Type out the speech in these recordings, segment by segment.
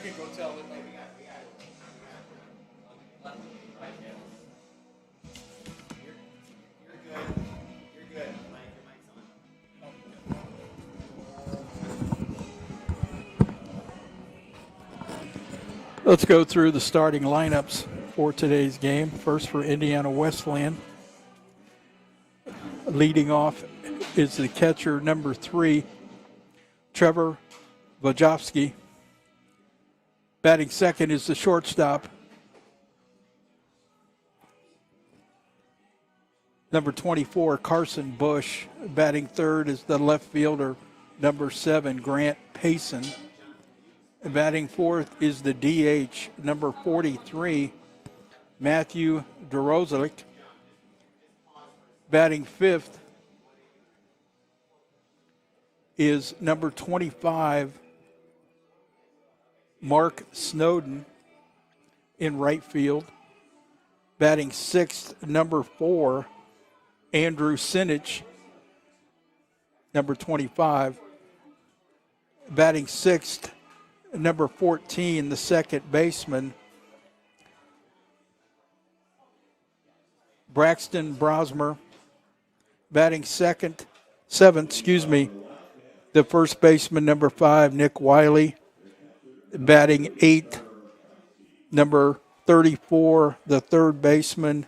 can go tell them. Let's go through the starting lineups for today's game. First for Indiana Wesleyan. Leading off is the catcher, number 3, Trevor Wojcicki. Batting second is the shortstop, number 24, Carson Bush. Batting third is the left fielder, number 7, Grant Payson. Batting fourth is the DH, number 43, Matthew DeRozalik. Batting fifth is number 25, Mark Snowden in right field. Batting sixth, number 4, Andrew Sinich, number 25. Batting sixth, number 14, the second baseman, Braxton Brosmer. Batting seventh, the first baseman, number 5, Nick Wiley. Batting eighth, number 34, the third baseman,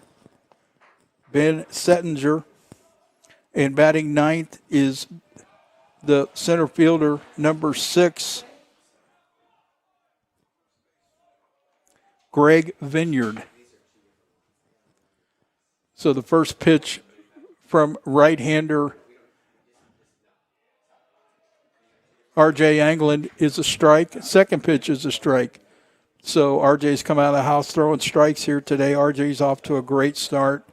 Ben Settinger. And batting ninth is the center fielder, number 6, Greg Vineyard. So the first pitch from right-hander R.J. Anglin is a strike. Second pitch is a strike. So R.J.'s come out of the house throwing strikes here today. R.J.'s off to a great start.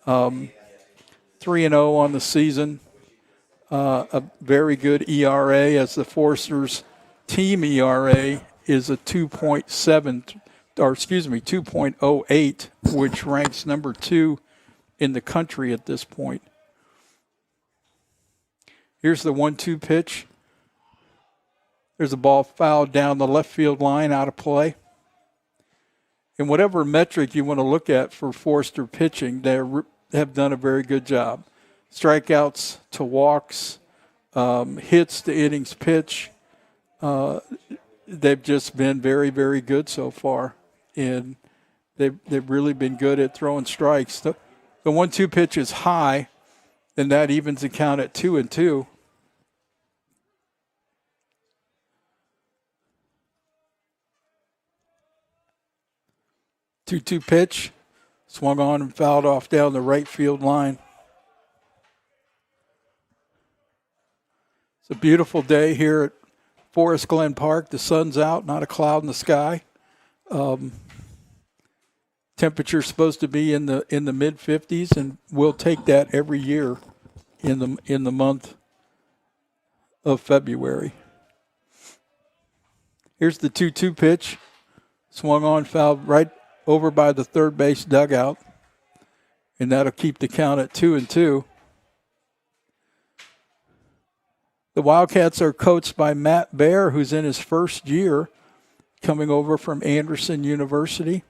3-0 on the season. A very good ERA, as the Foresters' team ERA is a 2.08, which ranks number 2 in the country at this point. Here's the 1-2 pitch. There's a ball fouled down the left field line, out of play. And whatever metric you want to look at for Forester pitching, they have done a very good job. Strikeouts to walks, hits to innings pitch. They've just been very, very good so far. And they've really been good at throwing strikes. The 1-2 pitch is high, and that evens the count at 2-2. 2-2 pitch, swung on and fouled off down the right field line. It's a beautiful day here at Forest Glen Park. The sun's out, not a cloud in the sky. Temperature's supposed to be in the mid 50s, and we'll take that every year in the month of February. Here's the 2-2 pitch, swung on, fouled right over by the third base dugout, and that'll keep the count at 2-2. The Wildcats are coached by Matt Baer, who's in his first year, coming over from Anderson University.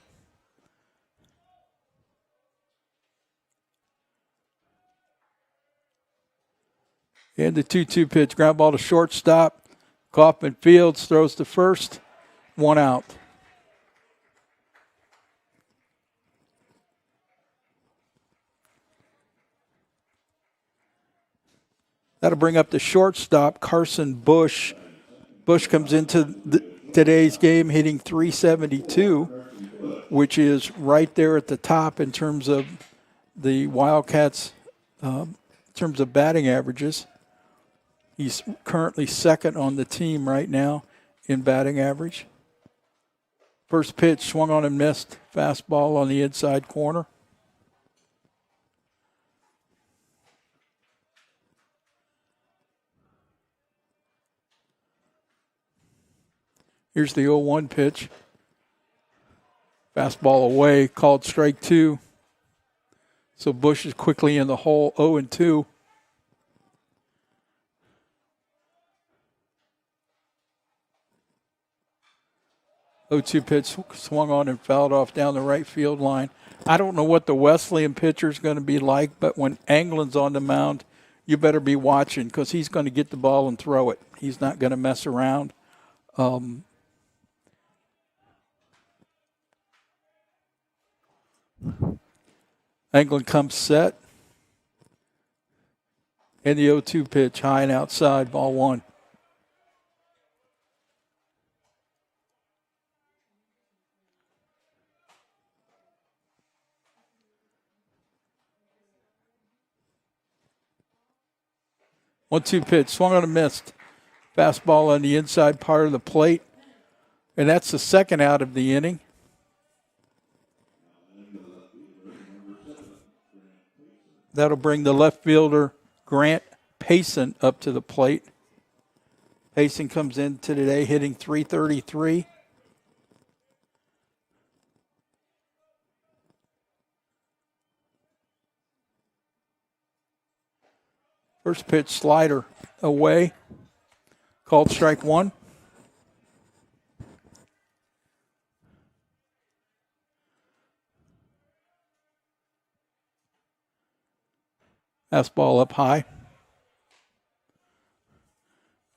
And the 2-2 pitch, ground ball to shortstop. Kaufman Fields throws to first, 1 out. That'll bring up the shortstop, Carson Bush. Bush comes into today's game hitting .372, which is right there at the top in terms of the Wildcats, in terms of batting averages. He's currently second on the team right now in batting average. First pitch, swung on and missed. Fastball on the inside corner. Here's the 0-1 pitch. Fastball away, called strike 2. So Bush is quickly in the hole, 0-2. 0-2 pitch swung on and fouled off down the right field line. I don't know what the Wesleyan pitcher is going to be like, but when Anglin's on the mound, you better be watching because he's going to get the ball and throw it. He's not going to mess around. Anglin comes set. And the 0-2 pitch, high and outside, ball one. One-two pitch, swung on and missed. Fastball on the inside part of the plate. And that's the second out of the inning. That'll bring the left fielder, Grant Payson, up to the plate. Payson comes into today hitting .333. First pitch slider away. Called strike one. Fastball up high.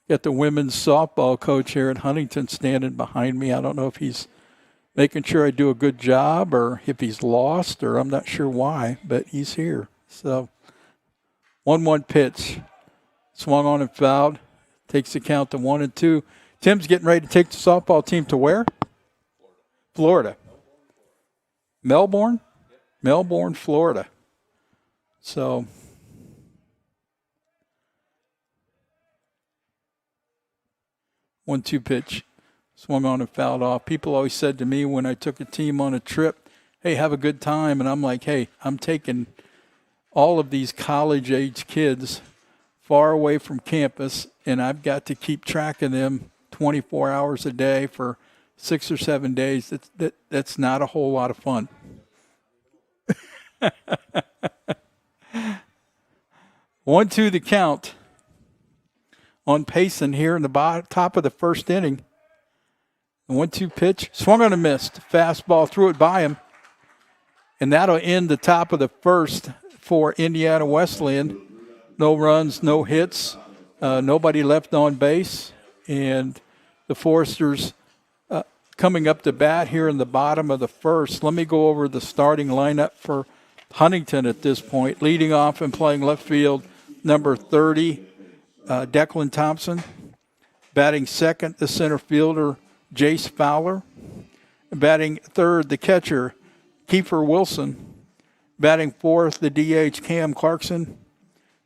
Got the women's softball coach here at Huntington standing behind me. I don't know if he's making sure I do a good job or if he's lost or I'm not sure why, but he's here. So 1-1 pitch. Swung on and fouled. Takes the count to 1-2. Tim's getting ready to take the softball team to where? Florida. Melbourne? Melbourne, Florida. So 1-2 pitch. Swung on and fouled off. People always said to me when I took a team on a trip, hey, have a good time. And I'm like, hey, I'm taking all of these college-age kids far away from campus, and I've got to keep track of them 24 hours a day for 6 or 7 days. That's not a whole lot of fun. 1-2 the count on Payson here in the top of the first inning. 1-2 pitch, swung on and missed. Fastball, threw it by him. And that'll end the top of the first for Indiana Wesleyan. No runs, no hits, nobody left on base. And the Foresters coming up to bat here in the bottom of the first. Let me go over the starting lineup for Huntington at this point. Leading off and playing left field, number 30, Declan Thompson. Batting second, the center fielder, Jace Fowler. Batting third, the catcher, Kiefer Wilson. Batting fourth, the DH, Cam Clarkson.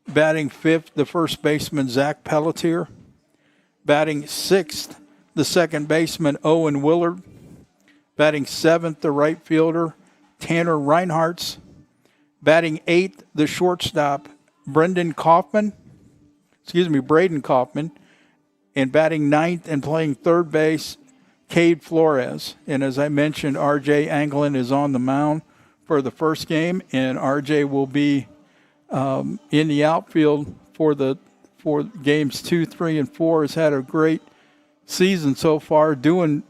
Batting fifth, the first baseman, Zach Pelletier. Batting sixth, the second baseman, Owen Willard. Batting seventh, the right fielder, Tanner Reinhardt. Batting eighth, the shortstop, Braden Kaufman. And batting ninth and playing third base, Cade Flores. And as I mentioned, R.J. Anglin is on the mound for the first game, and R.J. will be in the outfield for games 2, 3, and 4. Has had a great season so far, doing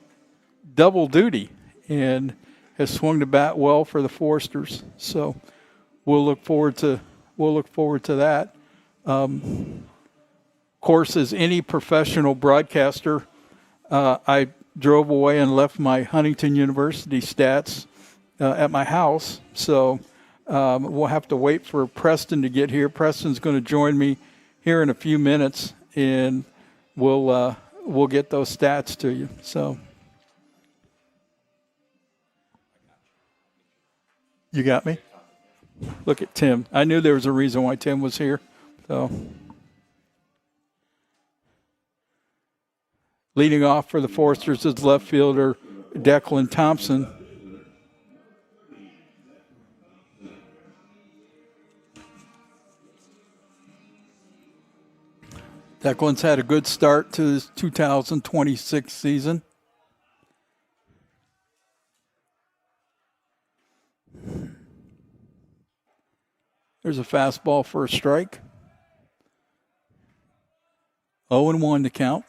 double duty, and has swung the bat well for the Foresters. So we'll look forward to that. Of course, as any professional broadcaster, I drove away and left my Huntington University stats at my house. So we'll have to wait for Preston to get here. Preston's going to join me here in a few minutes, and we'll get those stats to you. So you got me? Look at Tim. I knew there was a reason why Tim was here. So leading off for the Foresters is left fielder Declan Thompson. Declan's had a good start to his 2026 season. There's a fastball for a strike. 0-1 to count.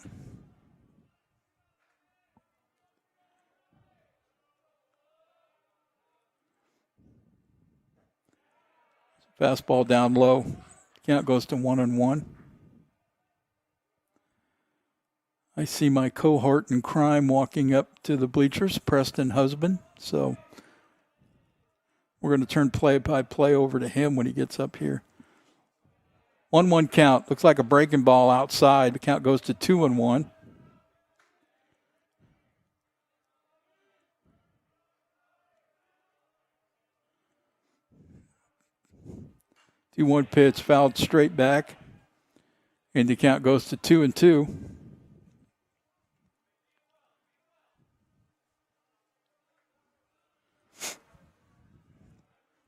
Fastball down low. Count goes to 1-1. I see my cohort in crime walking up to the bleachers, Preston husband. So we're going to turn play-by-play over to him when he gets up here. 1-1 count. Looks like a breaking ball outside. The count goes to 2-1. One pitch fouled straight back, and the count goes to 2-2.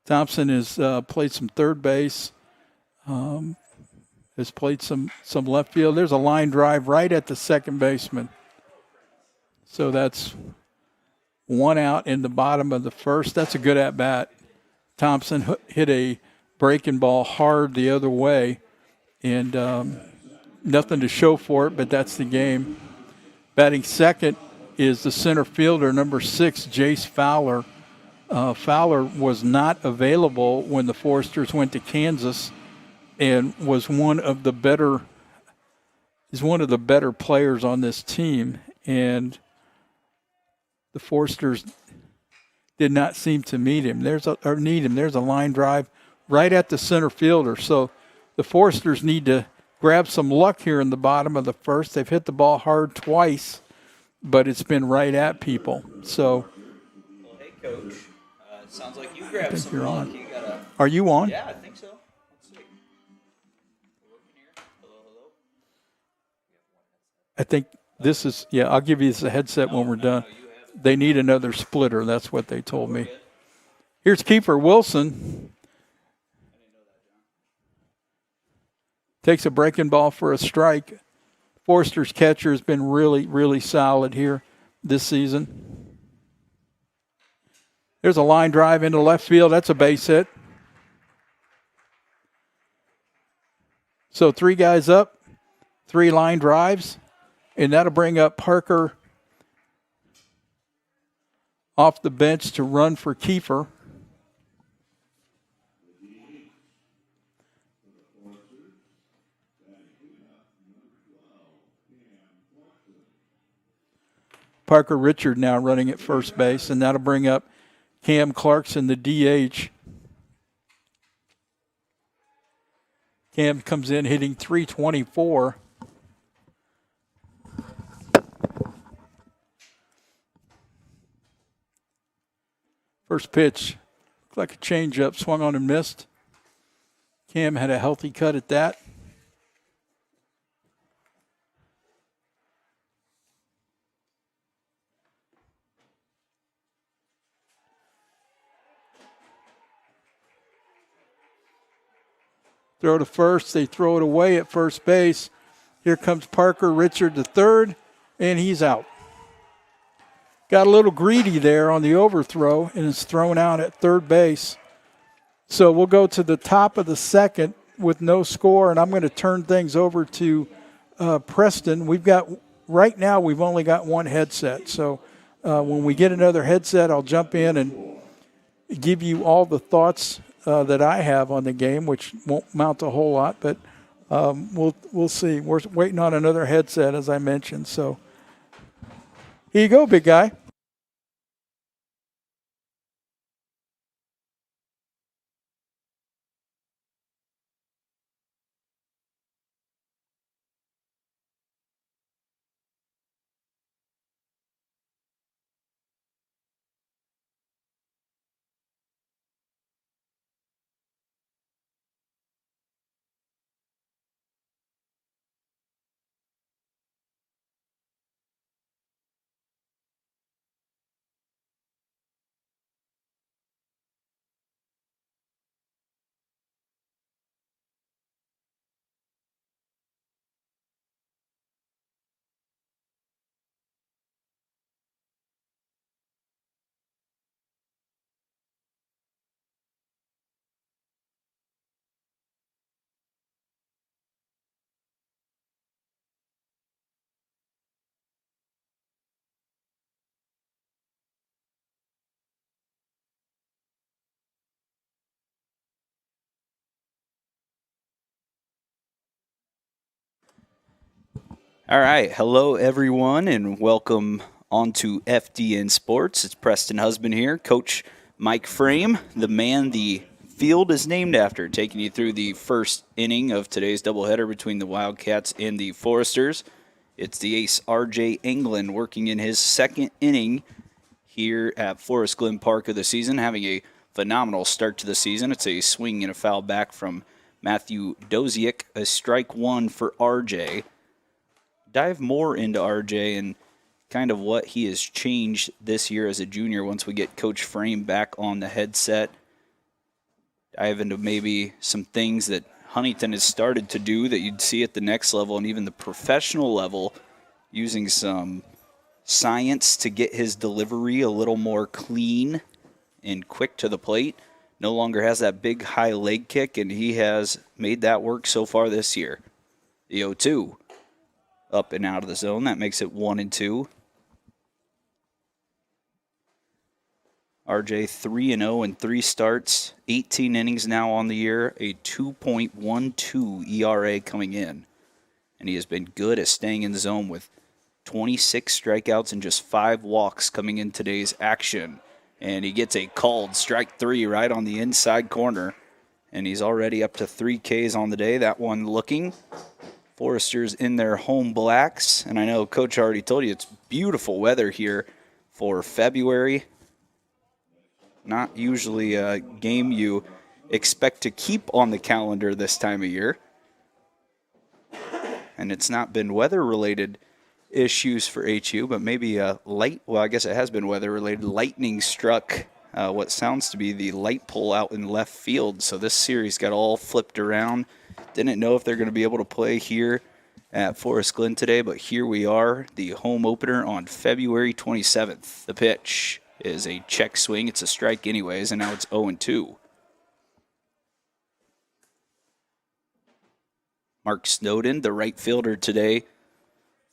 Thompson has played some third base, has played some left field. There's a line drive right at the second baseman. So that's one out in the bottom of the first. That's a good at-bat. Thompson hit a breaking ball hard the other way, and nothing to show for it, but that's the game. Batting second is the center fielder, number 6, Jace Fowler. Fowler was not available when the Foresters went to Kansas and was one of the better players on this team, and the Foresters did not seem to need him. There's a line drive right at the center fielder. So the Foresters need to grab some luck here in the bottom of the first. They've hit the ball hard twice, but it's been right at people. So, well, hey, Coach. It sounds like you grabbed some luck. Are you on? Yeah, I think so. Let's see. Working here. Hello. I think this is, I'll give you the headset when we're done. They need another splitter. That's what they told me. Here's Kiefer Wilson. Takes a breaking ball for a strike. Forster's catcher has been really, really solid here this season. There's a line drive into left field. That's a base hit. So 3 guys up, 3 line drives, and that'll bring up Parker off the bench to run for Kiefer. Parker Richard now running at first base, and that'll bring up Cam Clarkson, the DH. Cam comes in hitting .324. First pitch, looked like a changeup, swung on and missed. Cam had a healthy cut at that. Throw to first. They throw it away at first base. Here comes Parker Richard to third, and he's out. Got a little greedy there on the overthrow, and is thrown out at third base. So we'll go to the top of the second with no score, and I'm going to turn things over to Preston. Right now we've only got one headset. So when we get another headset, I'll jump in and give you all the thoughts that I have on the game, which won't mount a whole lot, but we'll see. We're waiting on another headset, as I mentioned. So here you go, big guy. All right. Hello, everyone, and welcome onto FDN Sports. It's Preston Husband here, Coach Mike Frame, the man the field is named after, taking you through the first inning of today's doubleheader between the Wildcats and the Foresters. It's the ace, R.J. England, working in his second inning here at Forest Glen Park of the season, having a phenomenal start to the season. It's a swing and a foul back from Matthew Doziak, a strike one for R.J. Dive more into RJ and kind of what he has changed this year as a junior once we get Coach Frame back on the headset. Dive into maybe some things that Huntington has started to do that you'd see at the next level and even the professional level, using some science to get his delivery a little more clean and quick to the plate. No longer has that big high leg kick, and he has made that work so far this year. The 0-2. Up and out of the zone. That makes it 1-2. RJ 3-0 in 3 starts, 18 innings now on the year, a 2.12 ERA coming in. And he has been good at staying in the zone with 26 strikeouts and just 5 walks coming in today's action. And he gets a called strike 3 right on the inside corner. And he's already up to 3 Ks on the day. That one looking. Foresters in their home blacks, and I know Coach already told you it's beautiful weather here for February. Not usually a game you expect to keep on the calendar this time of year. And it's not been weather-related issues for HU, but maybe I guess it has been weather-related. Lightning struck what sounds to be the light pole out in left field, so this series got all flipped around. Didn't know if they're going to be able to play here at Forest Glen today, but here we are, the home opener on February 27th. The pitch is a check swing. It's a strike anyways, and now it's 0-2. Mark Snowden, the right fielder today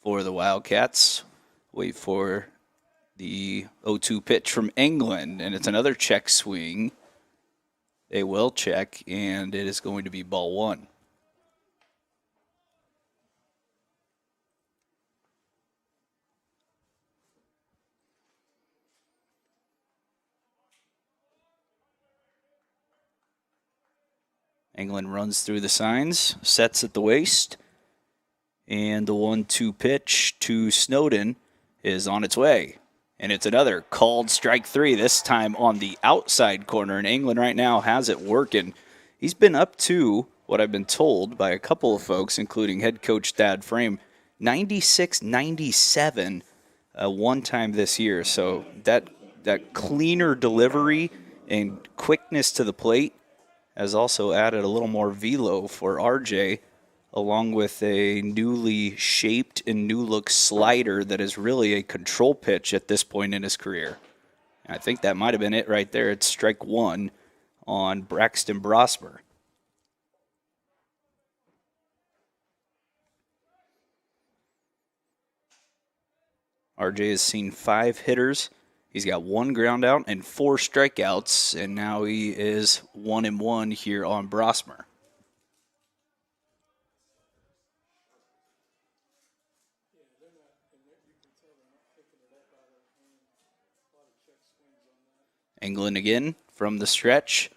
for the Wildcats. Wait for the 0-2 pitch from England, and it's another check swing. They will check, and it is going to be ball 1. England runs through the signs, sets at the waist, and the 1-2 pitch to Snowden is on its way. And it's another called strike 3, this time on the outside corner. And England right now has it working. He's been up to, what I've been told by a couple of folks, including head coach Thad Frame, 96-97 one time this year. So that cleaner delivery and quickness to the plate has also added a little more velo for RJ, along with a newly shaped and new look slider that is really a control pitch at this point in his career. And I think that might have been it right there. It's strike 1 on Braxton Brosmer. RJ has seen 5 hitters. He's got 1 ground out and 4 strikeouts, and now he is 1-1 here on Brosmer. England again from the stretch.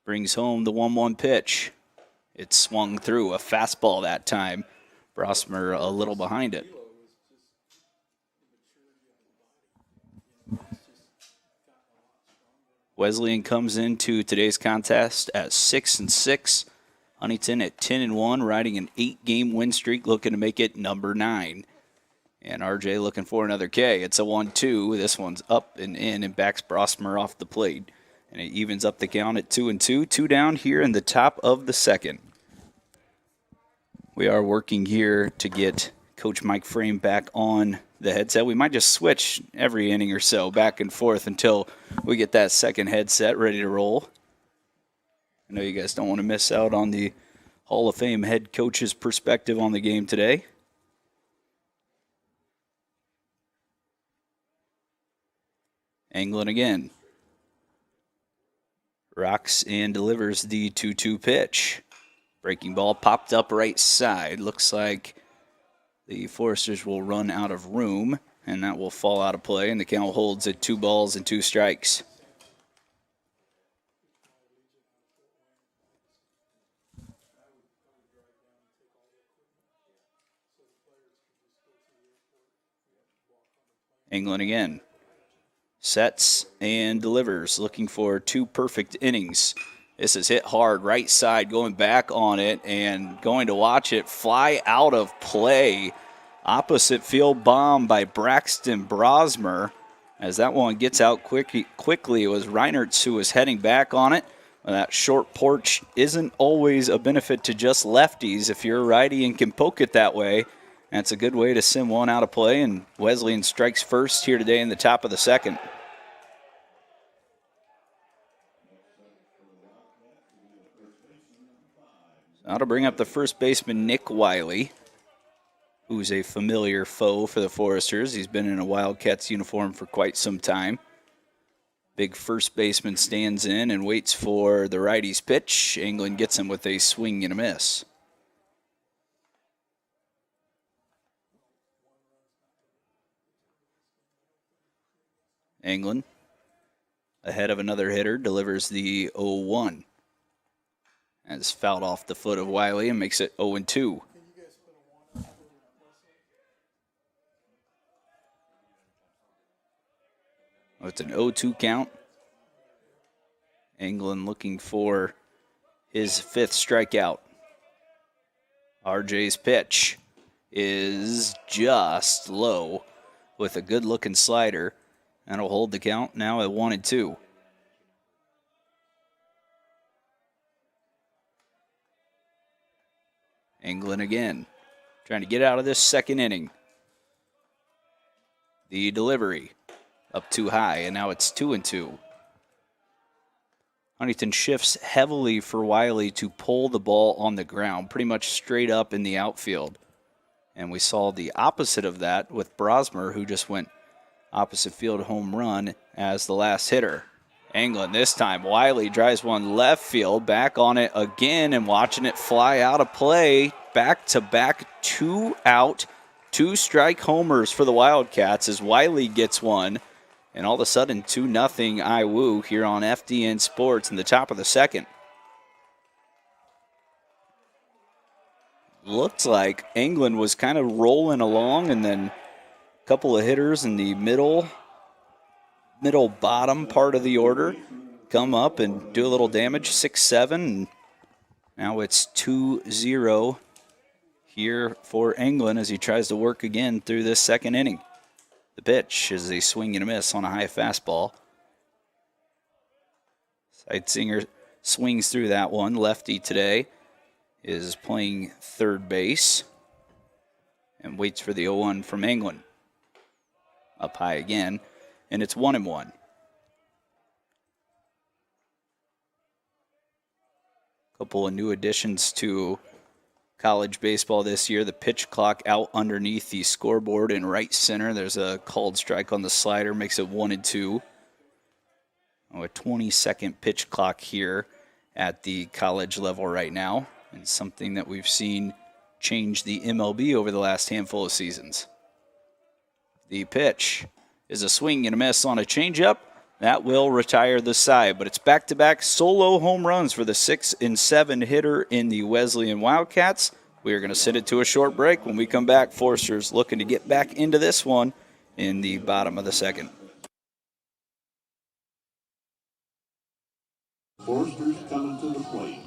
Brings home the 1-1 pitch. It's swung through, a fastball that time. Brosmer a little behind it. Wesleyan comes into today's contest at 6-6. Huntington at 10-1, riding an 8-game win streak, looking to make it number 9. And RJ looking for another K. It's a 1-2. This one's up and in and backs Brosmer off the plate. And it evens up the count at 2-2. 2 down here in the top of the second. We are working here to get Coach Mike Frame back on the headset. We might just switch every inning or so back and forth until we get that second headset ready to roll. I know you guys don't want to miss out on the Hall of Fame head coach's perspective on the game today. England again. Rocks and delivers the 2-2 pitch. Breaking ball popped up right side. Looks like The Foresters will run out of room, and that will fall out of play, and the count holds at 2 balls and 2 strikes. England again. Sets and delivers, looking for 2 perfect innings. This is hit hard, right side, going back on it and going to watch it fly out of play. Opposite field bomb by Braxton Brosmer. As that one gets out quickly, it was Reinertz who was heading back on it. That short porch isn't always a benefit to just lefties. If you're a righty and can poke it that way, that's a good way to send one out of play, and Wesleyan strikes first here today in the top of the second. That'll bring up the first baseman, Nick Wiley, who's a familiar foe for the Foresters. He's been in a Wildcats uniform for quite some time. Big first baseman stands in and waits for the righty's pitch. England gets him with a swing and a miss. England, ahead of another hitter, delivers the 0-1. As fouled off the foot of Wiley and makes it 0-2. It's an 0-2 count. England looking for his 5th strikeout. RJ's pitch is just low with a good-looking slider. That'll hold the count now at 1-2. England again, trying to get out of this second inning. The delivery up too high, and now it's 2-2. Huntington shifts heavily for Wiley to pull the ball on the ground, pretty much straight up in the outfield. And we saw the opposite of that with Brosmer, who just went opposite field home run as the last hitter. England this time, Wiley drives one left field, back on it again and watching it fly out of play. Back-to-back 2-out, 2-strike homers for the Wildcats as Wiley gets one. And all of a sudden, 2-0 IWU here on FDN Sports in the top of the second. Looked like England was kind of rolling along, and then a couple of hitters in the middle bottom part of the order come up and do a little damage, 6-7. Now it's 2-0 here for England as he tries to work again through this second inning. The pitch is a swing and a miss on a high fastball. Sitsinger swings through that one. Lefty today is playing third base and waits for the 0-1 from England. Up high again, and it's 1-1. Couple of new additions to college baseball this year. The pitch clock out underneath the scoreboard in right center. There's a called strike on the slider, makes it 1-2. A 20-second pitch clock here at the college level right now, and something that we've seen change the MLB over the last handful of seasons. The pitch is a swing and a miss on a changeup. That will retire the side, but it's back-to-back solo home runs for the 6 and 7 hitter in the Wesleyan Wildcats. We are going to send it to a short break. When we come back, Foresters looking to get back into this one in the bottom of the second. Foresters coming to the plate.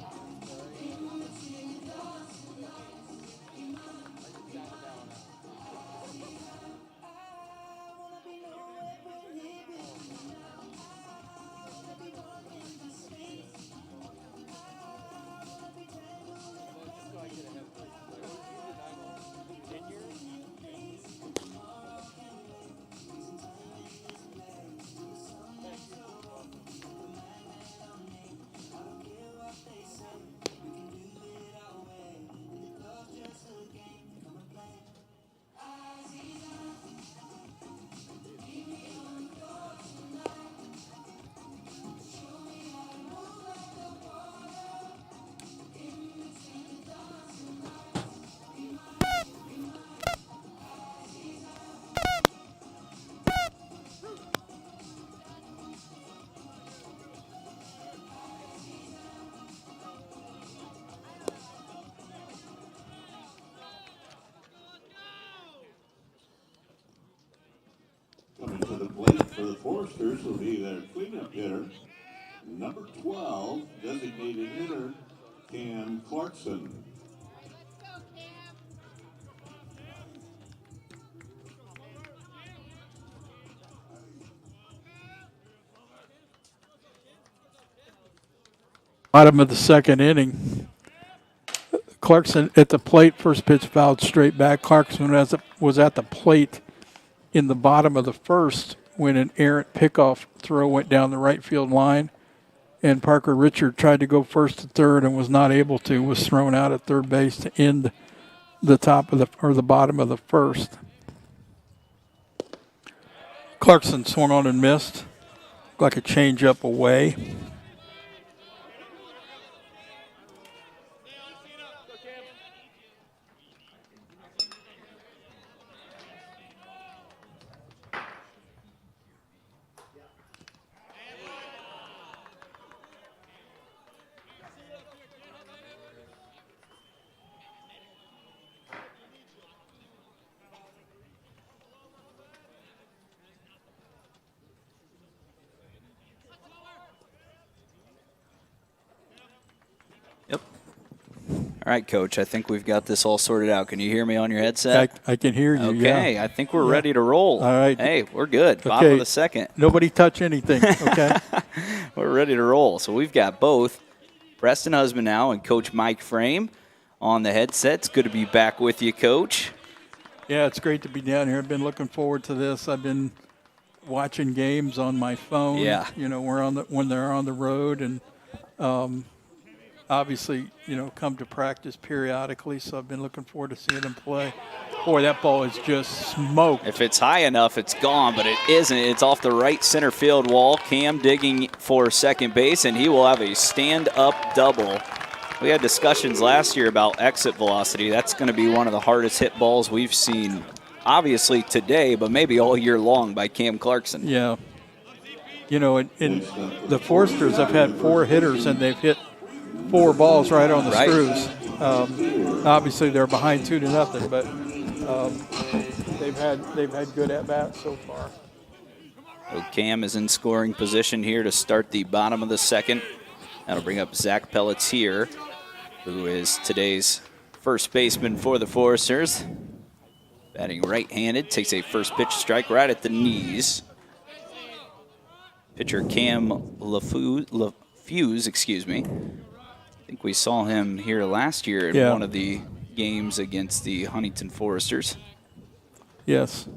Foresters will be their cleanup hitter. Number 12, designated hitter, Cam Clarkson. Bottom of the second inning. Clarkson at the plate, first pitch fouled straight back. Clarkson was at the plate in the bottom of the first when an errant pickoff throw went down the right field line, and Parker Richard tried to go first to third and was not able to, was thrown out at third base to end the the bottom of the first. Clarkson swung on and missed, like a changeup away. All right, Coach, I think we've got this all sorted out. Can you hear me on your headset? I can hear you, Okay, yeah. I think we're ready to roll. All right. Hey, we're good. Bottom Okay. of the second. Nobody touch anything, okay? We're ready to roll. So we've got both Preston Husband now and Coach Mike Frame on the headset. It's good to be back with you, Coach. Yeah, it's great to be down here. I've been looking forward to this. I've been watching games on my phone. Yeah. You know, when they're on the road, and obviously, you know, come to practice periodically. So I've been looking forward to seeing them play. Boy, that ball is just smoked. If it's high enough, it's gone, but it isn't. It's off the right center field wall. Cam digging for second base, and he will have a stand-up double. We had discussions last year about exit velocity. That's going to be one of the hardest hit balls we've seen, obviously today, but maybe all year long by Cam Clarkson. Yeah. You know, in the Foresters have had 4 hitters, and they've hit 4 balls right on the Right. screws. Obviously, they're behind 2-0, but they've had good at bats so far. So Cam is in scoring position here to start the bottom of the second. That'll bring up Zach Pelletier, who is today's first baseman for the Foresters. Batting right-handed, takes a first pitch strike right at the knees. Pitcher Cam LaFuse, excuse me. I think we saw him here last year in one of the games against the Huntington Foresters. Yes.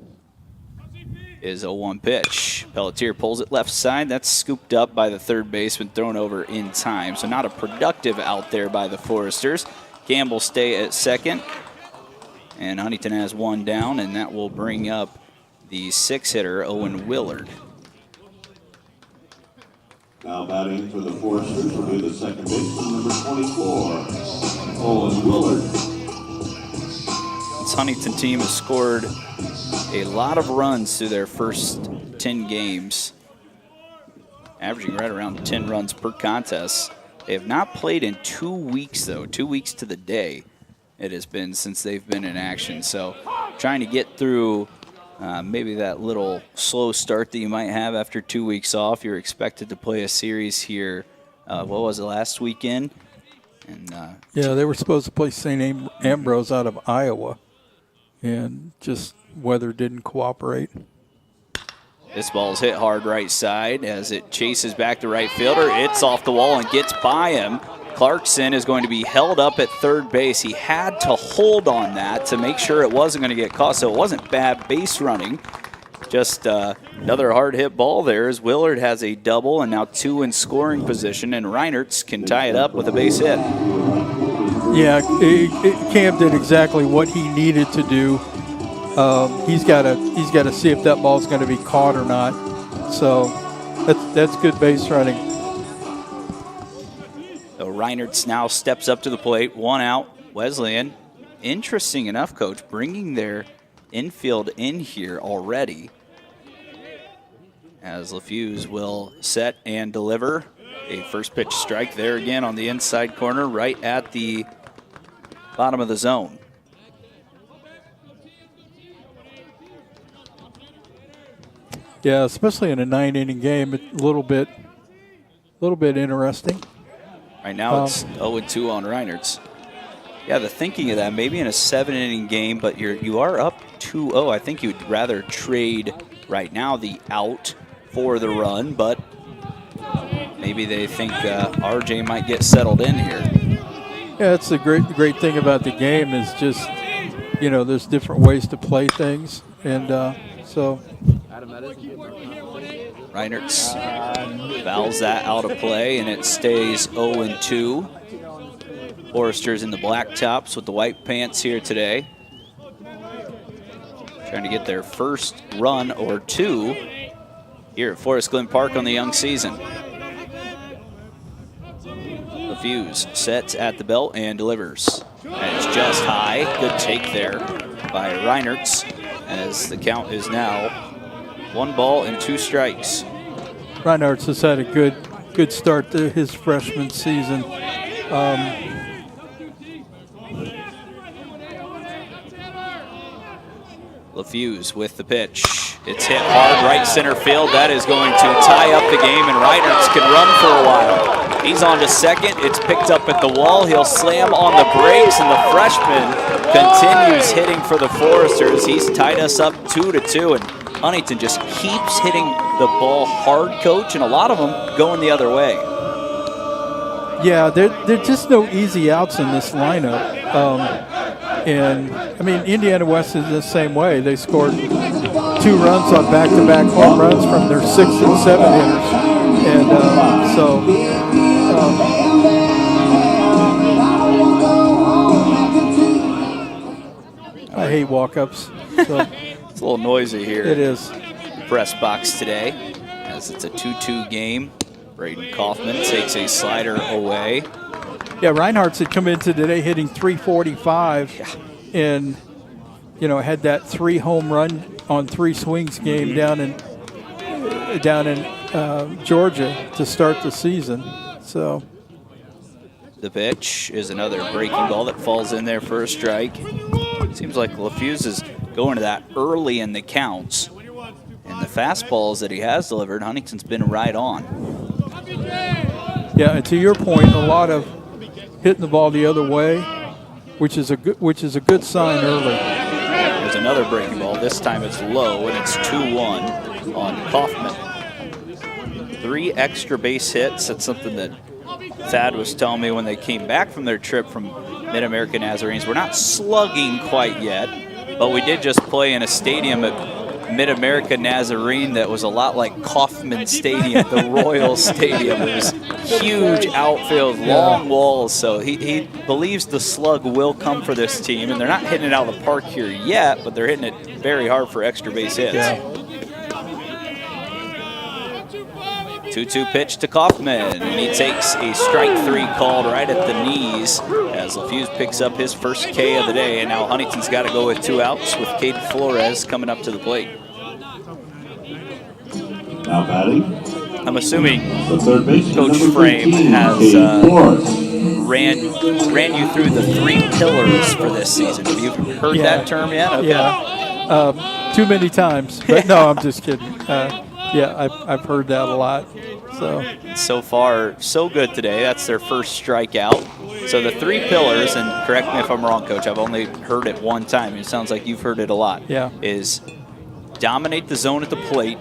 Is a 0-1 pitch. Pelletier pulls it left side. That's scooped up by the third baseman, thrown over in time. So not a productive out there by the Foresters. Campbell stay at second. And Huntington has 1 down, and that will bring up the 6-hitter, Owen Willard. Now batting for the Foresters will be the second baseman, number 24, Owen Willard. This Huntington team has scored a lot of runs through their first 10 games, averaging right around 10 runs per contest. They have not played in 2 weeks, though, 2 weeks to the day it has been since they've been in action. So trying to get through maybe that little slow start that you might have after 2 weeks off. You're expected to play a series here, what was it, last weekend? And Yeah, they were supposed to play St. Ambrose out of Iowa, and just weather didn't cooperate. this ball's hit hard right side as it chases back the right fielder. It's off the wall and gets by him. Clarkson is going to be held up at third base. He had to hold on that to make sure it wasn't going to get caught, so it wasn't bad base running. Just another hard hit ball there as Willard has a double and now 2 in scoring position, and Reinertz can tie it up with a base hit. Yeah, Cam did exactly what he needed to do. He's got to see if that ball's going to be caught or not. So that's good base running. So Reinertz now steps up to the plate, 1 out. Wesleyan, interesting enough, Coach, bringing their infield in here already, as LaFuse will set and deliver a first pitch strike there again on the inside corner, right at the bottom of the zone. Yeah, especially in a 9-inning game, it's a little bit interesting. Right now it's 0-2 on Reinertz. Yeah, the thinking of that, maybe in a 7-inning game, but you are up 2-0. I think you'd rather trade right now the out for the run, but maybe they think RJ might get settled in here. Yeah, it's the great thing about the game is just, there's different ways to play things, and so. Reinertz fouls that out of play, and it stays 0-2. Foresters in the black tops with the white pants here today. Trying to get their first run or two here at Forest Glen Park on the young season. LaFuse sets at the belt and delivers. And it's just high. Good take there by Reinertz, as the count is now 1 ball and 2 strikes. Reinertz has had a good start to his freshman season. LaFuse with the pitch. It's hit hard right center field. That is going to tie up the game, and Reinertz can run for a while. He's on to second. It's picked up at the wall. He'll slam on the brakes, and the freshman continues hitting for the Foresters. He's tied us up 2-2, and Huntington just keeps hitting the ball hard, Coach, and a lot of them going the other way. Yeah, there are just no easy outs in this lineup. And, I mean, Indiana West is the same way. They scored 2 runs on back-to-back home runs from their 6 and 7 hitters. And I hate walk-ups. So. It's a little noisy here. It is. Press box today, as it's a 2-2 game. Braden Kaufman takes a slider away. Yeah, Reinhardt's had come into today hitting 345 and, had that 3 home run on 3 swings game down in Georgia to start the season. So the pitch is another breaking ball that falls in there for a strike. Seems like LaFuse is going to that early in the counts. And the fastballs that he has delivered, Huntington's been right on. Yeah, and to your point, a lot of hitting the ball the other way, which is a good sign early. There's another breaking ball. This time it's low, and it's 2-1 on Kaufman. 3 extra base hits. That's something that Thad was telling me when they came back from their trip from Mid-America Nazarenes. We're not slugging quite yet, but we did just play in a stadium at Mid-America Nazarene that was a lot like Kauffman Stadium, the Royal Stadium. It was huge outfield, long walls, so he believes the slug will come for this team, and they're not hitting it out of the park here yet, but they're hitting it very hard for extra base hits. Yeah. 2-2 pitch to Kaufman, and he takes a strike 3 called right at the knees as LaFuse picks up his first K of the day, and now Huntington's got to go with 2 outs with Caden Flores coming up to the plate. Now batting. I'm assuming The third baseman, Coach number Frame 13, has Caden Flores. ran you through the 3 pillars for this season. Have you heard that term yet? Okay. Yeah, too many times. But no, I'm just kidding. I've heard that a lot. So far, so good today. That's their first strikeout. So the 3 pillars, and correct me if I'm wrong, Coach, I've only heard it one time. It sounds like you've heard it a lot. Yeah. Is dominate the zone at the plate,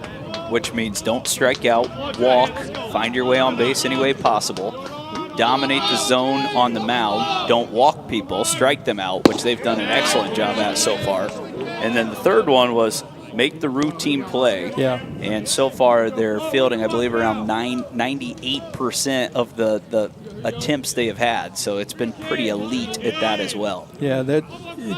which means don't strike out, walk, find your way on base any way possible. Dominate the zone on the mound, don't walk people, strike them out, which they've done an excellent job at so far. And then the third one was make the routine play. Yeah. And so far they're fielding, I believe, around 98% of the attempts they have had. So it's been pretty elite at that as well. Yeah, that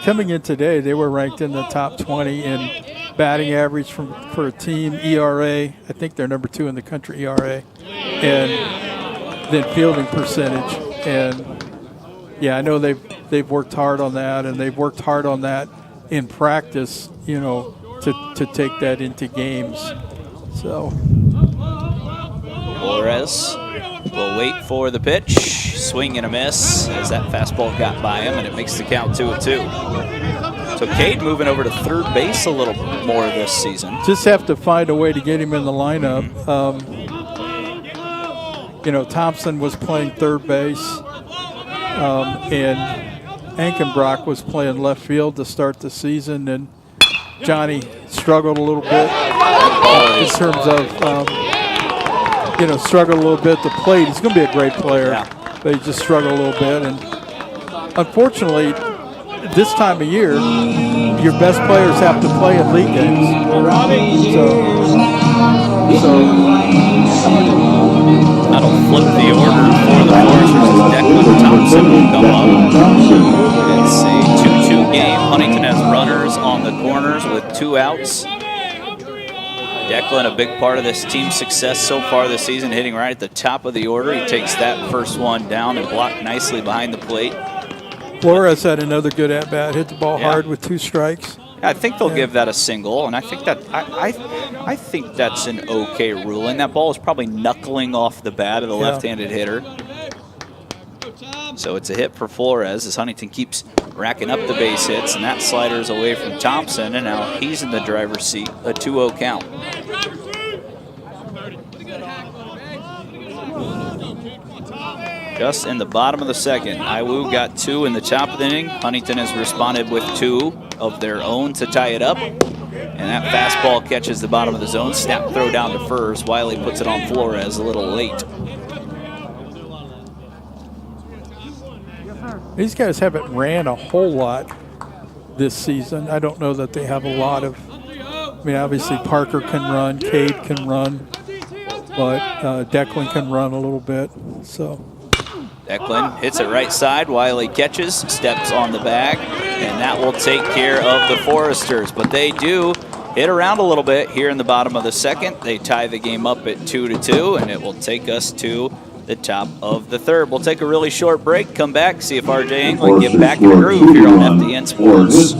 coming in today, they were ranked in the top 20 in batting average for a team, ERA. I think they're number 2 in the country, ERA. And then fielding percentage. And yeah, I know they've worked hard on that, and they've worked hard on that in practice, to take that into games. So Flores will wait for the pitch, swing and a miss as that fastball got by him, and it makes the count 2-2. So Cade moving over to third base a little more this season. Just have to find a way to get him in the lineup. Thompson was playing third base, and Ankenbrock was playing left field to start the season, and Johnny struggled a little bit in terms of, struggled a little bit at the plate. He's going to be a great player, but he just struggled a little bit. And unfortunately, this time of year, your best players have to play in league games. That'll flip the order for the Foresters as Declan Thompson will come up. It's a 2-2 game. Huntington has runners on the corners with 2 outs. Declan, a big part of this team's success so far this season, hitting right at the top of the order. He takes that first one down and blocked nicely behind the plate. Flores had another good at-bat, hit the ball hard with 2 strikes. I think they'll give that a single, and I think that I think that's an okay ruling. That ball is probably knuckling off the bat of the left-handed hitter. So it's a hit for Flores as Huntington keeps racking up the base hits, and that slider is away from Thompson, and now he's in the driver's seat, a 2-0 count. Just in the bottom of the second, Iwu got 2 in the top of the inning. Huntington has responded with 2 of their own to tie it up. And that fastball catches the bottom of the zone. Snap throw down to first. Wiley puts it on Flores a little late. These guys haven't ran a whole lot this season. I don't know that they have a lot of, obviously Parker can run, Cade can run, but Declan can run a little bit, so. Declan hits it right side. Wiley catches, steps on the bag, and that will take care of the Foresters. But they do hit around a little bit here in the bottom of the second. They tie the game up at 2-2, and it will take us to the top of the third. We'll take a really short break, come back, see if RJ Anglin get back in the groove here on FDN Sports.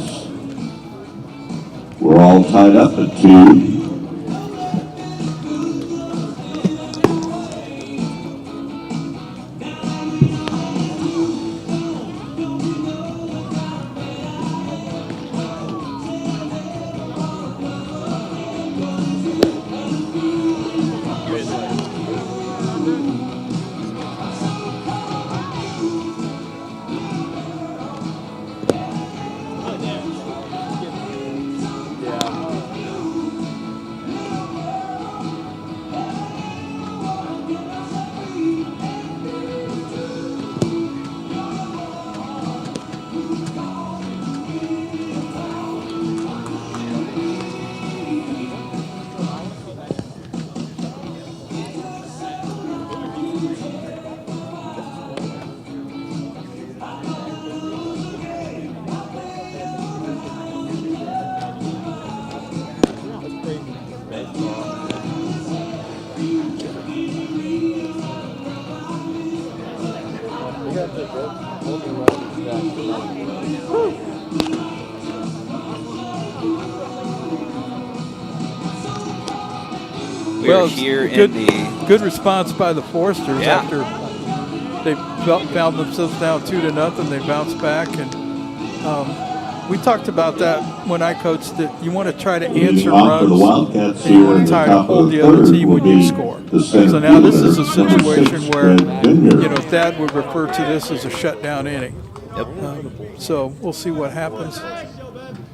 We're all tied up at 2. We're here in the good response by the Foresters after they found themselves down 2-0. They bounced back, and we talked about that when I coached that you want to try to answer runs, and you want to try to hold the other team when you score. So now this is a situation where Thad would refer to this as a shutdown inning. So we'll see what happens.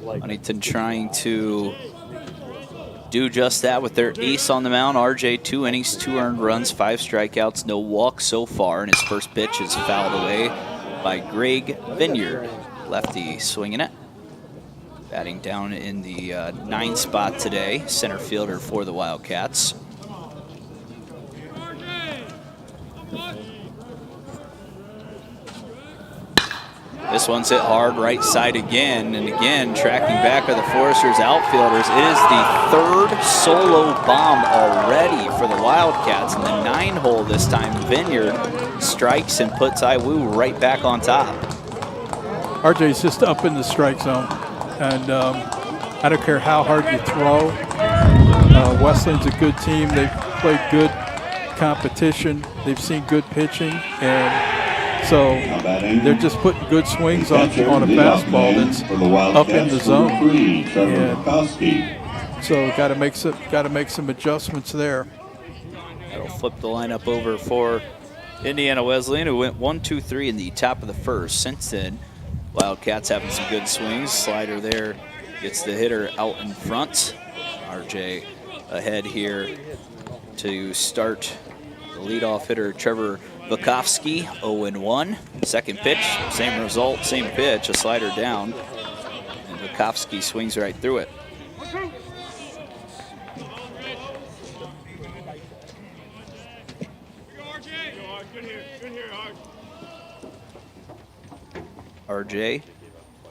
Huntington trying to do just that with their ace on the mound. RJ, 2 innings, 2 earned runs, 5 strikeouts, no walks so far, and his first pitch is fouled away by Greg Vineyard. Lefty swinging it. Batting down in the 9th spot today, center fielder for the Wildcats. This one's hit hard right side again, and again tracking back are the Foresters outfielders. It is the 3rd solo bomb already for the Wildcats in the 9-hole this time. Vineyard strikes and puts Iwu right back on top. RJ's just up in the strike zone, and I don't care how hard you throw. Wesleyan's a good team. They've played good competition. They've seen good pitching, and So Now batting, they're just putting good swings on catcher, a leadoff fastball man that's for the up in Wildcats, the number zone. 3, Trevor And Bukowski. so got to make some adjustments there. That'll flip the lineup over for Indiana Wesleyan, who went 1-2-3 in the top of the first. Since then, Wildcats having some good swings. Slider there gets the hitter out in front. RJ ahead here to start the leadoff hitter, Trevor Bukowski, 0-1. Second pitch, same result, same pitch, a slider down. And Bukowski swings right through it. RJ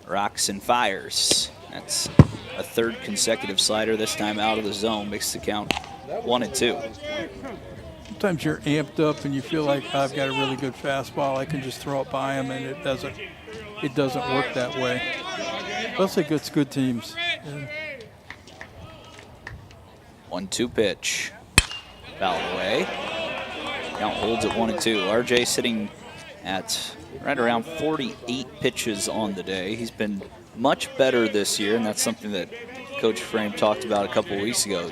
rocks and fires. That's a third consecutive slider, this time out of the zone. Makes the count 1-2. Sometimes you're amped up and you feel like I've got a really good fastball. I can just throw it by him, and it doesn't work that way. That's against good teams. And 1-2 pitch. Foul away. Count holds at 1-2. RJ sitting at right around 48 pitches on the day. He's been much better this year, and that's something that Coach Frame talked about a couple weeks ago.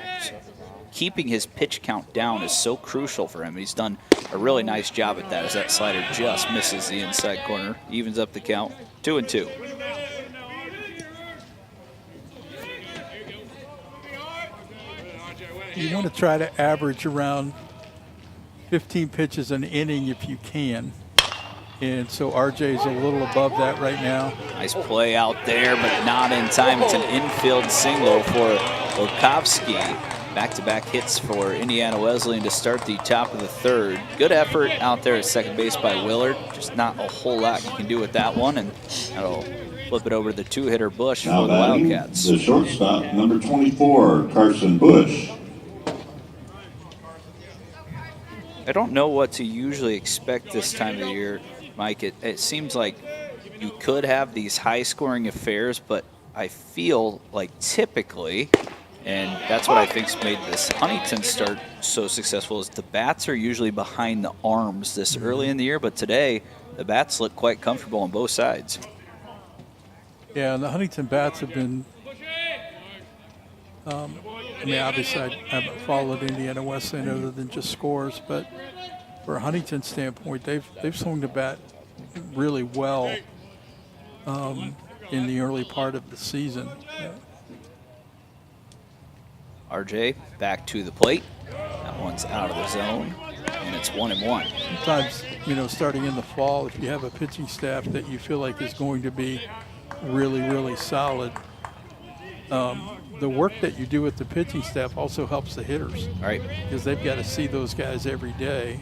Keeping his pitch count down is so crucial for him. He's done a really nice job at that, as that slider just misses the inside corner. Evens up the count, 2-2. you want to try to average around 15 pitches an inning if you can. And so RJ's a little above that right now. Nice play out there, but not in time. It's an infield single for Bukowski. Back-to-back hits for Indiana Wesleyan to start the top of the third. Good effort out there at second base by Willard. Just not a whole lot you can do with that one, and that'll flip it over to the two-hitter Bush Now for the batting, Wildcats. the shortstop, number 24, Carson Bush. I don't know what to usually expect this time of the year, Mike. It seems like you could have these high-scoring affairs, but I feel like typically, and that's what I think's made this Huntington start so successful, is the bats are usually behind the arms this early in the year, but today the bats look quite comfortable on both sides. Yeah, and the Huntington bats have been, I mean, obviously I haven't followed Indiana Wesleyan other than just scores, but for a Huntington standpoint, they've swung the bat really well in the early part of the season. RJ back to the plate. That one's out of the zone, and it's 1-1. Sometimes, starting in the fall, if you have a pitching staff that you feel like is going to be really, really solid, the work that you do with the pitching staff also helps the hitters. All right. Because they've got to see those guys every day.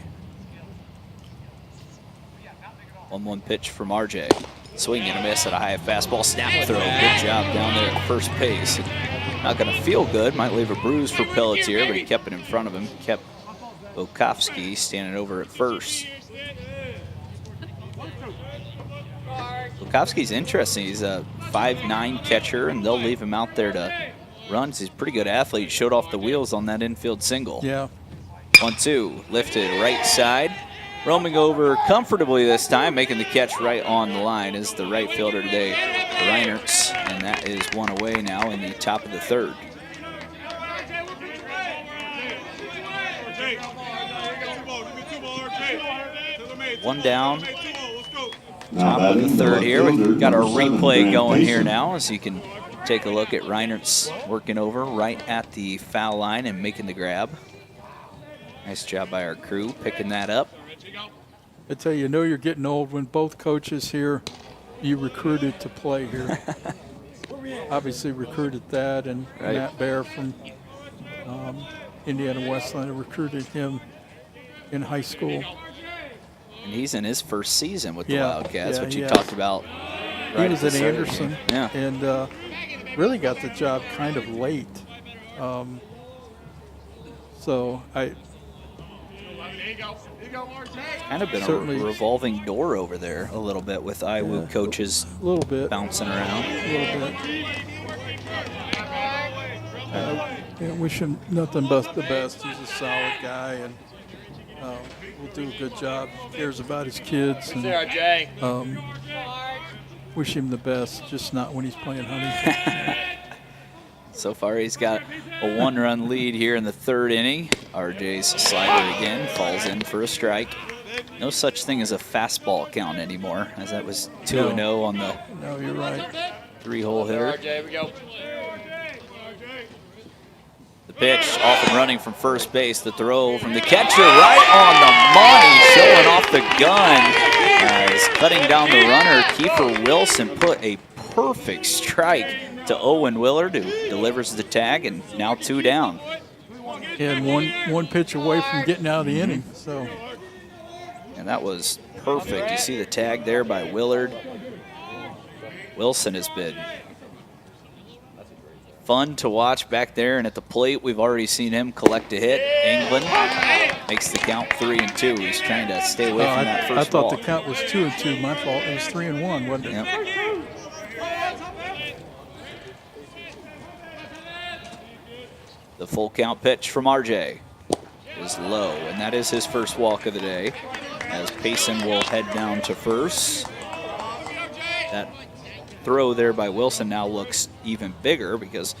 1-1 pitch from RJ. Swing and a miss at a high fastball. Snap throw. Good job down there at first base. Not going to feel good. Might leave a bruise for Pelletier, but he kept it in front of him. Kept Bukowski standing over at first. Bukowski's interesting. He's a 5'9" catcher, and they'll leave him out there to run. He's a pretty good athlete. Showed off the wheels on that infield single. Yeah. 1-2. Lifted right side. Roaming over comfortably this time, making the catch right on the line is the right fielder today, Reinertz, and that is one away now in the top of the third. One down. Top of the third here. We've got our replay going here now, as you can take a look at Reinertz working over right at the foul line and making the grab. Nice job by our crew picking that up. I tell you, you're getting old when both coaches here you recruited to play here. Obviously recruited that, and Right. Matt Baer from Indiana Wesleyan recruited him in high school. And he's in his first season with the Yeah, Wildcats, yeah, which you yeah. talked about. He Right was at at the start. Anderson, Yeah. and really got the job kind of late. So Kind of been Certainly. a revolving door over there a little bit with IWU coaches a little bit. bouncing around. A little bit. Wish him nothing but the best. He's a solid guy, and will do a good job. Cares about his kids. And, There, RJ. wish him the best, just not when he's playing Huntington. So far, he's got a 1-run lead here in the 3rd inning. RJ's slider again falls in for a strike. No such thing as a fastball count anymore, as that was 2-0 on the No, you're right. 3-hole hitter. RJ, here we go. The pitch off and running from first base. The throw from the catcher right on the money, showing off the gun. As cutting down the runner, Kiefer Wilson put a perfect strike to Owen Willard, who delivers the tag, and now 2 down. And one pitch away from getting out of the inning. So, And that was perfect. You see the tag there by Willard. Wilson has been fun to watch back there, and at the plate, we've already seen him collect a hit. England makes the count 3-2. He's trying to stay away from that first I thought ball. the count was 2-2. My fault. It was 3-1, wasn't it? Yep. The full count pitch from RJ is low, and that is his first walk of the day, as Payson will head down to first. That throw there by Wilson now looks even bigger because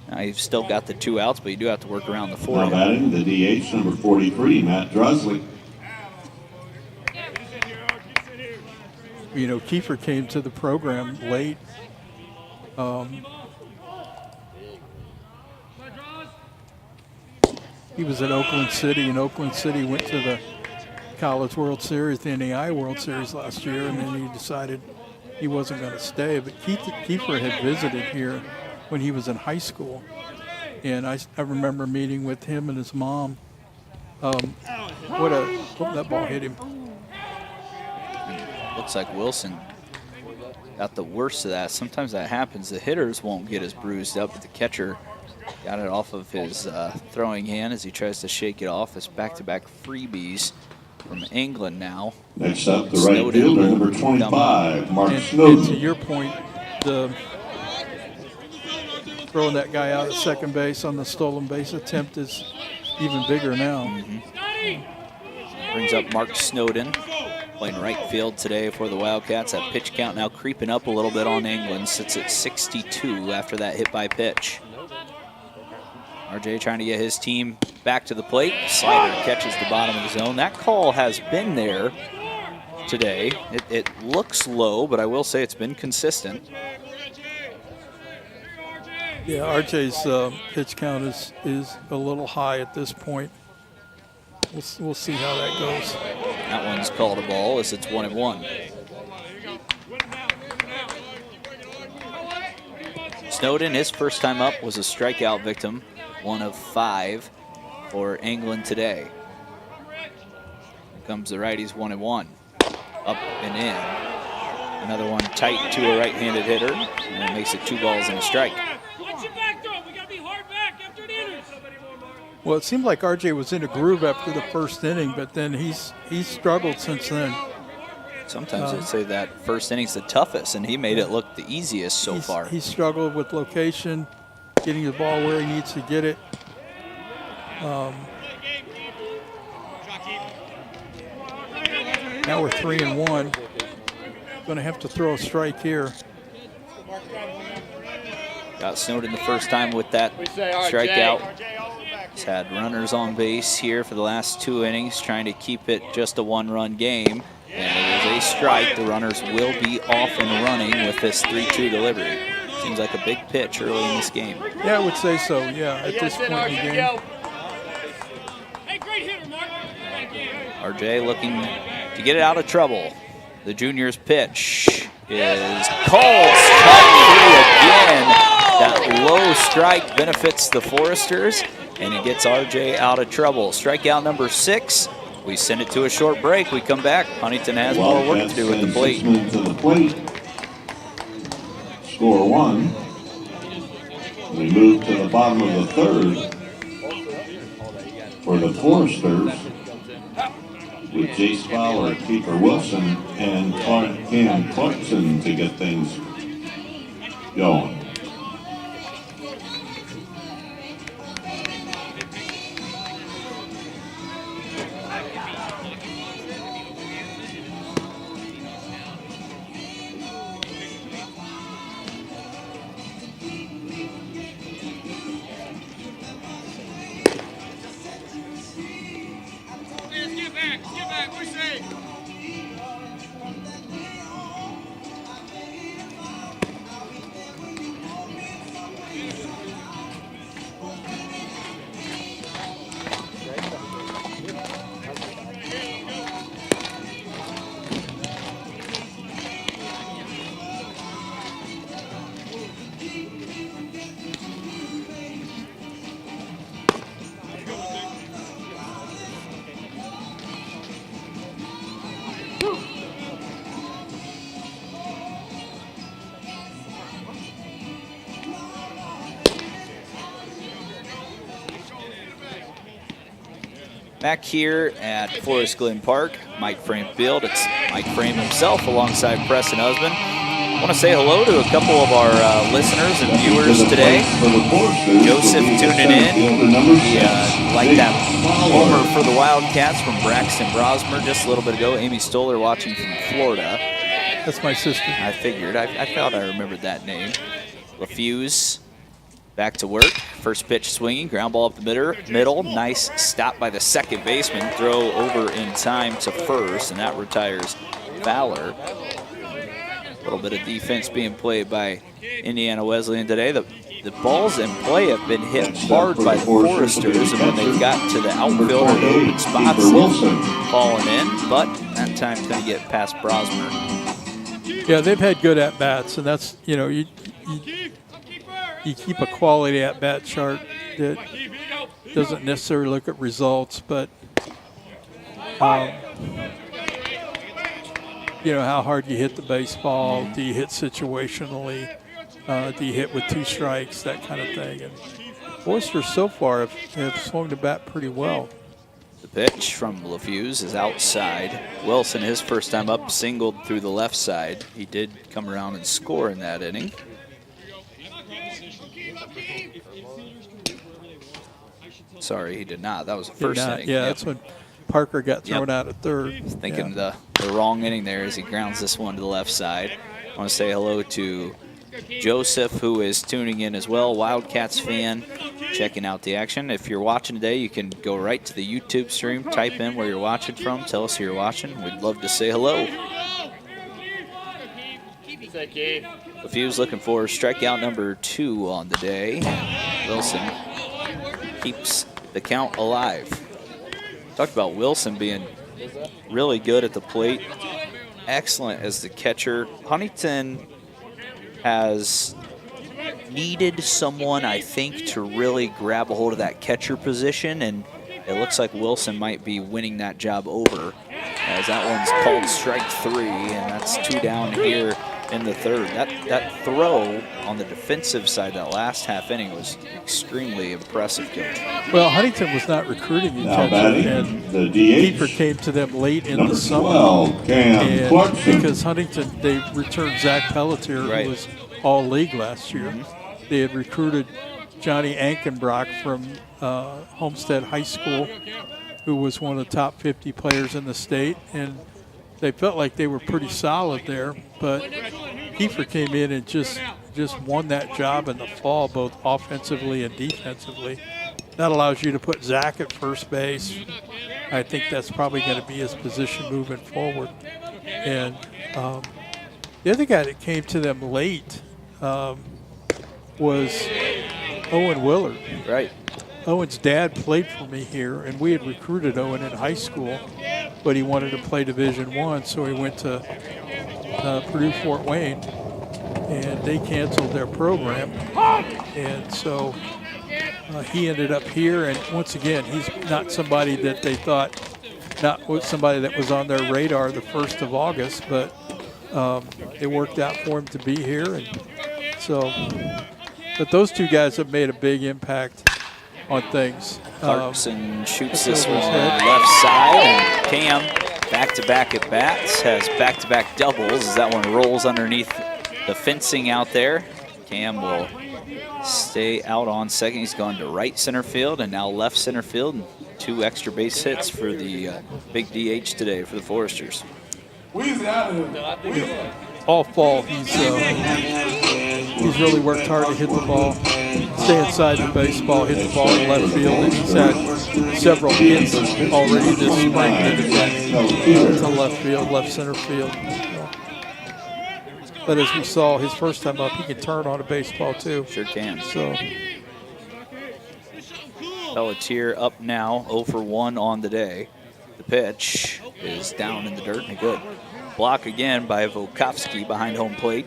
now you've still got the 2 outs, but you do have to work around the 4. Now batting the DH, number 43, Matt Drusley. You know, Kiefer came to the program late. He was at Oakland City, and Oakland City went to the College World Series, the NAI World Series last year, and then he decided he wasn't going to stay. But Kiefer had visited here when he was in high school, and I remember meeting with him and his mom. That ball hit him. Looks like Wilson got the worst of that. Sometimes that happens. The hitters won't get as bruised up, but the catcher got it off of his throwing hand as he tries to shake it off. It's back-to-back freebies from England now. Next up, the right fielder, number 25, Mark And Snowden. to your point, throwing that guy out at second base on the stolen base attempt is even bigger now. Brings up Mark Snowden, playing right field today for the Wildcats. That pitch count now creeping up a little bit on England. Sits at 62 after that hit by pitch. RJ trying to get his team back to the plate. Slider catches the bottom of the zone. That call has been there today. It looks low, but I will say it's been consistent. Yeah, RJ's pitch count is a little high at this point. We'll see how that goes. That one's called a ball as it's 1-1. Snowden, his first time up, was a strikeout victim, 1 of 5 for England today. Here comes the righties, 1-1. Up and in. Another one tight to a right-handed hitter, and it makes it 2 balls and a strike. Well, it seemed like RJ was in a groove after the first inning, but then he's struggled since then. Sometimes they'd say that first inning's the toughest, and he made it look the easiest so far. He's struggled with location, getting the ball where he needs to get it. Now we're 3-1. Going to have to throw a strike here. Got Snowden the first time with that strikeout. He's had runners on base here for the last 2 innings, trying to keep it just a 1-run game. And it is a strike. The runners will be off and running with this 3-2 delivery. Seems like a big pitch early in this game. Yeah, I would say so, yeah, at this point in the game. RJ looking to get it out of trouble. The junior's pitch is called strike 3 again. That low strike benefits the Foresters, and it gets RJ out of trouble. Strikeout number 6. We send it to a short break. We come back. Huntington has more work to do at the plate. 6 men to the plate. Score 1. We move to the bottom of the 3rd for the Foresters with Jace Fowler, Kiefer Wilson, and Cam Clarkson to get things going. Back here at Forest Glen Park, Mike Frame Field. It's Mike Frame himself alongside Preston Husband. I want to say hello to a couple of our listeners and viewers today. Joseph tuning in. He liked that homer for the Wildcats from Braxton Brosmer just a little bit ago. Amy Stoller watching from Florida. That's my sister. I figured. I thought I remembered that name. LaFuse back to work. First pitch swinging. Ground ball up the middle. Nice stop by the second baseman. Throw over in time to first, and that retires Fowler. A little bit of defense being played by Indiana Wesleyan today. The balls in play have been hit hard by the Foresters, and when they've got to the outfield or the open spots, they've fallen in, but that time couldn't get past Brosmer. Yeah, they've had good at-bats, and that's, you keep a quality at-bat chart that doesn't necessarily look at results, but how hard you hit the baseball, do you hit situationally, do you hit with 2 strikes, that kind of thing. And Foresters so far have swung the bat pretty well. The pitch from LaFuse is outside. Wilson, his first time up, singled through the left side. He did come around and score in that inning. Sorry, he did not. That was the first inning. Yeah, that's when Parker got thrown out at third. Thinking the wrong inning there as he grounds this one to the left side. I want to say hello to Joseph, who is tuning in as well, Wildcats fan, checking out the action. If you're watching today, you can go right to the YouTube stream, type in where you're watching from, tell us who you're watching. We'd love to say hello. LaFuse looking for strikeout number 2 on the day. Wilson keeps the count alive. Talked about Wilson being really good at the plate, excellent as the catcher. Huntington has needed someone, I think, to really grab a hold of that catcher position, and it looks like Wilson might be winning that job over, as that one's called strike 3, and that's 2 down here in the third. That throw on the defensive side that last half inning was extremely impressive, Coach. Well, Huntington was not recruiting each other, and the Keeper came to them late in the summer. 12, And Clarkson. because Huntington, they returned Zach Pelletier, who was all league last year. They had recruited Johnny Ankenbrock from Homestead High School, who was one of the top 50 players in the state, and they felt like they were pretty solid there, but Kiefer came in and just won that job in the fall, both offensively and defensively. That allows you to put Zach at first base. I think that's probably going to be his position moving forward. And the other guy that came to them late was Owen Willard. Right. Owen's dad played for me here, and we had recruited Owen in high school, but he wanted to play Division I, so he went to Purdue Fort Wayne, and they canceled their program. And so he ended up here, and once again, he's not somebody that they thought, not somebody that was on their radar the 1st of August, but it worked out for him to be here. And so, but those 2 guys have made a big impact on things. Clarkson shoots this one left side, and Cam back-to-back at bats, has back-to-back doubles as that one rolls underneath the fencing out there. Cam will stay out on second. He's gone to right center field and now left center field, and 2 extra base hits for the big DH today for the Foresters. All fall, he's really worked hard to hit the ball, stay inside the baseball, hit the ball in left field, and he's had several hits already this spring to left field, left center field. But as we saw, his first time up, he can turn on a baseball too. Sure can. So Pelletier up now, 0 for 1 on the day. The pitch is down in the dirt and a good block again by Volkovsky behind home plate.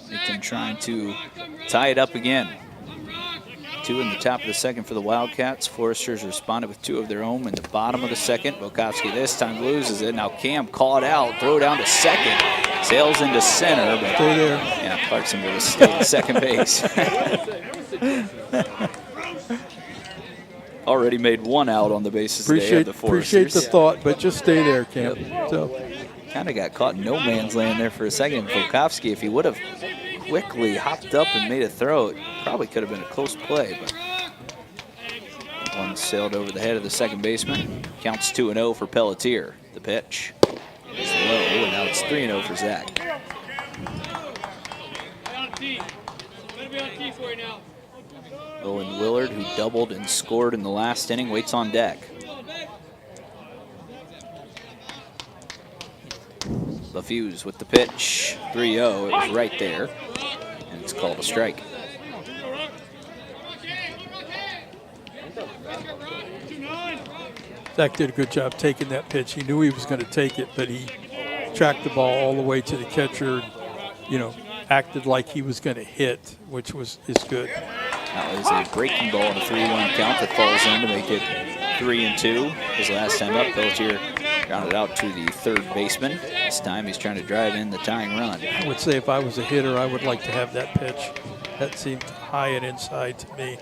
Huntington trying to tie it up again. 2 in the top of the second for the Wildcats. Foresters responded with 2 of their own in the bottom of the second. Bukowski this time loses it. Now Cam caught out, throw down to second. Sails into center, but Stay there. yeah, Clarkson would have stayed at second base. Already made 1 out on the bases today of the Foresters. Appreciate the thought, but just stay there, Cam. So, Kind of got caught in no man's land there for a second. Bukowski, if he would have quickly hopped up and made a throw, it probably could have been a close play. But one sailed over the head of the second baseman. Counts 2-0 for Pelletier. The pitch is low, and now it's 3-0 for Zach. Owen Willard, who doubled and scored in the last inning, waits on deck. LaFuse with the pitch, 3-0. It was right there, and it's called a strike. Zach did a good job taking that pitch. He knew he was going to take it, but he tracked the ball all the way to the catcher, acted like he was going to hit, which is good. That was a breaking ball in a 3-1 count that falls in to make it 3-2. His last time up, Pelletier grounded out to the third baseman. This time he's trying to drive in the tying run. I would say if I was a hitter, I would like to have that pitch. That seemed high and inside to me.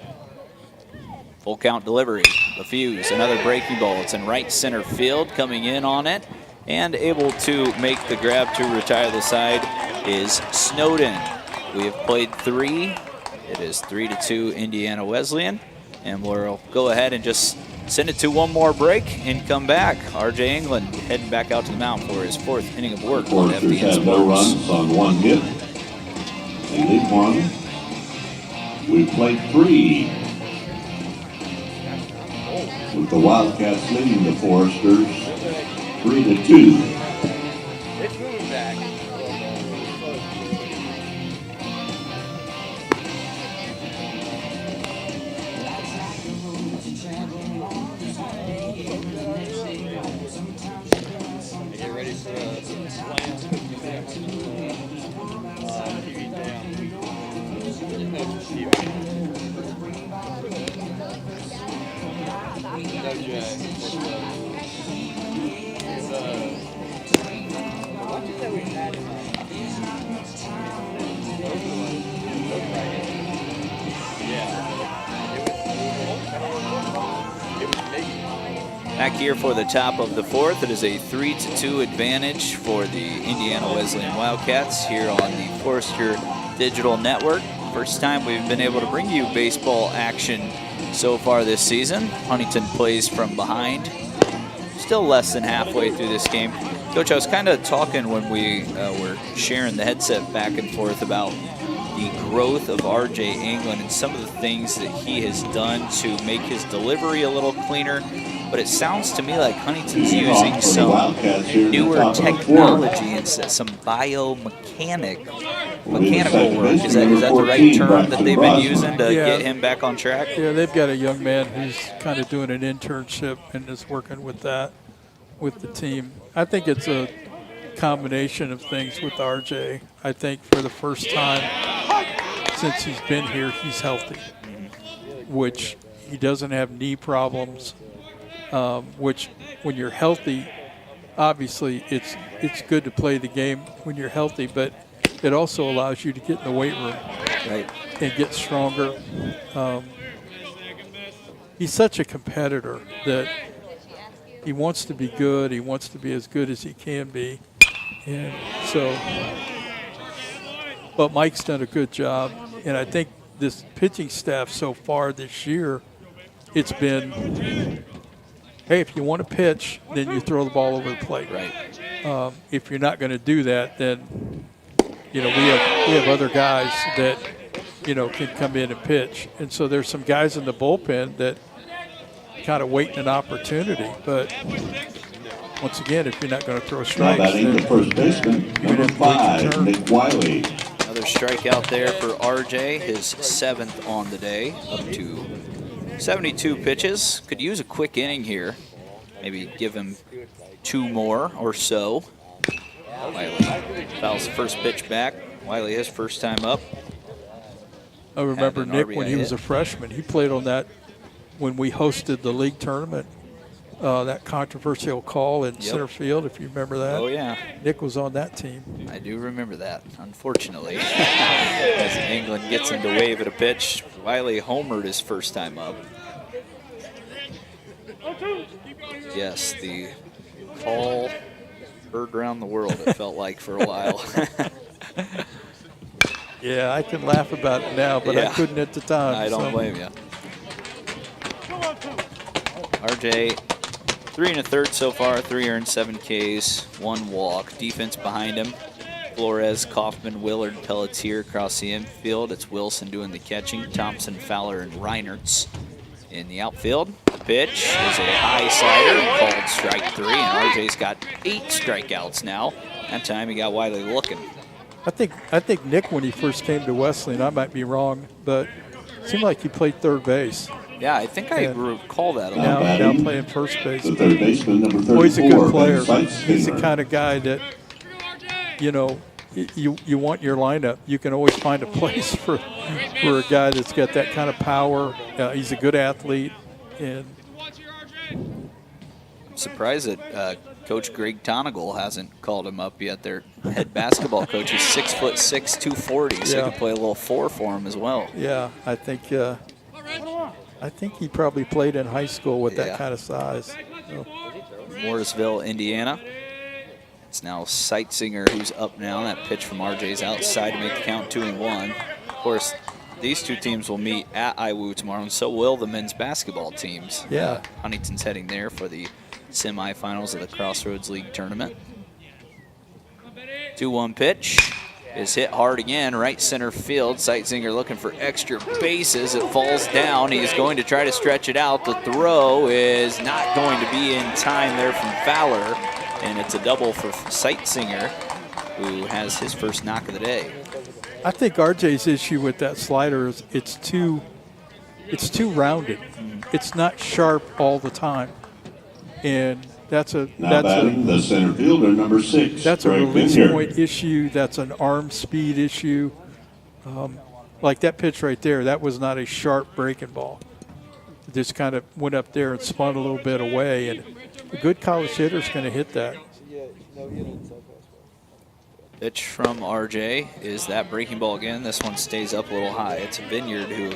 Full count delivery. LaFuse, another breaking ball. It's in right center field. Coming in on it and able to make the grab to retire the side is Snowden. We have played 3. It is 3-2 Indiana Wesleyan. And we'll go ahead and just send it to one more break and come back. RJ England heading back out to the mound for his 4th inning of work on Foresters FDN have no Sports. runs on 1 hit. They lead 1. We played 3. With the Wildcats leading the Foresters 3-2. It's moving back. Get ready for a slam. Back here for the top of the 4th. It is a 3-2 advantage for the Indiana Wesleyan Wildcats here on the Forester Digital Network. First time we've been able to bring you baseball action so far this season. Huntington plays from behind. Still less than halfway through this game. Coach, I was kind of talking when we were sharing the headset back and forth about the growth of RJ England and some of the things that he has done to make his delivery a little cleaner. But it sounds to me like Huntington's using some newer technology and some mechanical work. Is that the right term that they've been using to get him back on track? Yeah, they've got a young man who's kind of doing an internship and is working with that with the team. I think it's a combination of things with RJ. I think for the first time since he's been here, he's healthy, which he doesn't have knee problems. Which, when you're healthy, obviously it's good to play the game when you're healthy, but it also allows you to get in the weight room and get stronger. He's such a competitor that he wants to be good. He wants to be as good as he can be, and so. But Mike's done a good job, and I think this pitching staff so far this year, it's been. Hey, if you want to pitch, then you throw the ball over the plate. Right. If you're not going to do that, then we have other guys that can come in and pitch. And so there's some guys in the bullpen that kind of waiting an opportunity. But once again, if you're not going to throw strikes, Batting the first baseman, number 5, Nick Wiley. Another strikeout there for RJ, his 7th on the day, up to 72 pitches. Could use a quick inning here. Maybe give him 2 more or so. Wiley fouls the first pitch back. Wiley his first time up. I remember an Nick RBI when he was a hit. freshman. He played on that when we hosted the league tournament. That controversial call in center field, if you remember that. Oh, yeah. Nick was on that team. I do remember that, unfortunately. As England gets him to wave at a pitch, Wiley homered his first time up. Yes, the call heard around the world, it felt like, for a while. Yeah, I can laugh about it now, but I Yeah. couldn't at the time. I don't blame you. RJ, 3 1/3 so far, 3 earned, 7 Ks, 1 walk. Defense behind him. Flores, Kaufman, Willard, Pelletier across the infield. It's Wilson doing the catching. Thompson, Fowler, and Reinertz in the outfield. Pitch is a high slider called strike 3, and RJ's got 8 strikeouts now. That time he got Wiley looking. I think Nick, when he first came to Wesleyan, I might be wrong, but it seemed like he played third base. Yeah, I think I Yeah. recall that a Now, little bit. now playing first base. The third baseman, number 34. Well, he's a good player. Ben He's the Seitzlinger. kind of guy that, you know, you want your lineup. You can always find a place for a guy that's got that kind of power. He's a good athlete, and I'm surprised that Coach Greg Tonigal hasn't called him up yet. Their head basketball coach is 6'6", 240, so Yeah. he could play a little 4 for him as well. yeah, I think he probably played in high school with Yeah. that kind of size. So, Morrisville, Indiana. It's now Seitzlinger who's up now. That pitch from RJ's outside to make the count 2-1. Of course, these two teams will meet at IWU tomorrow, and so will the men's basketball teams. Yeah. Huntington's heading there for the semifinals of the Crossroads League tournament. 2-1 pitch is hit hard again, right center field. Seitzlinger looking for extra bases. It falls down. He's going to try to stretch it out. The throw is not going to be in time there from Fowler, and it's a double for Seitzlinger, who has his first knock of the day. I think RJ's issue with that slider is it's too rounded. It's not sharp all the time, and Now batting the center fielder, number 6. that's a Greg release Vineyard. point issue. That's an arm speed issue. Like that pitch right there, that was not a sharp breaking ball. It just kind of went up there and spun a little bit away, and a good college hitter's going to hit that. Pitch from RJ is that breaking ball again. This one stays up a little high. It's Vineyard who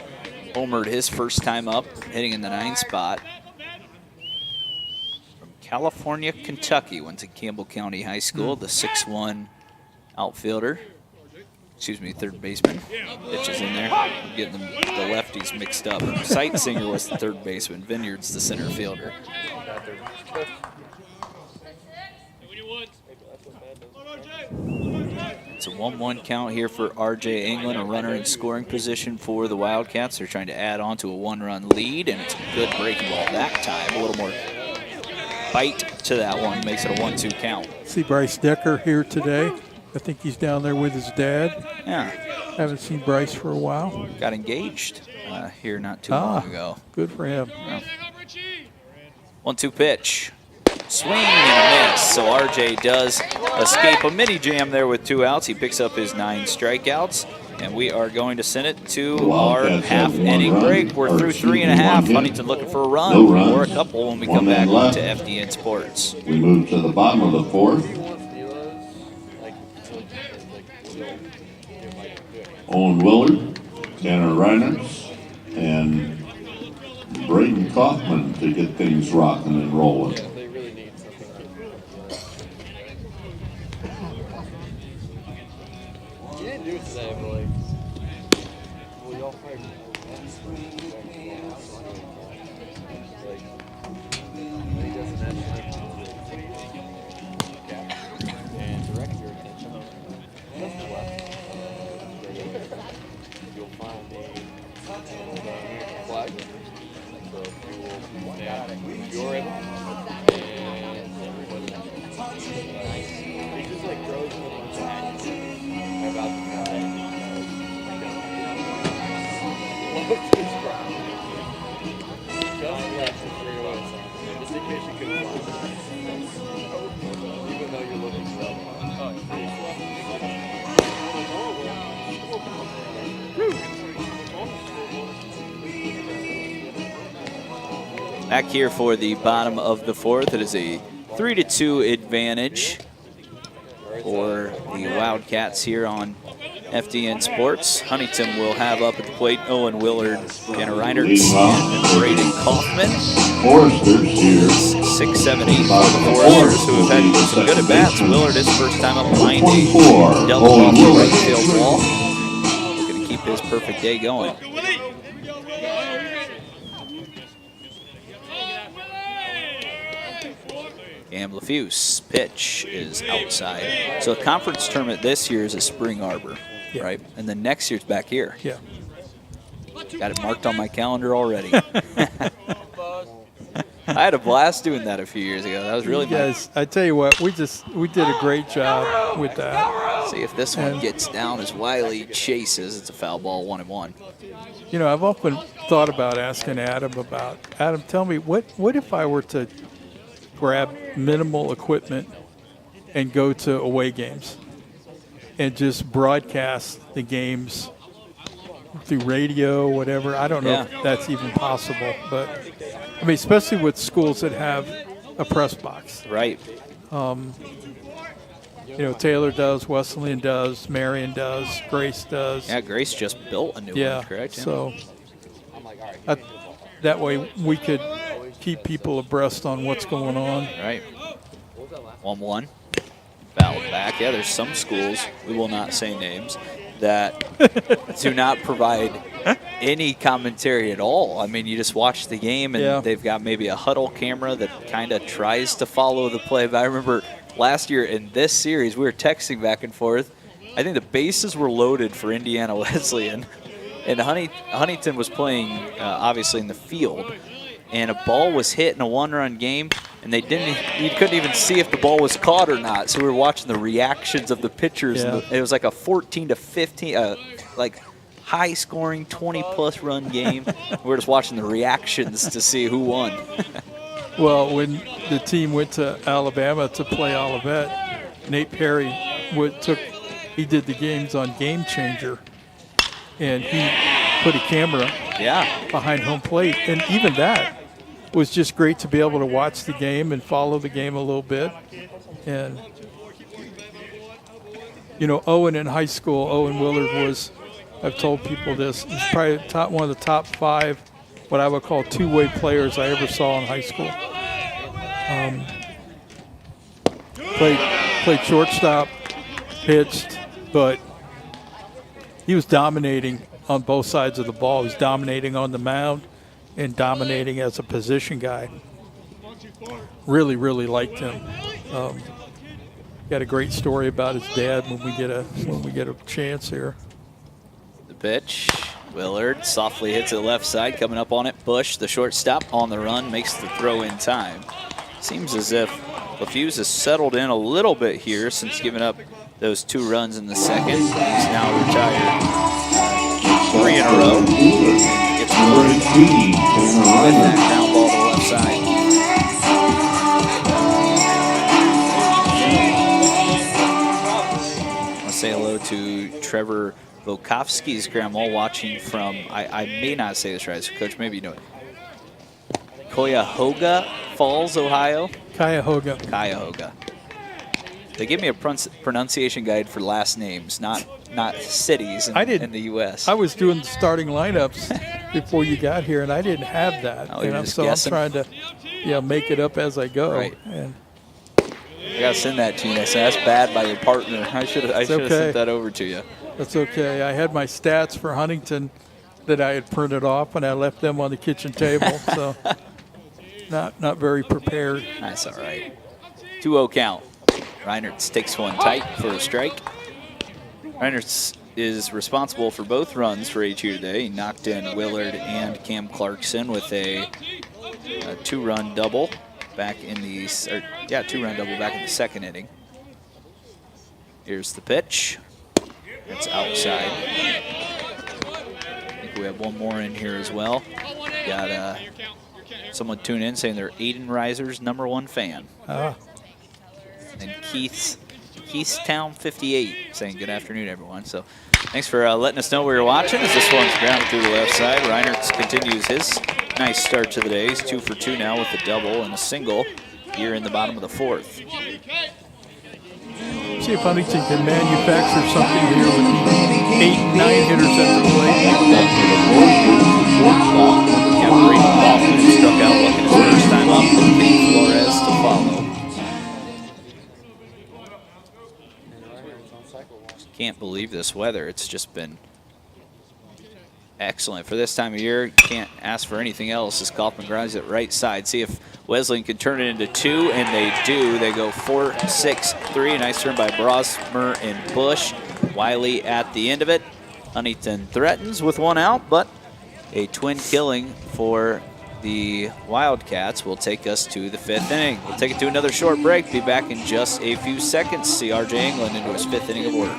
homered his first time up, hitting in the 9 spot. From California, Kentucky, went to Campbell County High School, the 6'1" outfielder. Excuse me, third baseman. Pitch is in there. I'm getting the lefties mixed up. Seitzlinger was the third baseman. Vineyard's the center fielder. It's a 1-1 count here for RJ England, a runner in scoring position for the Wildcats. They're trying to add on to a 1-run lead, and it's a good breaking ball that time. A little more bite to that one, makes it a 1-2 count. See Bryce Decker here today. I think he's down there with his dad. Yeah, Haven't seen Bryce for a while. got engaged here not too long ago. Good for him. 1-2 pitch. Swing and a miss. So RJ does escape a mini jam there with 2 outs. He picks up his 9 strikeouts. And we are going to send it to our Wildcats have one half-inning run, break. We're or through excuse 3 me, and a half. one hit. Huntington looking for a run No runs, or a couple when we come one back man left. to FDN Sports. We move to the bottom of the 4th. Owen Willard, Tanner Reinertz, and Braden Kaufman to get things rocking and rolling. You didn't do it today, but like, well, y'all fired me. Like, he doesn't actually and direct your attention to the left. You'll find a flag. So you will stand your end and everybody else. He just like throws it in his hand. About the guy. Just left for 3 away. Just in case you couldn't find it. Even though you're looking for it. Back here for the bottom of the fourth. It is a 3-2 advantage for the Wildcats here on FDN Sports. Huntington will have up at the plate Owen Willard, Tanner Reinertz, and Braden Kaufman. Foresters here. 6, 7, 8 for the Foresters, who have had some good at-bats. Willard is first time up behind a double off the right field wall. Looking to keep his perfect day going. Cam LaFuse, pitch is outside. So the conference tournament this year is at Spring Arbor, right? And then next year's back here. Yeah. Got it marked on my calendar already. I had a blast doing that a few years ago. That was really Guys, I tell you what, we did a great job with that. See if this one gets down as Wiley chases. It's a foul ball, 1-1. You know, I've often thought about asking Adam, tell me, what if I were to grab minimal equipment and go to away games and just broadcast the games through radio, whatever. I don't know if that's even possible, but I mean, especially with schools that have a press box. Right. You know, Taylor does, Wesleyan does, Marion does, Grace does. Yeah, Grace just built a new one, correct? So that way we could keep people abreast on what's going on. Right. 1-1. Fouled back. Yeah, there's some schools, we will not say names, that do not provide any commentary at all. I mean, you just watch the game, and they've got maybe a huddle camera that kind of tries to follow the play. But I remember last year in this series, we were texting back and forth. I think the bases were loaded for Indiana Wesleyan, and Huntington was playing, obviously, in the field. And a ball was hit in a one-run game, and you couldn't even see if the ball was caught or not. So we were watching the reactions of the pitchers. Yeah. And it was like a 14-15, like high-scoring 20-plus run game. We were just watching the reactions to see who won. Well, when the team went to Alabama to play Olivet, Nate Perry he did the games on Game Changer, and he put a camera behind home plate, and even that was just great to be able to watch the game and follow the game a little bit. And you know, Owen in high school, Owen Willard was, I've told people this, he's probably one of the top 5 what I would call two-way players I ever saw in high school. Played shortstop, pitched, but he was dominating on both sides of the ball. He was dominating on the mound and dominating as a position guy. Really, really liked him. Got a great story about his dad when we get a chance here. The pitch, Willard softly hits it left side, coming up on it. Bush, the shortstop, on the run, makes the throw in time. Seems as if LaFuse has settled in a little bit here since giving up those 2 runs in the second. He's now retired 3 in a row. Gets one with that ground ball to the left side. I want to say hello to Trevor Vokovsky's grandma watching from, I may not say this right, so Coach, maybe you know it. Cuyahoga Falls, Ohio. Cuyahoga. They gave me a pronunciation guide for last names, not cities in the U.S. I was doing the starting lineups before you got here, and I didn't have that. Oh, and so guessing? I'm trying to make it up as I go. Right. And I got to send that to you. That's bad by your partner. I should have sent that over to you. That's okay. I had my stats for Huntington that I had printed off, and I left them on the kitchen table, so not very prepared. That's all right. 2-0 count. Reinertz takes one tight for a strike. Reinertz is responsible for both runs for HU today. He knocked in Willard and Cam Clarkson with a 2-run double back in the 2-run double back in the second inning. Here's the pitch. It's outside. I think we have one more in here as well. Got someone tune in saying they're Aiden Reiser's #1 fan. And Keithstown 58 saying good afternoon, everyone. So Thanks for letting us know where you're watching as this one's grounded through the left side. Reinertz continues his nice start to the day. He's 2 for 2 now with a double and a single here in the bottom of the fourth. See if Huntington can manufacture something here with the 8 and 9 hitters at the plate. Yeah, Braden Kaufman struck out looking his first time up. Kate Flores to follow. Can't believe this weather. It's just been excellent for this time of year. Can't ask for anything else as Kaufman grinds it right side. See if Wesleyan can turn it into 2, and they do. They go 4-6-3. Nice turn by Brosmer and Bush. Wiley at the end of it. Huntington threatens with 1 out, but a twin killing for the Wildcats will take us to the 5th inning. We'll take it to another short break. Be back in just a few seconds. See R.J. England into his 5th inning of work.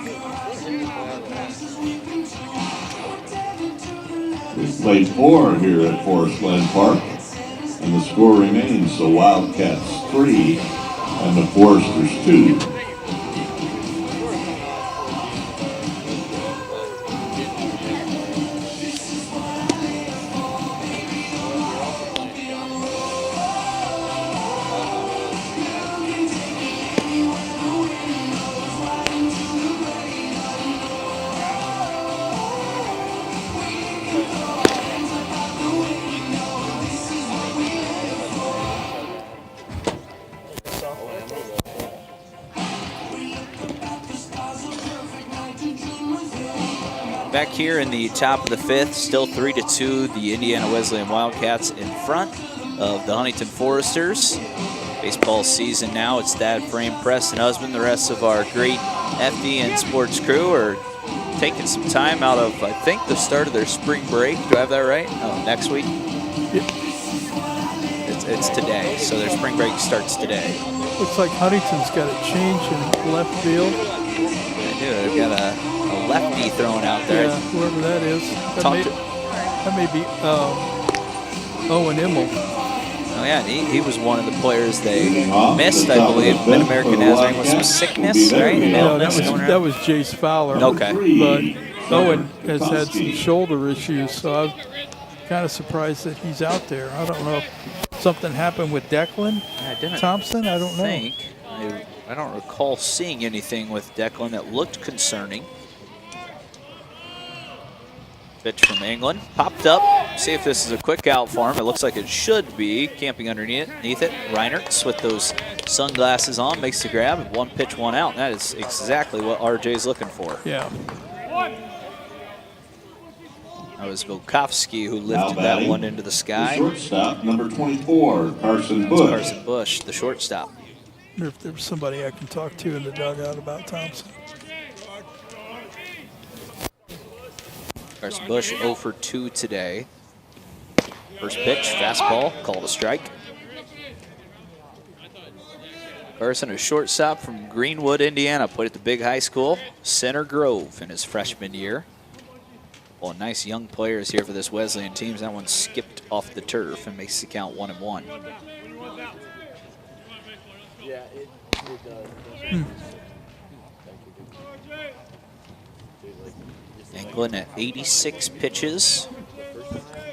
We've played 4 here at Forest Glen Park, and the score remains the Wildcats 3 and the Foresters 2. Back here in the top of the 5th, still 3-2, the Indiana Wesleyan Wildcats in front of the Huntington Foresters. Baseball season now. It's Thad Frame, Preston Husband, the rest of our great FDN sports crew are taking some time out of, I think, the start of their spring break. Do I have that right? Oh, next week? It's today, so their spring break starts today. Looks like Huntington's got a change in left field. They do. They've got a lefty thrown out there. Yeah, whoever that is. That may be Owen Immel. Oh, yeah, he was one of the players they missed, I believe. Mid-American Nazarene with some sickness, right? No, that was Jace Fowler. Okay. But Owen has had some shoulder issues, so I'm kind of surprised that he's out there. I don't know if something happened with Declan Thompson. I don't know. I don't recall seeing anything with Declan that looked concerning. Pitch from England. Popped up. See if this is a quick out for him. It looks like it should be. Camping underneath it. Reinertz with those sunglasses on makes the grab. 1 pitch, 1 out. That is exactly what RJ's looking for. Yeah. That was Volkovsky who lifted that one into the sky. Shortstop, number 24, Carson Bush. Carson Bush, the shortstop. I wonder if there was somebody I can talk to in the dugout about Thompson. Carson Bush 0 for 2 today. First pitch, fastball, called a strike. Carson, a shortstop from Greenwood, Indiana, played at the big high school, Center Grove, in his freshman year. Well, nice young players here for this Wesleyan team. That one skipped off the turf and makes the count 1-1. Yeah, it does. England at 86 pitches.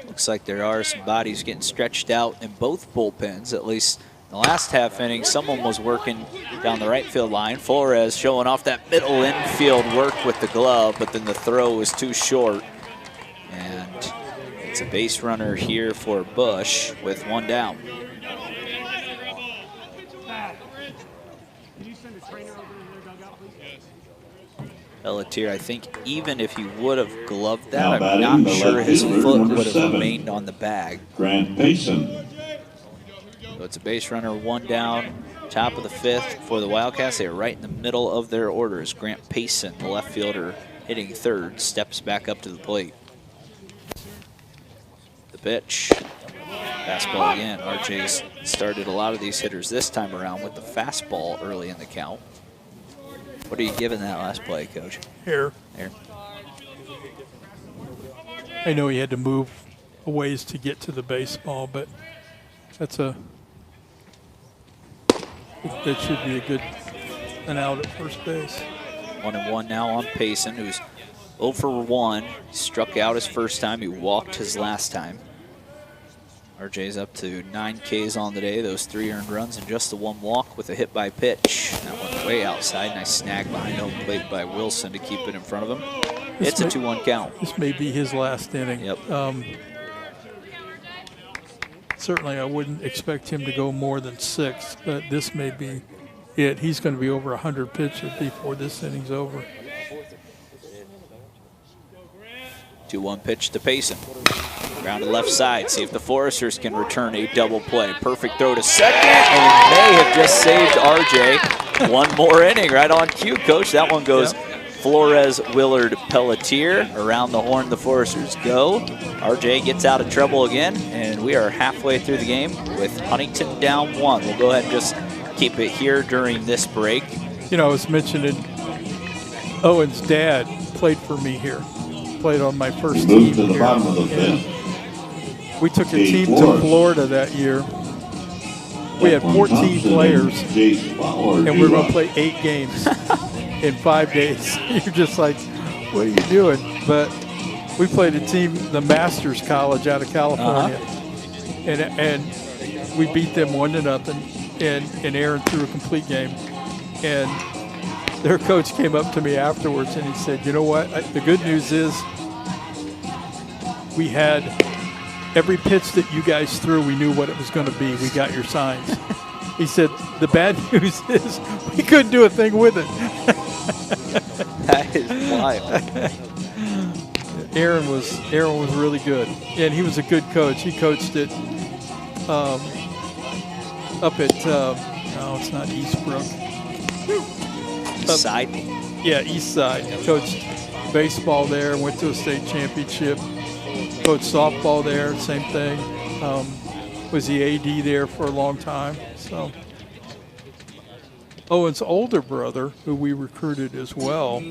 Looks like there are some bodies getting stretched out in both bullpens, at least in the last half inning. Someone was working down the right field line. Flores showing off that middle infield work with the glove, but then the throw was too short. And it's a base runner here for Bush with 1 down. Pelletier, I think even if he would have gloved that, I'm not sure his foot would have remained on the bag. Grant Payson. So it's a base runner, 1 down, top of the 5th for the Wildcats. They're right in the middle of their orders. Grant Payson, the left fielder, hitting 3rd, steps back up to the plate. The pitch, fastball again. RJ's started a lot of these hitters this time around with the fastball early in the count. What are you giving that last play, Coach? Here. I know he had to move a ways to get to the baseball, but that should be an out at first base. 1-1 now on Payson, who's 0 for 1. Struck out his first time. He walked his last time. RJ's up to 9 Ks on the day. Those 3 earned runs and just the 1 walk with a hit by pitch. That one way outside. Nice snag behind home plate by Wilson to keep it in front of him. It's a 2-1 count. This may be his last inning. Yep. Certainly, I wouldn't expect him to go more than 6, but this may be it. He's going to be over 100 pitches before this inning's over. 2-1 pitch to Payson. Round to left side. See if the Foresters can return a double play. Perfect throw to second, and may have just saved RJ. 1 more inning, right on cue, Coach. That one goes Flores, Willard, Pelletier. Around the horn, the Foresters go. RJ gets out of trouble again, and we are halfway through the game with Huntington down 1. We'll go ahead and just keep it here during this break. You know, I was mentioning Owen's dad played for me here. Played on my first team Move to the here. bottom of the fifth. We took a team to Florida that year. We had 14 players, and we were going to play 8 games in 5 days. You're just like, what are you doing? But we played a team, the Masters College out of California, and we beat them 1-0. And Aaron threw a complete game. And their coach came up to me afterwards, and he said, you know what? The good news is we had every pitch that you guys threw, we knew what it was going to be. We got your signs. He said, the bad news is we couldn't do a thing with it. That is wild. Aaron was really good, and he was a good coach. He coached it up at no, it's not Eastbrook. Side. Yeah, East Side. Coached baseball there. Went to a state championship. Coached softball there. Same thing. Was the AD there for a long time. So Owen's older brother, who we recruited as well,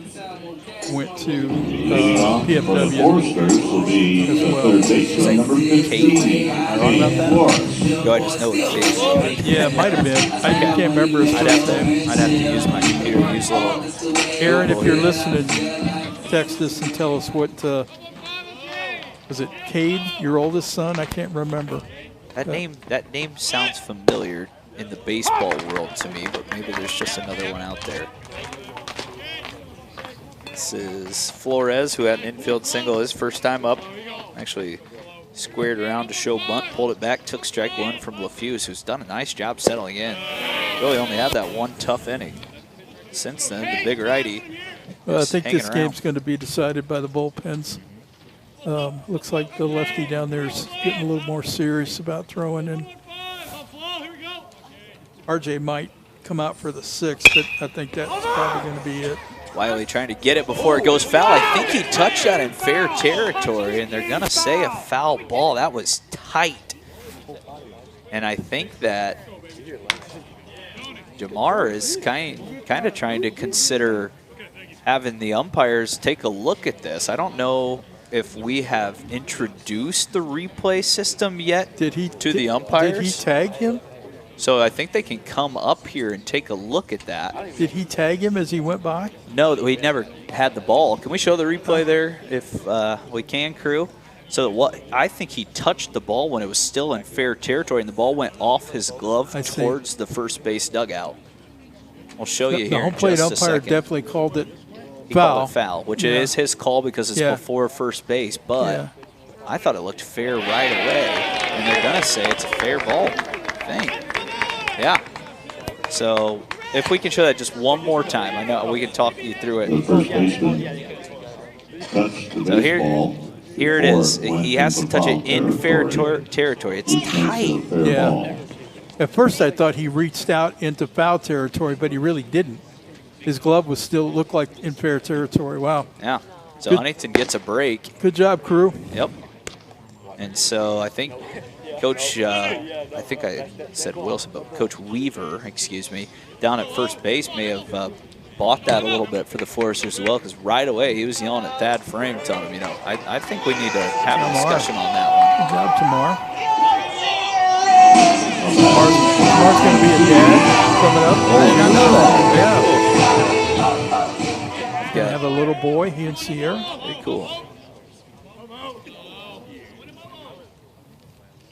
went to PFW will be as well. third baseman number 15. Am I wrong about that? Do I just know it's Kate? Yeah, it might have been. I can't remember his I'd first name. have to use my computer to use a little. Aaron, if you're listening, text us and tell us what. Was it Cade, your oldest son? I can't remember. That name sounds familiar in the baseball world to me, but maybe there's just another one out there. This is Flores, who had an infield single his first time up. Actually squared around to show bunt, pulled it back, took strike 1 from LaFuse, who's done a nice job settling in. Really only had that 1 tough inning. Since then, the big righty. Well, I think this around. game's going to be decided by the bullpens. Looks like the lefty down there is getting a little more serious about throwing, and RJ might come out for the 6th, but I think that's probably going to be it. Wiley trying to get it before it goes foul. I think he touched that in fair territory, and they're going to say a foul ball. That was tight. And I think that Jamar is kind of trying to consider having the umpires take a look at this. I don't know if we have introduced the replay system yet to the umpires. Did he tag him? So I think they can come up here and take a look at that. Did he tag him as he went by? No, we never had the ball. Can we show the replay there if we can, crew? So I think he touched the ball when it was still in fair territory, and the ball went off his glove towards the first base dugout. We'll show you here. The home plate umpire definitely called it foul. Called it foul, which it is his call because it's before first base. But I thought it looked fair right away, and they're gonna say it's a fair ball. I think. Yeah. So if we can show that just one more time, I know we can talk you through it. The first baseman touched the baseball. Here it is. He has to touch it in fair territory. It's tight. Yeah. At first I thought he reached out into foul territory, but he really didn't. His glove was still looked like in fair territory. Wow. Yeah. So Huntington gets a break. Good job, crew. Yep. And so I think Coach, I think I said Wilson, but Coach Weaver, excuse me, down at first base may have bought that a little bit for the Foresters as well, because right away he was yelling at Thad Frame, telling him, I think we need to have a discussion on that one. Good job, Tamar. Tamar's going to be a dad coming up. Oh, you know that. Yeah. Going to have have a little boy, he and Sierra. Very cool.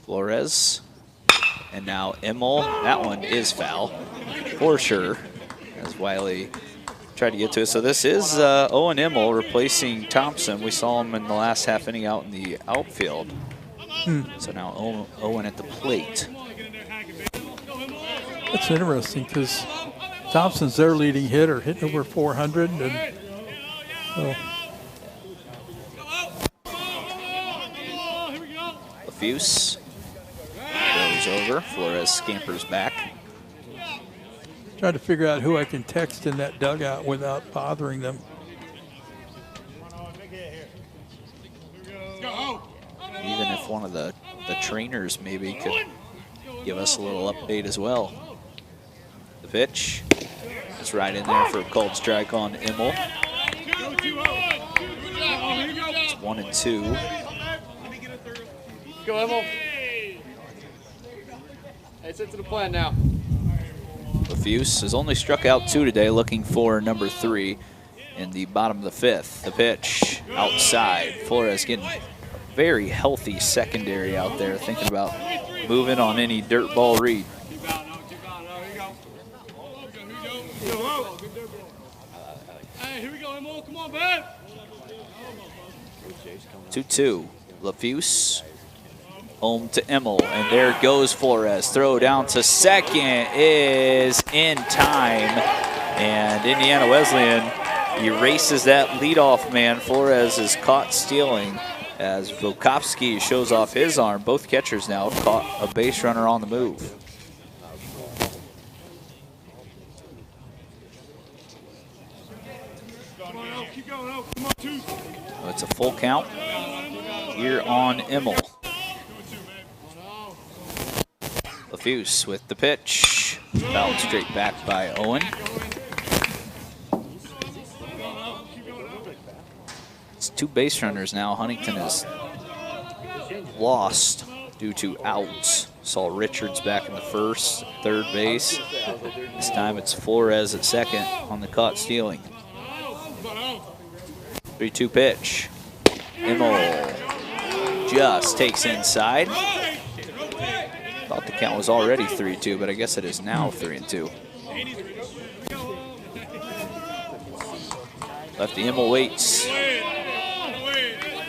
Flores. And now Immel. That one is foul for sure, as Wiley tried to get to it. So this is Owen Immel replacing Thompson. We saw him in the last half inning out in the outfield. So now Owen at the plate. That's interesting because Thompson's their leading hitter, hitting over 400. And so. Lafuse goes over. Flores scampers back. Trying to figure out who I can text in that dugout without bothering them. Even if one of the trainers maybe could give us a little update as well. The pitch is right in there for a called strike on Immel. It's 1-2. Go, Immel. Hey, sit to the plan now. Lafuse has only struck out 2 today, looking for number 3 in the bottom of the 5th. The pitch outside. Flores getting a very healthy secondary out there, thinking about moving on any dirt ball read. Hey, here we go, Immel. Come on, man. 2-2. Lafuse. Home to Immel, and there goes Flores. Throw down to second is in time, and Indiana Wesleyan erases that leadoff man. Flores is caught stealing as Volkovsky shows off his arm. Both catchers now have caught a base runner on the move. It's a full count here on Immel. Lafuse with the pitch. Fouled straight back by Owen. It's 2 base runners now. Huntington is lost due to outs. Saw Richards back in the first, third base. This time it's Flores at second on the caught stealing. 3-2 pitch. Immel just takes inside. Thought the count was already 3-2, but I guess it is now 3-2. Lefty Immel waits.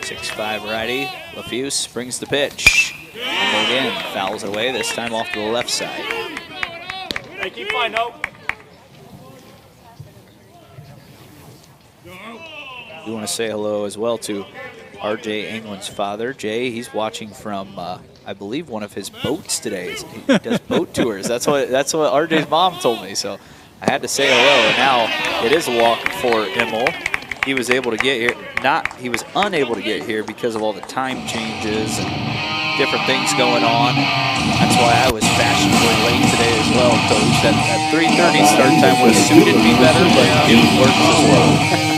6'5" righty. Lafuse brings the pitch. Immel again fouls it away, this time off to the left side. Hey, keep fine, no. We want to say hello as well to R.J. England's father, Jay. He's watching from, I believe, one of his boats today. He does boat tours. That's what R.J.'s mom told me. So I had to say hello. And now it is a walk for Immel. He was able to get here. He was unable to get here because of all the time changes and different things going on. That's why I was fashionably late today as well, Coach. That 3:30 start time would have suited me better, but it works as well.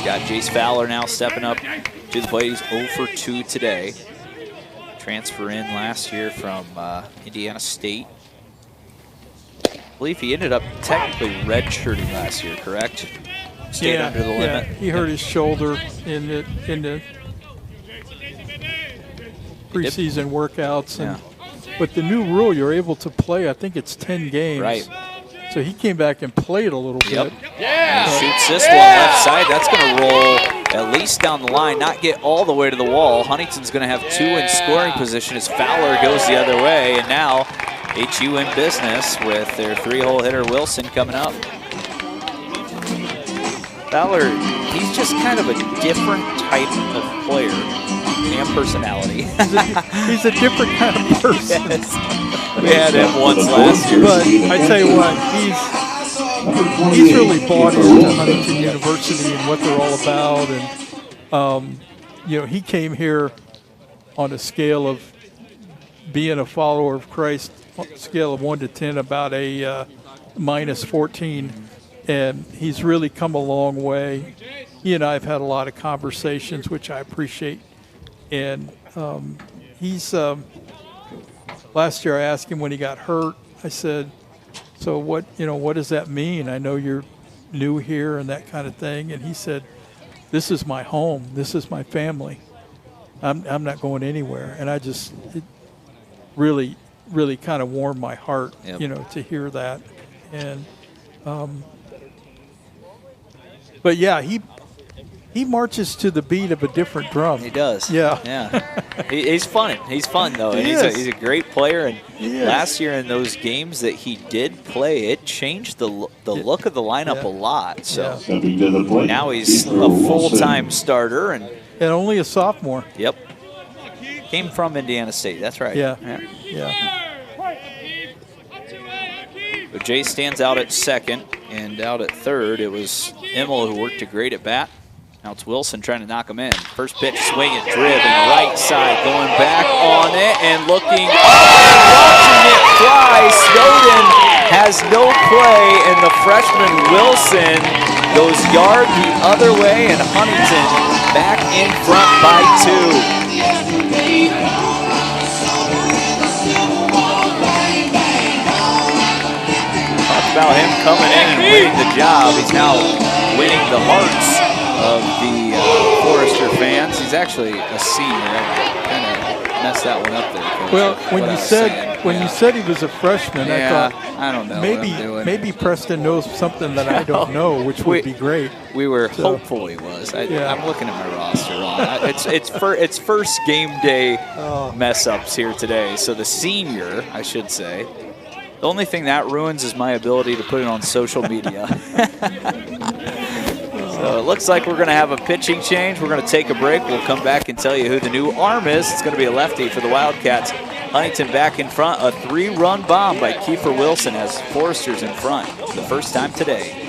Got Jace Fowler now stepping up to the plate. He's 0 for 2 today. Transfer in last year from Indiana State. I believe he ended up technically redshirting last year, correct? Stayed under the limit. He hurt his shoulder in the preseason workouts. And with the new rule, you're able to play, I think it's 10 games. Right. So he came back and played a little bit. Yeah. Shoots this one left side. That's going to roll at least down the line, not get all the way to the wall. Huntington's going to have 2 in scoring position as Fowler goes the other way. And now HU in business with their 3-hole hitter Wilson coming up. Fowler, he's just kind of a different type of player and personality. He's a different kind of person. Yes. We had him once last year. But I tell you what, he's really bought into Huntington University and what they're all about. And, you know, he came here on a scale of being a follower of Christ, scale of 1 to 10, about a minus 14. And he's really come a long way. He and I have had a lot of conversations, which I appreciate. And he's last year I asked him when he got hurt. I said, so what does that mean? I know you're new here and that kind of thing. And he said, this is my home. This is my family. I'm not going anywhere. And it really, really kind of warmed my heart, Yep. To hear that. And, but yeah, he marches to the beat of a different drum. He does. Yeah. Yeah. He's fun. He's fun, though. And he's a great player. And last year in those games that he did play, it changed the look of the lineup a lot. So Stepping to the plate, now he's a Keeper Wilson. full-time starter. And only a sophomore. yep. Came from Indiana State. That's right. Yeah. But Jay stands out at second, and out at third, it was Immel who worked a great at bat. Now it's Wilson trying to knock him in. First pitch, swing and driven, right side, going back on it and looking up and watching it fly. Snowden has no play, and the freshman Wilson goes yard the other way, and Huntington back in front by 2. About him coming in and winning the job. He's now winning the hearts of the Forester fans. He's actually a senior. I kind of messed that one up there, Coach. Well, when you you said he was a freshman, I thought I don't know maybe Preston knows something that I don't know, which would be great. We were hopeful he was. I'm looking at my roster wrong. It's first game day mess ups here today. So the senior, I should say. The only thing that ruins is my ability to put it on social media. So it looks like we're going to have a pitching change. We're going to take a break. We'll come back and tell you who the new arm is. It's going to be a lefty for the Wildcats. Huntington back in front. A 3-run bomb by Kiefer Wilson as Forester's in front for the first time today.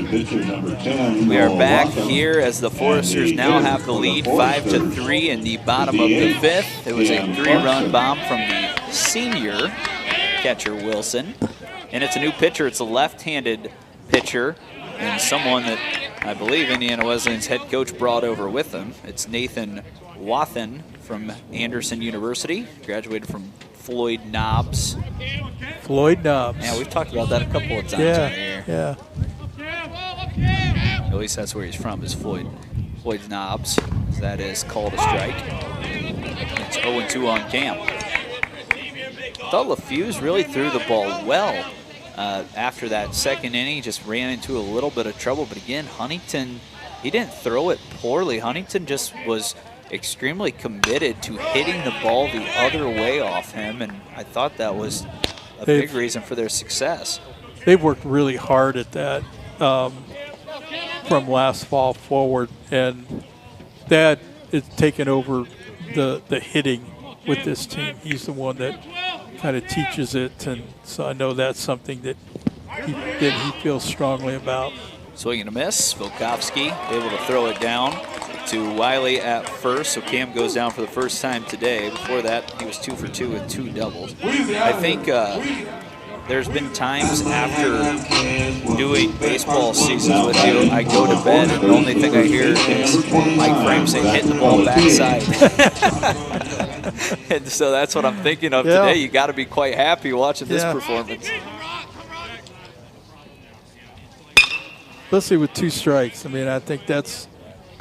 Pitcher number 10. We are back here as the Foresters now have the lead 5-3 in the bottom of the fifth. It was a 3-run bomb from the senior catcher Wilson. And it's a new pitcher. It's a left-handed pitcher and someone that I believe Indiana Wesleyan's head coach brought over with him. It's Nathan Wathen from Anderson University, graduated from Floyd Knobs. Floyd Knobs. Yeah, we've talked about that a couple of times on here. Yeah. At least that's where he's from, is Floyd Knobs. That is called a strike. It's 0-2 on camp. I thought LaFuse really threw the ball well after that second inning. He just ran into a little bit of trouble. But again, Huntington, he didn't throw it poorly. Huntington just was extremely committed to hitting the ball the other way off him. And I thought that was a big reason for their success. They've worked really hard at that. From last fall forward, and Thad is taking over the hitting with this team. He's the one that kind of teaches it, and so I know that's something that he feels strongly about. Swing and a miss. Volkovsky able to throw it down. to Wiley at first, so Cam goes down for the first time today. Before that, he was 2 for 2 with 2 doubles. I think there's been times after doing baseball seasons with you, I go to bed and the only thing I hear is Mike Frame saying, hit the ball backside. And so that's what I'm thinking of today. You got to be quite happy watching this performance. Especially with 2 strikes. I mean, I think that's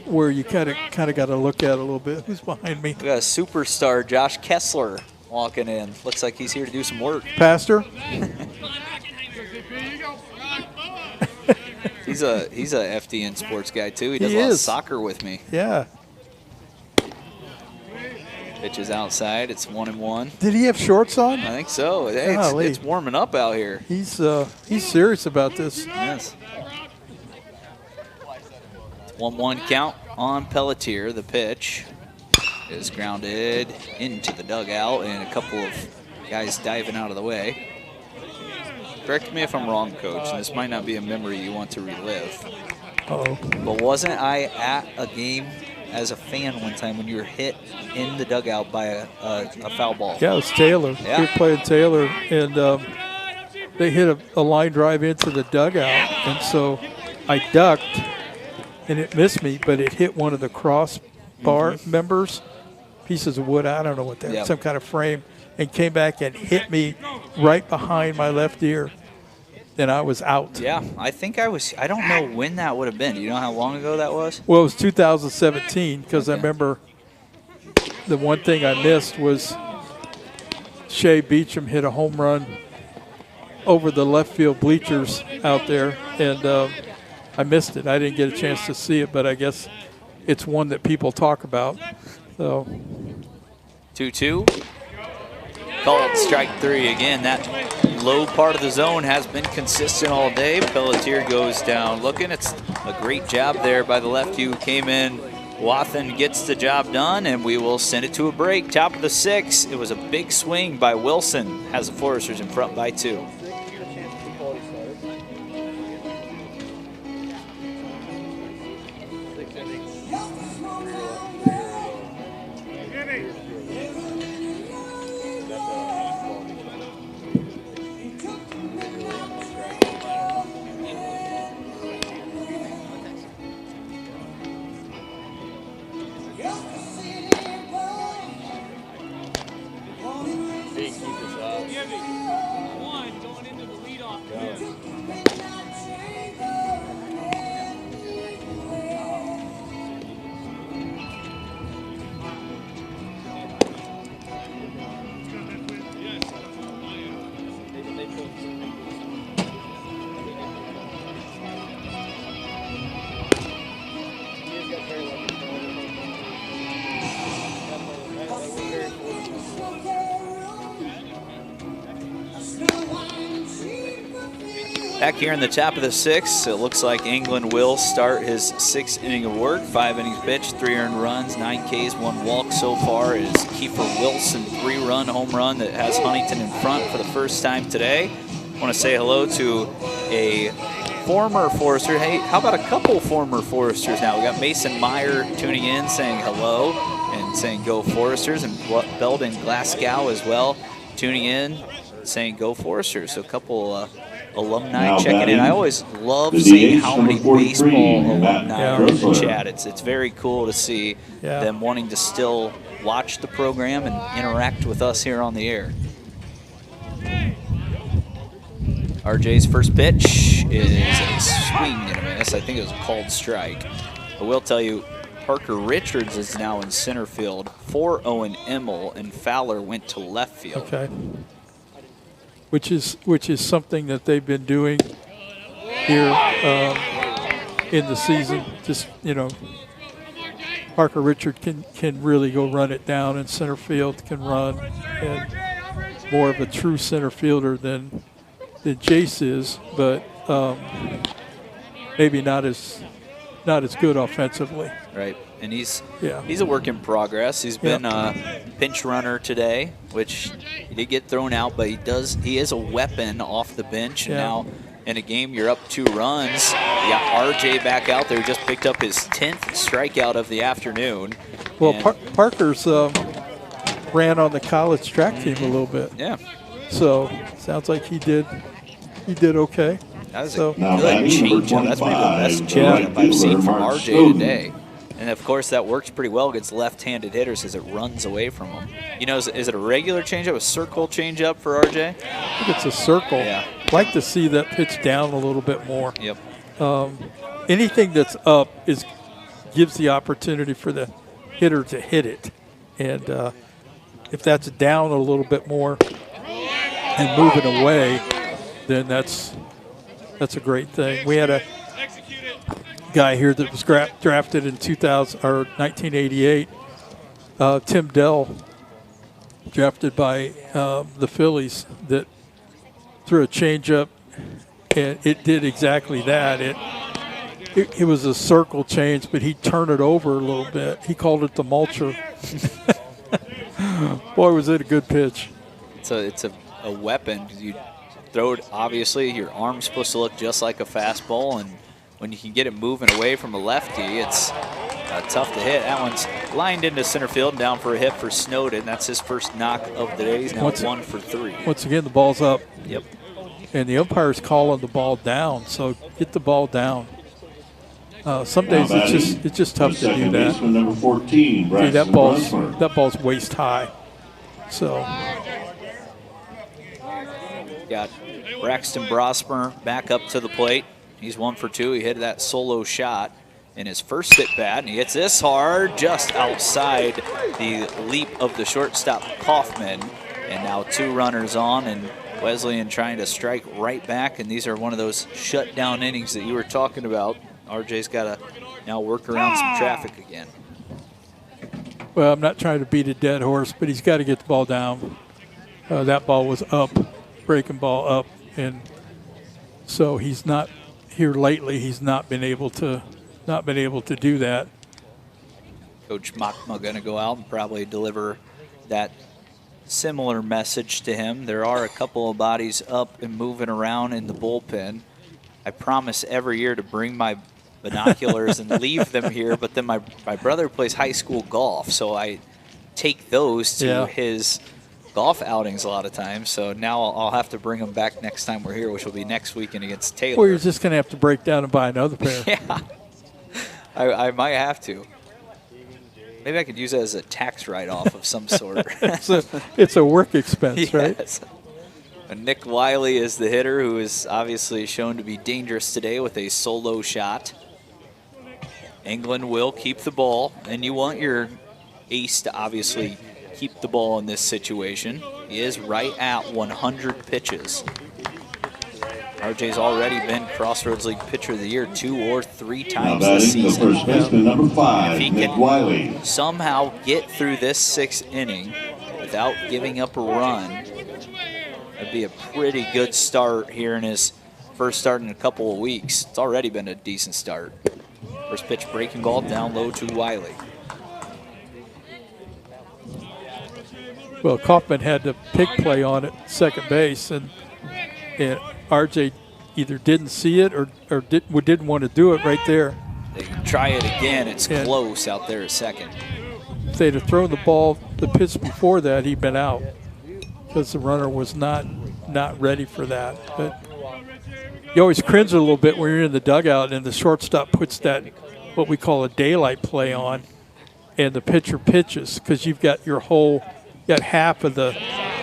where you kind of got to look at it a little bit. Who's behind me? We got a superstar, Josh Kessler, walking in. Looks like he's here to do some work. Pastor? He's a FDN sports guy too. He does a lot of soccer with me. Yeah. Pitch is outside. It's 1-1. Did he have shorts on? I think so. Hey, it's warming up out here. He's serious about this. Yes. 1-1 count on Pelletier. The pitch is grounded into the dugout, and a couple of guys diving out of the way. Correct me if I'm wrong, Coach, and this might not be a memory you want to relive. But wasn't I at a game as a fan one time when you were hit in the dugout by a foul ball? Yeah, it was Taylor. Yeah. We were playing Taylor, and they hit a line drive into the dugout, and so I ducked, and it missed me, but it hit one of the crossbar members, pieces of wood, I don't know what that is, some kind of frame, and came back and hit me right behind my left ear. And I was out. Yeah, I think I was. I don't know when that would have been. Do you know how long ago that was? Well, it was 2017 because I remember the one thing I missed was Shea Beecham hit a home run over the left field bleachers out there, and I missed it. I didn't get a chance to see it, but I guess it's one that people talk about. So 2-2. Called strike 3 again. That low part of the zone has been consistent all day. Pelletier goes down looking. It's a great job there by the lefty who came in. Wathen gets the job done, and we will send it to a break. Top of the 6th. It was a big swing by Wilson. Has the Foresters in front by 2. Back here in the top of the 6th, it looks like England will start his 6th inning of work. 5 innings pitched, 3 earned runs, 9 Ks, 1 walk so far. It is Kiefer Wilson 3-run home run that has Huntington in front for the first time today. I want to say hello to a former Forester. Hey, how about a couple former Foresters now? We got Mason Meyer tuning in saying hello and saying go Foresters, and Belden Glasgow as well tuning in saying go Foresters. So a couple alumni now checking batting, in. I always love seeing how many baseball alumni are in the Dressler. chat. It's very cool to see them wanting to still watch the program and interact with us here on the air. RJ's first pitch is a swing and a miss. I think it was a called strike. I will tell you, Parker Richards is now in center field for Owen Emmel, and Fowler went to left field. Okay. Which is something that they've been doing here in the season. Just, you know, Parker Richard can really go run it down in center field, can run, and more of a true center fielder than Jace is, but maybe not as good offensively. Right, and he's a work in progress. He's been a pinch runner today, which he did get thrown out, but he is a weapon off the bench, and now in a game, you're up 2 runs. You got RJ back out there, who just picked up his 10th strikeout of the afternoon. Well, Parker's ran on the college track team a little bit. Yeah. So sounds like he did okay. That was So- a Now good batting number changeup. That's maybe the 25, best the changeup right I've seen fielder, from Mark RJ Snowden. today. And of course, that works pretty well against left-handed hitters as it runs away from them. You know, is it a regular changeup, a circle changeup for RJ? I think it's a circle. Yeah. Like to see that pitch down a little bit more. Yep. Anything that's up gives the opportunity for the hitter to hit it, and if that's down a little bit more and moving away, then that's a great thing. We had a guy here that was drafted in 1988, Tim Dell, drafted by the Phillies, that threw a changeup, and it did exactly that. It was a circle change, but he'd turn it over a little bit. He called it the mulcher. Boy, was it a good pitch. It's a weapon. You throw it, obviously, your arm's supposed to look just like a fastball, and when you can get it moving away from a lefty, it's tough to hit. That one's lined into center field and down for a hit for Snowden. That's his first knock of the day. He's now 1 for 3. Once again, the ball's up. Yep. And the umpire's calling the ball down, so get the ball down. Some days Now it's just tough the to do second that. baseman, number 14, See, Braxton Brunford. that ball's waist high. So Got Braxton Brosmer back up to the plate. He's 1 for 2. He hit that solo shot in his first at bat, and he hits this hard just outside the leap of the shortstop Kaufman. And now 2 runners on, and Wesleyan trying to strike right back. And these are one of those shutdown innings that you were talking about. RJ's got to now work around some traffic again. well, I'm not trying to beat a dead horse, but he's got to get the ball down. That ball was up, breaking ball up, and so he's not here lately. He's not been able to do that. Coach Machma going to go out and probably deliver that similar message to him. There are a couple of bodies up and moving around in the bullpen. I promise every year to bring my binoculars and leave them here, but then my brother plays high school golf, so I take those to his golf outings a lot of times. So now I'll have to bring them back next time we're here, which will be next weekend against Taylor. Well, you're just going to have to break down and buy another pair. Yeah, I might have to. Maybe I could use it as a tax write-off of some sort. It's a work expense, right? Yes. And Nick Wiley is the hitter, who is obviously shown to be dangerous today with a solo shot. England will keep the ball, and you want your ace to obviously keep the ball in this situation. He is right at 100 pitches. RJ's already been Crossroads League Pitcher of the Year 2 or 3 Now times this batting the season. first baseman, number 5, If he Nick can Wiley. somehow get through this 6th inning without giving up a run, it'd be a pretty good start here in his first start in a couple of weeks. It's already been a decent start. First pitch, breaking ball down low to Wiley. Well, Kaufman had the pick play on at second base, and RJ either didn't see it or didn't want to do it right there. They try it again. It's Yeah. close out there at second. If they'd have thrown the ball the pitch before that, he'd been out because the runner was not ready for that. But you always cringe a little bit when you're in the dugout and the shortstop puts that, what we call a daylight play on, and the pitcher pitches because you've got half of the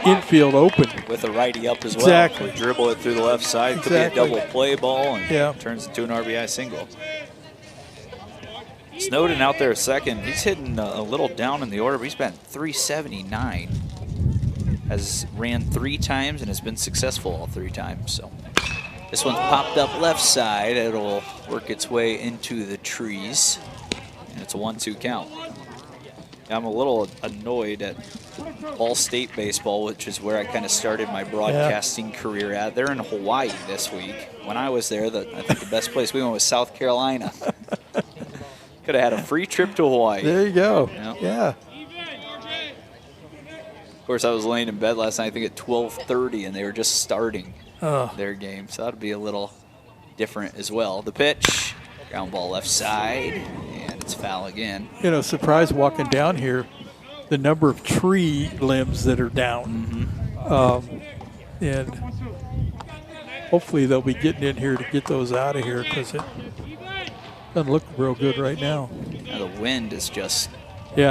infield open. With a righty up as well. Exactly. Dribble it through the left side. Exactly. Could be a double play ball and Yeah. turns into an RBI single. Snowden out there at second. He's hitting a little down in the order, but he's been 379. Has ran 3 times and has been successful all 3 times. So this one's popped up left side. It'll work its way into the trees. And it's a 1-2 count. I'm a little annoyed at All-State Baseball, which is where I kind of started my broadcasting career at. They're in Hawaii this week. When I was there, I think the best place we went was South Carolina. Could have had a free trip to Hawaii. There you go. Yeah. Of course, I was laying in bed last night, I think at 12:30, and they were just starting. their game. So that'll be a little different as well. The pitch, ground ball left side, and it's foul again. You know, surprised walking down here, the number of tree limbs that are down. And hopefully they'll be getting in here to get those out of here because it doesn't look real good right now. Now the wind is just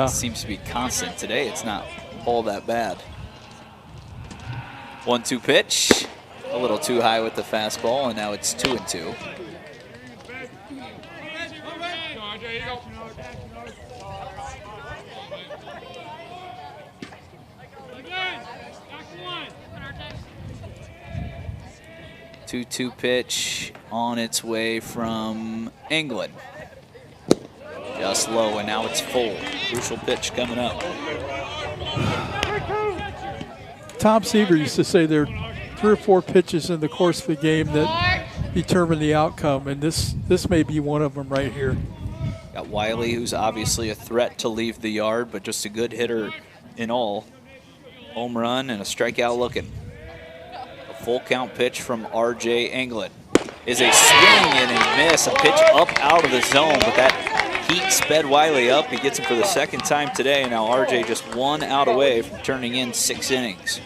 seems to be constant today. It's not all that bad. 1-2 pitch, a little too high with the fastball, and now it's 2-2. Two pitch on its way from England. Just low, and now it's full. Crucial pitch coming up. Tom Seaver used to say there are 3 or 4 pitches in the course of the game that determine the outcome, and this may be one of them right here. Got Wiley, who's obviously a threat to leave the yard, but just a good hitter in all. Home run and a strikeout looking. A full count pitch from R.J. England. Is a swing and a miss, a pitch up out of the zone, but that heat sped Wiley up. He gets him for the second time today, and now R.J. just 1 out away from turning in 6 innings.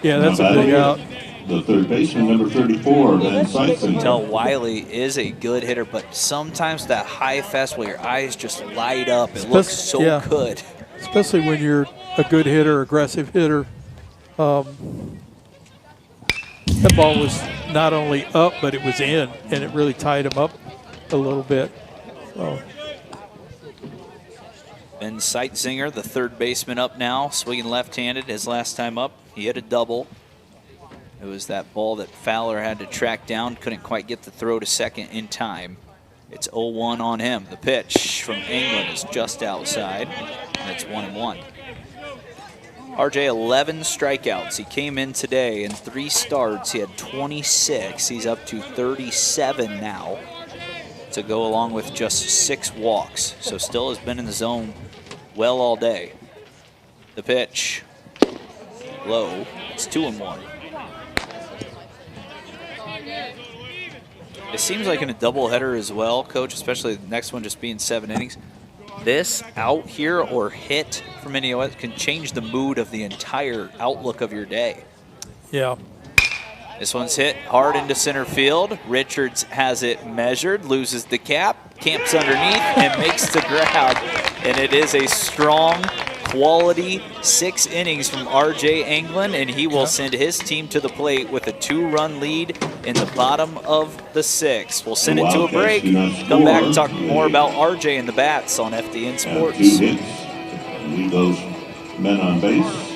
Yeah, that's a big out. The third baseman, number 34, Ben Seitzen. Tell Wiley is a good hitter, but sometimes that high fastball, your eyes just light up. It looks so good. Especially when you're a good hitter, aggressive hitter. That ball was not only up, but it was in, and it really tied him up a little bit. So. Ben Seitzinger, the third baseman, up now, swinging left-handed. His last time up, he hit a double. It was that ball that Fowler had to track down, couldn't quite get the throw to second in time. It's 0-1 on him. The pitch from England is just outside, and it's 1-1. RJ, 11 strikeouts. He came in today in 3 starts. He had 26. He's up to 37 now to go along with just 6 walks. So still has been in the zone well all day. The pitch, low. It's 2-1. It seems like in a doubleheader as well, Coach, especially the next one just being 7 innings. This out here or hit from any of it can change the mood of the entire outlook of your day. Yeah. This one's hit hard into center field. Richards has it measured, loses the cap, camps underneath, and makes the grab. And it is a strong, quality 6 innings from R.J. England, and he will send his team to the plate with a 2-run lead in the bottom of the 6th. We'll send it to a break, come back and talk more about R.J. and the bats on FDN Sports. 2 hits, leave those men on base.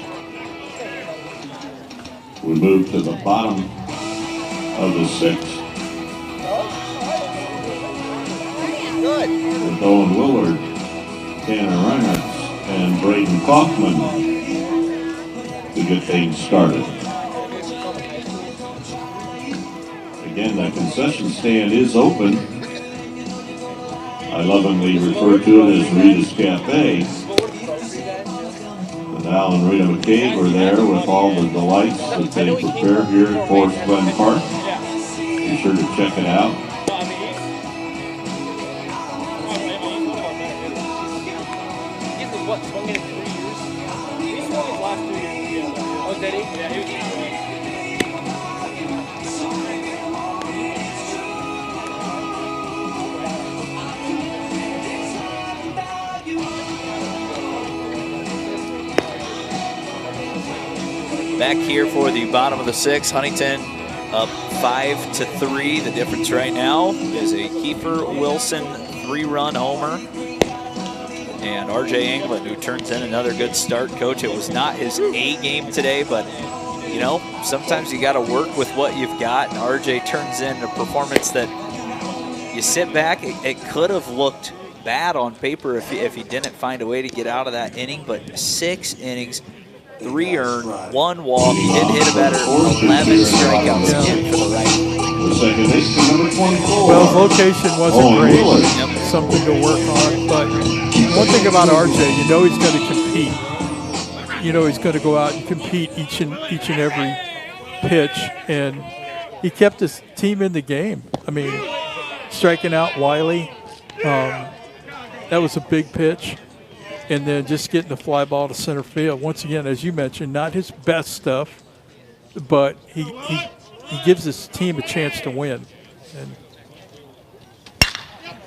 We move to the bottom of the 6th. With Owen Willard, Tanner Reinhardt, and Braden Kaufman to get things started. Again, the concession stand is open. I lovingly refer to it as Rita's Cafe. And Al and Rita McCabe are there with all the delights that they prepare here at Forest Glen Park. Be sure to check it out. Back here for the bottom of the 6th, Huntington up 5-3. The difference right now is a Kiefer Wilson 3-run homer. And R.J. England, who turns in another good start. Coach, it was not his A game today, but, you know, sometimes you got to work with what you've got. And R.J. turns in a performance that you sit back, it could have looked bad on paper if he didn't find a way to get out of that inning, but 6 innings, 3 earned, 1 walk. He did hit a better 11 strikeouts again for the right. The second baseman, number 24. Well, his location wasn't Owen great. Willard. Something to work on. But one thing about RJ, you know he's going to compete. You know he's going to go out and compete each and every pitch, and he kept his team in the game. I mean, striking out Wiley, that was a big pitch, and then just getting the fly ball to center field. Once again, as you mentioned, not his best stuff, but he gives his team a chance to win. And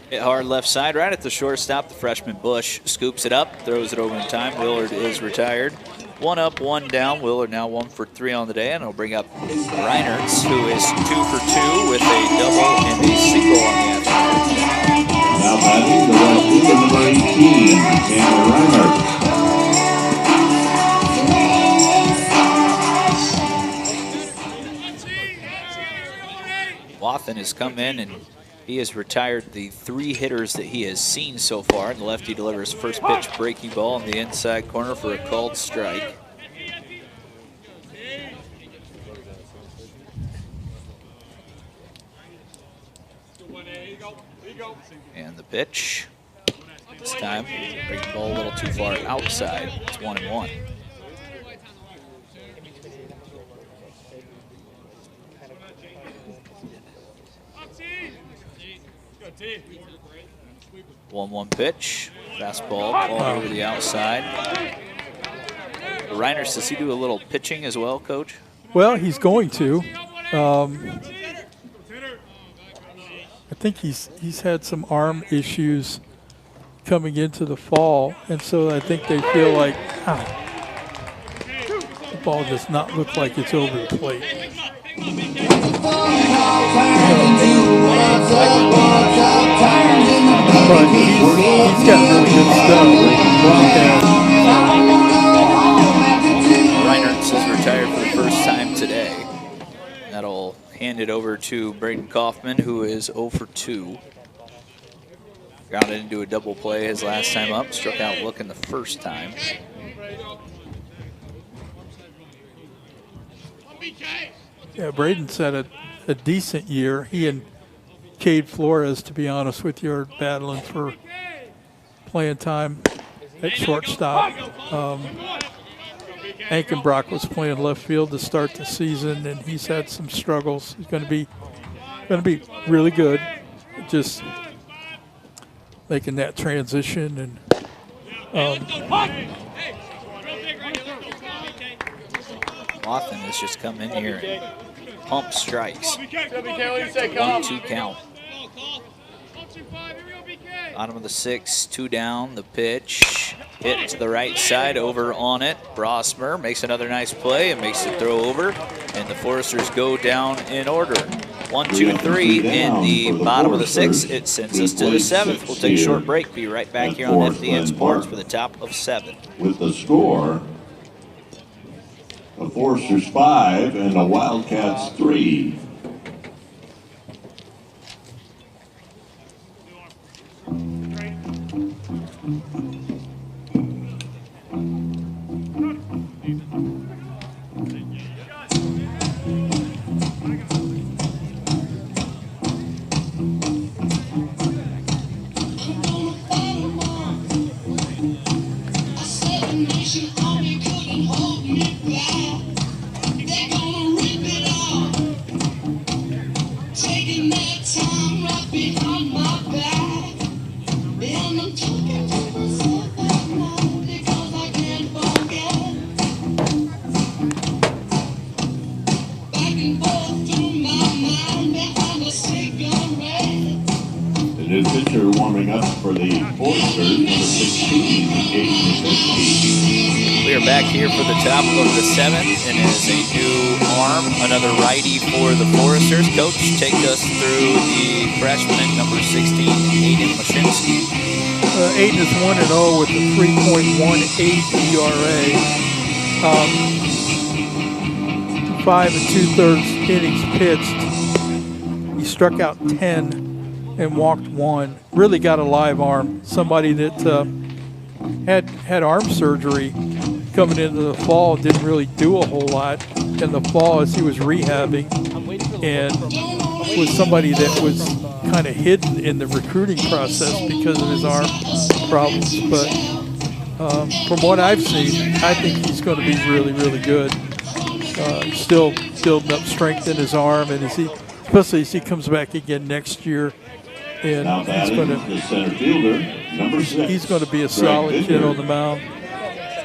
hit hard left side, right at the shortstop. The freshman Bush scoops it up, throws it over in time. Willard is retired. 1 up, 1 down. Willard now 1 for 3 on the day, and he'll bring up Reinertz, who is 2 for 2 with a double and a single on the afternoon. Now batting the lefty, number 18, Tanner Reinertz. Wathen has come in and he has retired the 3 hitters that he has seen so far. And the lefty delivers first pitch breaking ball in the inside corner for a called strike. And the pitch. This time, breaking ball a little too far outside. It's 1-1. One pitch, fastball all over the outside. Reinertz, does he do a little pitching as well, Coach? well, he's going to. I think he's had some arm issues coming into the fall, and so I think they feel like the ball does not look like it's over the plate. But he's got really good stuff. Reinertz is retired for the first time today. That'll hand it over to Braden Kaufman, who is 0 for 2. Grounded into a double play his last time up. Struck out looking the first time. Yeah, Braden's had a decent year. He and Cade Flores, to be honest with you, are battling for playing time at shortstop. Ankenbrock was playing left field to start the season, and he's had some struggles. He's going to be really good. Just making that transition and. Wathen has just come in here and pump strikes. 1-2 count. Bottom of the 6th, 2 down. The pitch hit to the right side, over on it. Brosmer makes another nice play and makes the throw over, and the Foresters go down in order. 1, 2, 3 in the bottom of the 6th. It sends us to the 7th. We'll take a short break. Be right back here on FDN Sports for the top of 7. With the score, the Foresters 5 and the Wildcats 3. The new pitcher warming up for the Foresters, number 16, Aiden Christie. We are back here for the top of the 7th, and as a new arm, another righty for the Foresters. Coach, take us through the freshman at number 16, Aiden Mashinsky. Aiden is 1-0 with a 3.18 ERA. 5 2/3 innings pitched. He struck out 10 and walked 1. Really got a live arm. Somebody that had arm surgery coming into the fall, didn't really do a whole lot in the fall as he was rehabbing, and was somebody that was kind of hidden in the recruiting process because of his arm problems. But from what I've seen, I think he's going to be really, really good. He's still building up strength in his arm, and especially as he comes back again next year, and Now batting the center fielder, number 6. he's going to be a solid kid on the mound.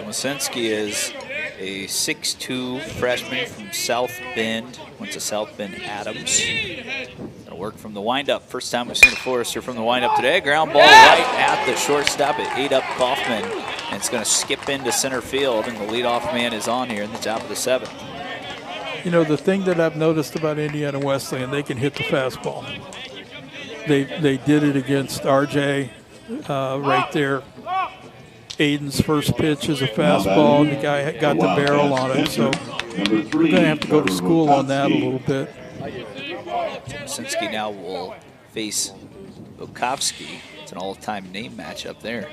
Mosinski is a 6'2 freshman from South Bend. Went to South Bend Adams. Gonna work from the windup. First time we've seen a Forrester from the windup today. Ground ball right at the shortstop. It ate up Kaufman, and it's gonna skip into center field, and the leadoff man is on here in the top of the 7th. You know, the thing that I've noticed about Indiana Wesleyan, they can hit the fastball. They did it against RJ right there. Aiden's first pitch is a fastball, and the guy got the barrel on it. So we're going to have to go to school on that a little bit. Mosinski now will face Bukovsky. It's an all-time name matchup there.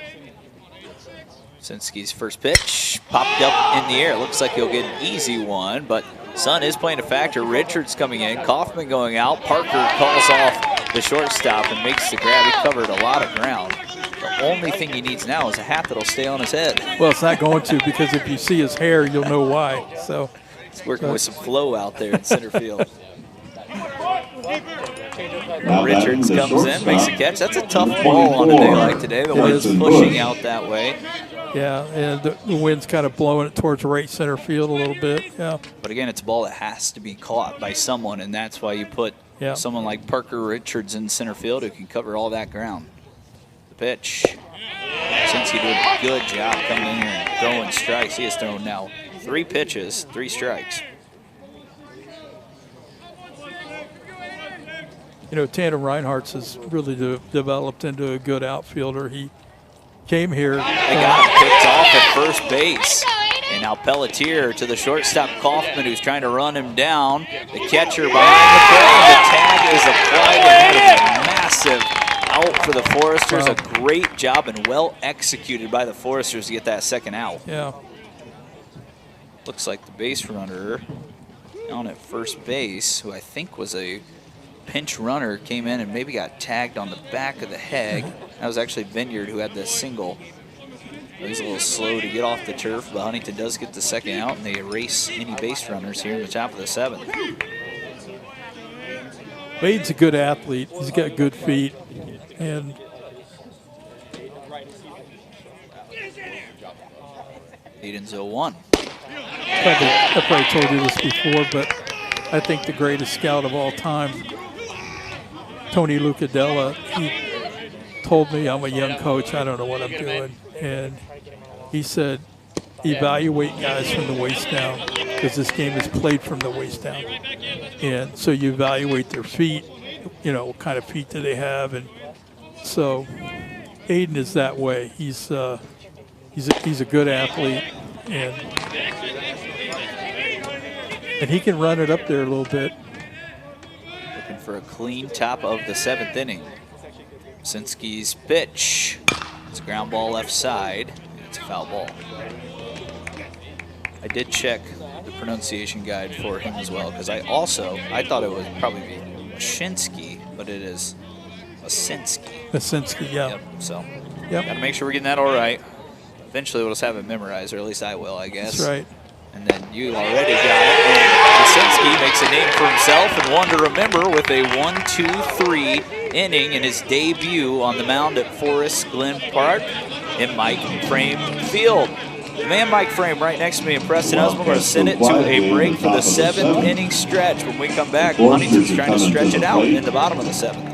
Mosinski's first pitch popped up in the air. Looks like he'll get an easy one, but Sun is playing a factor. Richards coming in, Kaufman going out. Parker calls off the shortstop and makes the grab. He covered a lot of ground. The only thing he needs now is a hat that'll stay on his head. Well, it's not going to, because if you see his hair, you'll know why. So he's working with some flow out there in center field. Richards comes in, makes a catch. That's a tough ball on a day like today. The wind's pushing out that way. Yeah, and the wind's kind of blowing it towards right center field a little bit. Yeah. But again, it's a ball that has to be caught by someone, and that's why you put someone like Parker Richards in center field who can cover all that ground. The pitch. Since he did a good job coming in here and throwing strikes, he has thrown now 3 pitches, 3 strikes. You know, Tanner Reinhardt has really developed into a good outfielder. He came here. They got him picked off at first base. And now Pelletier to the shortstop Kaufman, who's trying to run him down. The catcher behind the plate. The tag is applied, and that is a massive out for the Foresters. Wow. A great job and well executed by the Foresters to get that second out. Yeah. Looks like the base runner down at first base, who I think was a pinch runner, came in and maybe got tagged on the back of the head. That was actually Vineyard who had the single. He's a little slow to get off the turf, but Huntington does get the second out, and they erase any base runners here in the top of the 7th. Wade's a good athlete. He's got good feet, and Aiden's 0-1. I probably told you this before, but I think the greatest scout of all time, Tony Lucadella, he told me, I'm a young coach, I don't know what I'm doing. And he said, evaluate guys from the waist down, because this game is played from the waist down. And so you evaluate their feet, you know, what kind of feet do they have. And so Aiden is that way. He's a good athlete, and he can run it up there a little bit. Looking for a clean top of the 7th inning. Mosinski's pitch. It's a ground ball left side. It's a foul ball. I did check the pronunciation guide for him as well, because I thought it would probably be Mashinsky, but it is Mosinski. Mosinski, yeah. Yep, so got to make sure we're getting that all right. Eventually we'll just have it memorized, or at least I will, I guess. That's right. And then you already got it. And Mosinski makes a name for himself and one to remember with a 1-2-3 inning in his debut on the mound at Forest Glen Park in Mike Frame Field. The man Mike Frame right next to me in Preston Husband. We're going to send it to a break for the 7th inning stretch. When we come back, Huntington's trying to stretch it out in the bottom of the 7th.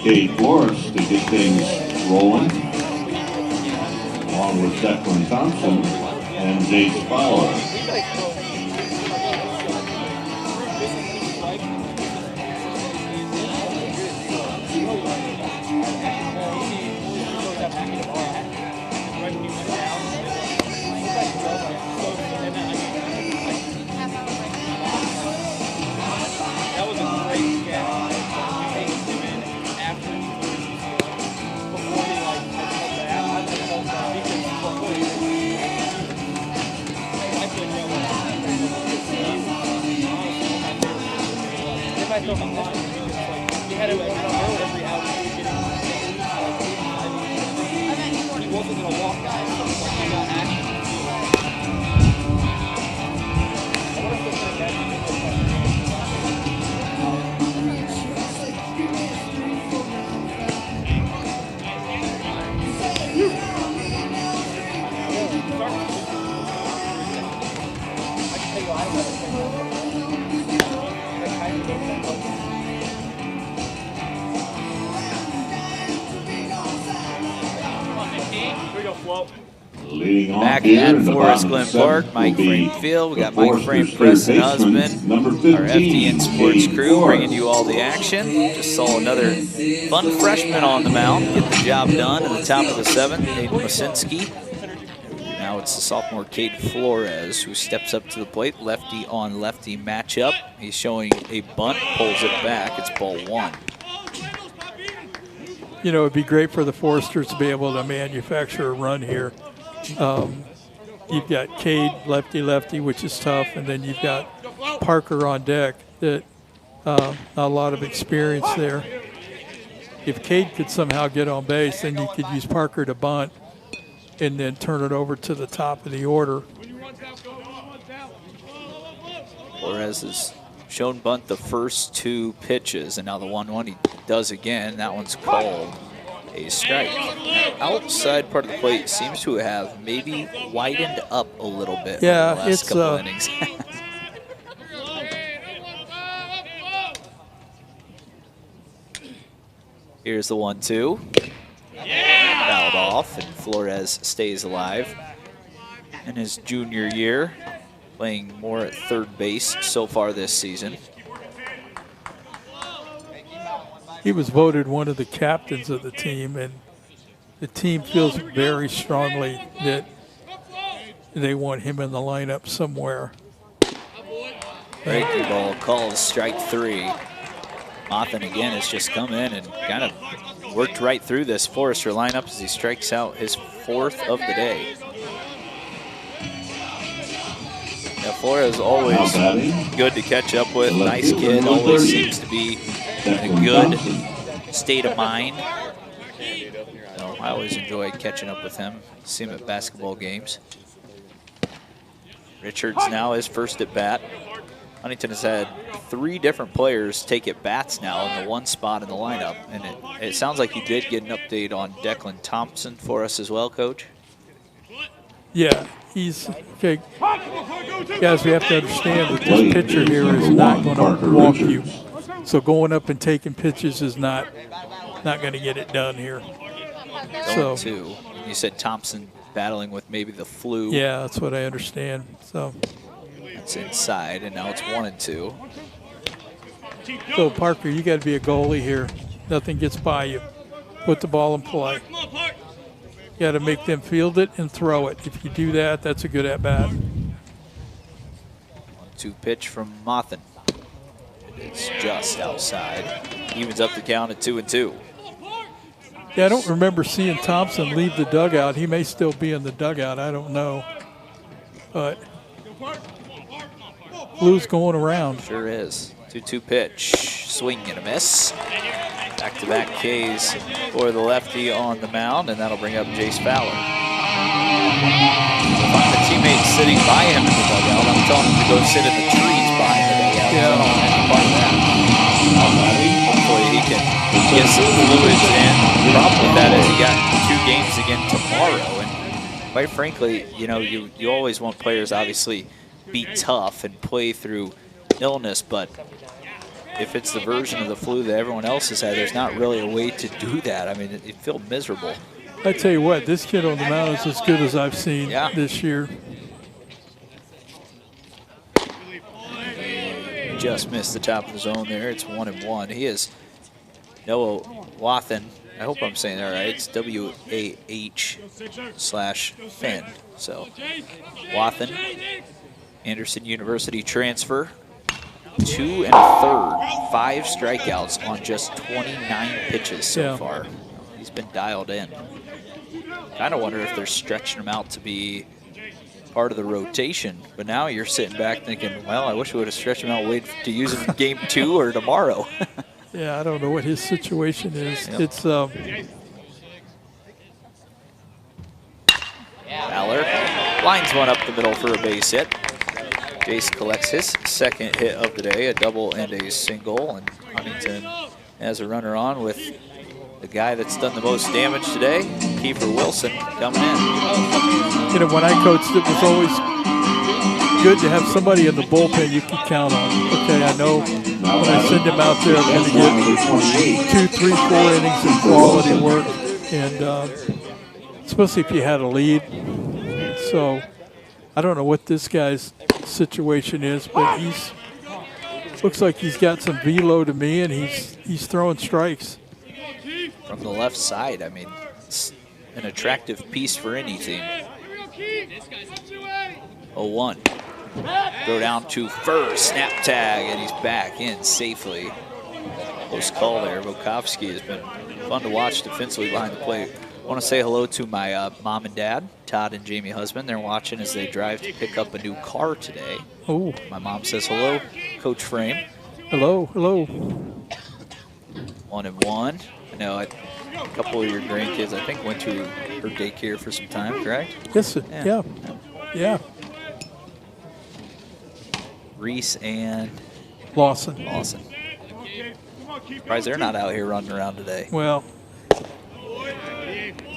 Kate Flores to get things rolling, along with Declan Thompson and Jace Fowler. Here we go, Flo. Leading off Back here at in the Forest bottom Glen seven Park, Mike will be Frame Field. We the got Mike Frame, Foresters' third Preston baseman, Husband, number our 15, FDN Sports Cade crew, bringing Forrest. you all the action. Just saw another fun freshman on the mound get the job done in the top of the seventh, Aiden Masinski. Now it's the sophomore Cade Flores who steps up to the plate, lefty on lefty matchup. He's showing a bunt, pulls it back. It's ball one. You know, it'd be great for the Foresters to be able to manufacture a run here. You've got Cade, lefty, which is tough, and then you've got Parker on deck that not a lot of experience there. If Cade could somehow get on base, then you could use Parker to bunt and then turn it over to the top of the order. Flores has shown bunt the first two pitches, and now the 1-1 he does again. That one's called a strike. Outside part of the plate seems to have maybe widened up a little bit Yeah, over the last it's couple innings. Here's the 1-2. Fouled off, and Flores stays alive. In his junior year, playing more at third base so far this season. He was voted one of the captains of the team, and the team feels very strongly that they want him in the lineup somewhere. Breaking ball calls strike three. Mothin again has just come in and kind of worked right through this Forester lineup as he strikes out his fourth of the day. Yeah, Flores is always good to catch up with. Nice kid, always seems to be in a good state of mind. So I always enjoy catching up with him, see him at basketball games. Richards now is first at bat. Huntington has had three different players take at bats now in the one spot in the lineup. And it sounds like you did get an update on Declan Thompson for us as well, Coach. Yeah, he's okay. Guys, we have to understand that this pitcher here is not going to walk you. So going up and taking pitches is not going to get it done here. So, two. You said Thompson battling with maybe the flu. Yeah, that's what I understand. So that's inside, and now it's 1-2. So Parker, you got to be a goalie here. Nothing gets by you. Put the ball in play. You got to make them field it and throw it. If you do that, that's a good at bat. 1-2 pitch from Mothin. It's just outside. Evens up the count at 2-2. Yeah, I don't remember seeing Thompson leave the dugout. He may still be in the dugout. I don't know. But blue's going around. Sure is. 2-2 pitch. Swing and a miss. Back-to-back Ks for the lefty on the mound, and that'll bring up Jace Fowler. We'll find the teammates sitting by him in the dugout. I'm telling him to go sit in the trees behind the dugout. Yeah. So I don't want any part of that. Hopefully he can get some fluids in. The problem with that is he got 2 games again tomorrow, and quite frankly, you know, you always want players obviously be tough and play through illness, but if it's the version of the flu that everyone else has had, there's not really a way to do that. I mean, it feels miserable. I tell you what, this kid on the mound is as good as I've seen this year. Just missed the top of the zone there. It's 1-1. He is Noah Wathen. I hope I'm saying that right. It's WAH/Finn. So Wathen, Anderson University transfer. 2 1/3, 5 strikeouts on just 29 pitches so far. He's been dialed in. Kind of wonder if they're stretching him out to be part of the rotation. But now you're sitting back thinking, well, I wish we would have stretched him out, wait to use him in game 2 or tomorrow. Yeah, I don't know what his situation is. Yep. It's Fowler lines one up the middle for a base hit. Jace collects his second hit of the day, a double and a single, and Huntington has a runner on with the guy that's done the most damage today, Kiefer Wilson, coming in. You know, when I coached, it was always good to have somebody in the bullpen you can count on. Okay, I know when I send him out there, I'm going to get 2, 3, 4 innings of quality work, and especially if you had a lead. So I don't know what this guy's situation is, but looks like he's got some velo to me, and he's throwing strikes. From the left side, I mean, it's an attractive piece for any team. 0-1. Go down to first, snap tag, and he's back in safely. Close call there. Volkovsky has been fun to watch defensively behind the plate. I want to say hello to my mom and dad, Todd and Jamie Husband. They're watching as they drive to pick up a new car today. Oh. My mom says hello, Coach Frame. Hello, hello. 1-1. I know a couple of your grandkids, I think, went to her daycare for some time, correct? Yes, yeah. Reese and Lawson. Surprised they're not out here running around today. Well,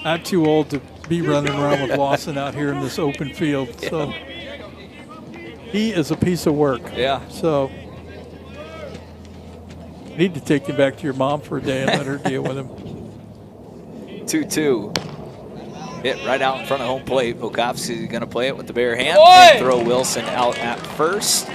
I'm too old to be running around with Lawson out here in this open field. So he is a piece of work. Yeah. So need to take him back to your mom for a day and let her deal with him. 2-2. Hit right out in front of home plate. Volkovsky's going to play it with the bare hand and throw Wilson out at first.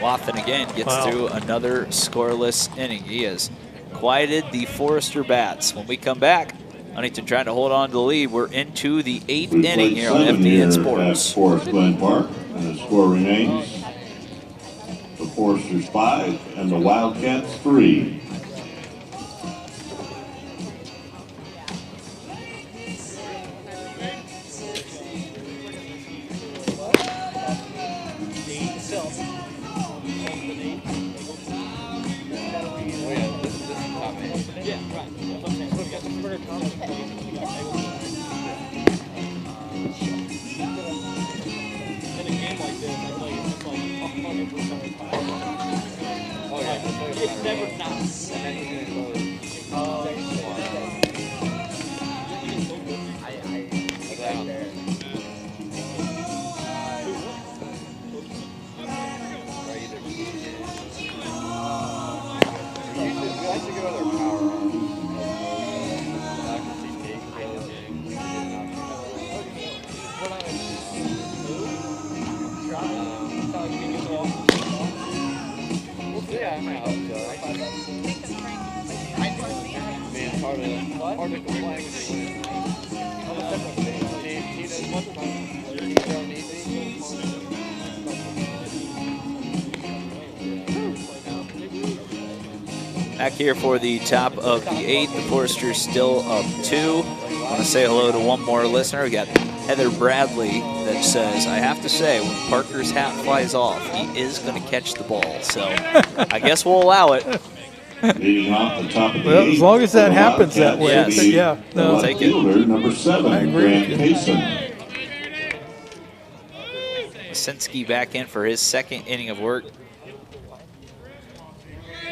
Wathen again gets through another scoreless inning. He has quieted the Forester bats. When we come back, Huntington trying to hold on to the lead. We're into the 8th inning here on FDN Sports. At Forest Glen Park, and the score remains the Foresters 5 and the Wildcats 3. Back here for the top of the 8th. The Foresters still up 2. I want to say hello to one more listener. We got Heather Bradley that says, I have to say, when Parker's hat flies off, he is going to catch the ball. So I guess we'll allow it. Leading off the top of the Well, 8th as long as that for the happens that way. Yes. But yeah, no. We'll take it. Fielder, number 7, Grant Payson. Masinski back in for his second inning of work.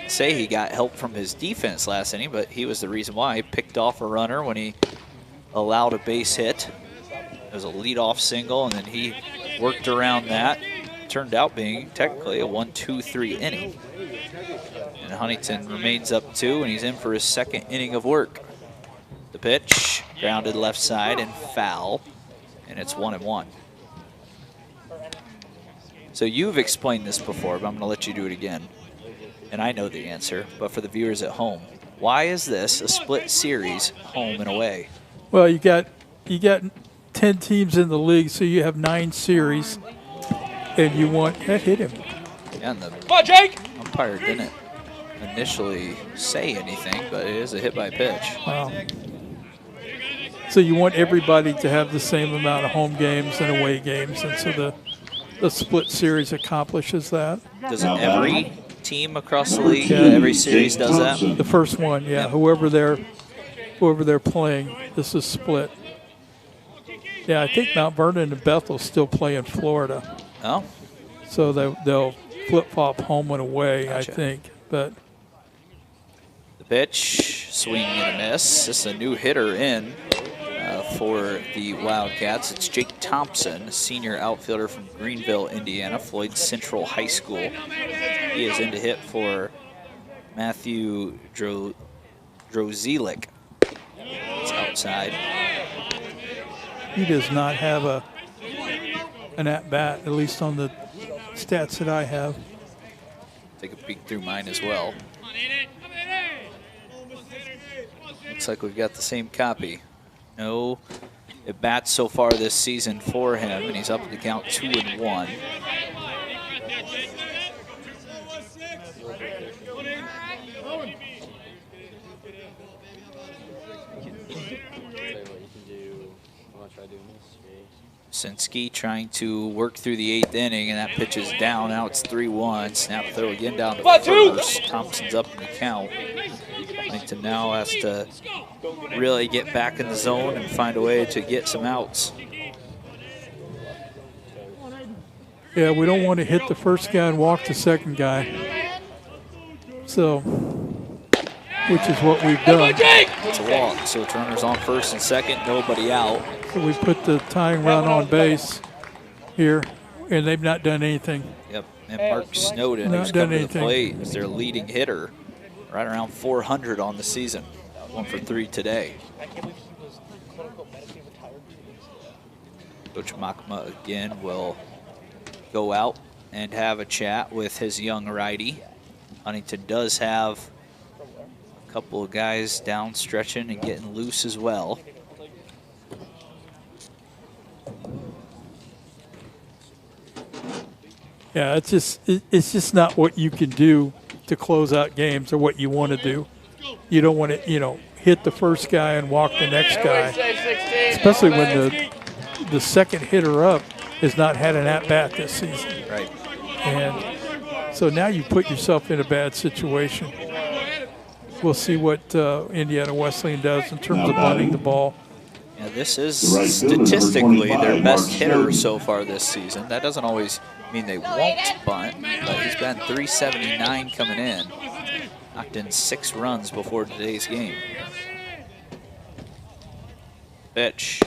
Say he got help from his defense last inning, but he was the reason why. He picked off a runner when he allowed a base hit. It was a leadoff single, and then he worked around that. Turned out being technically a 1-2-3 inning. And Huntington remains up 2, and he's in for his second inning of work. The pitch, grounded left side and foul, and it's 1-1. So you've explained this before, but I'm going to let you do it again. And I know the answer, but for the viewers at home, why is this a split series, home and away? Well, you got 10 teams in the league, so you have 9 series, and you want that hit him. Yeah, and the Jake! umpire didn't initially say anything, but it is a hit by pitch. Wow. So you want everybody to have the same amount of home games and away games, and so the split series accomplishes that. Doesn't every team across the league, every series does that? The first one, yeah. Whoever they're playing, this is split. Yeah, I think Mount Vernon and Bethel still play in Florida. Oh, So they'll flip-flop home and away, Gotcha. I think. But the pitch, swing and a miss. This is a new hitter in. for the Wildcats. It's Jake Thompson, senior outfielder from Greenville, Indiana, Floyd Central High School. He is in to hit for Matthew Drozilik. It's outside. He does not have an at-bat, at least on the stats that I have. Take a peek through mine as well. Looks like we've got the same copy. No at-bats so far this season for him, and he's up at the count 2-1. Sinski trying to work through the 8th inning, and that pitch is down. Now it's 3-1. Snap throw again down to first. Thompson's up in the count. Huntington now has to really get back in the zone and find a way to get some outs. Yeah, we don't want to hit the first guy and walk the second guy. So, which is what we've done. It's a walk, so it's runners on first and second, nobody out. So we put the tying run on base here, and they've not done anything. Yep, and Mark Snowden, Not who's done coming to the anything. plate, is their leading hitter, right around 400 on the season. 1 for 3 today. Coach Makma again will go out and have a chat with his young righty. Huntington does have a couple of guys down stretching and getting loose as well. Yeah, it's just not what you can do to close out games or what you want to do. You don't want to, hit the first guy and walk the next guy, especially when the second hitter up has not had an at-bat this season. Right. And so now you put yourself in a bad situation. We'll see what Indiana Wesleyan does in terms of bunting the ball. Yeah, this is right fielder, number statistically their 25, best Mark hitter Snowden. so far this season. That doesn't always mean they won't bunt, but he's been 379 coming in. Knocked in 6 runs before today's game. Pitch.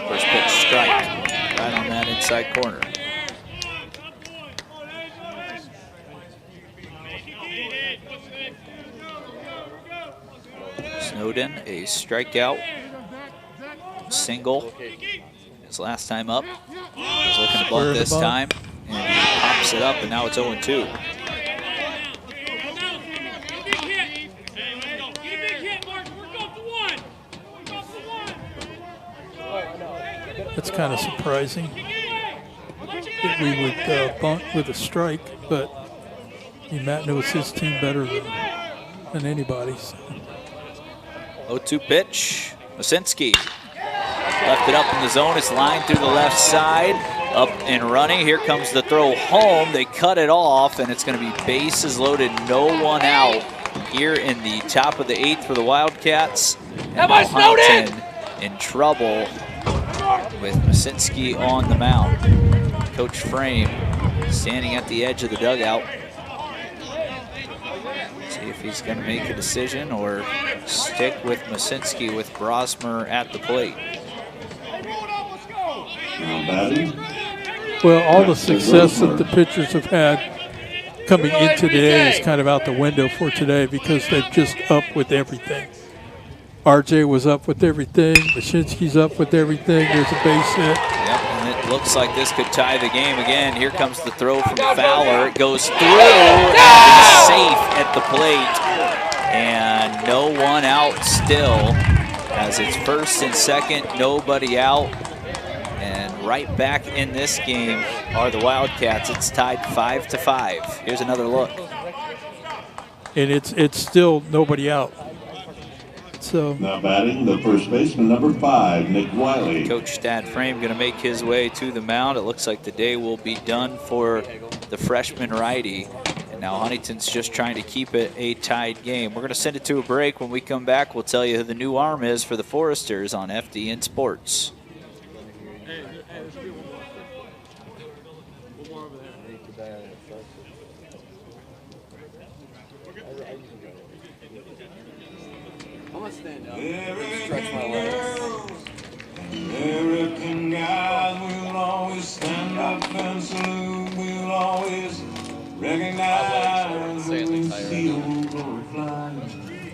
First pitch strike. Right on that inside corner. Snowden, a strikeout. Single. His last time up. He's looking to bunt this time. And he pops it up, and now it's 0-2. That's kind of surprising that we would bunt with a strike, but Matt knows his team better than anybody. So. 0-2 pitch. Masinski left it up in the zone. It's lined through the left side. Up and running. Here comes the throw home. They cut it off, and it's going to be bases loaded, no one out here in the top of the 8th for the Wildcats. And now Huntington in trouble with Masinski on the mound. Coach Frame standing at the edge of the dugout. See if he's going to make a decision or stick with Masinski with Brosmer at the plate. Now batting, Well, all the success that the pitchers have had coming into today is kind of out the window for today because they've just up with everything. RJ was up with everything. Mashinski's up with everything. There's a base hit. Yep, and it looks like this could tie the game again. Here comes the throw from Fowler. It goes through and he's safe at the plate. And no one out still as it's first and second, nobody out. And right back in this game are the Wildcats. It's tied 5-5. Here's another look. And it's still nobody out. So now batting, the first baseman, number 5, Nick Wiley. Coach Stad Frame going to make his way to the mound. It looks like the day will be done for the freshman righty. And now Huntington's just trying to keep it a tied game. We're going to send it to a break. When we come back, we'll tell you who the new arm is for the Foresters on FDN Sports. I'm gonna stand up, stretch my legs. glory fly.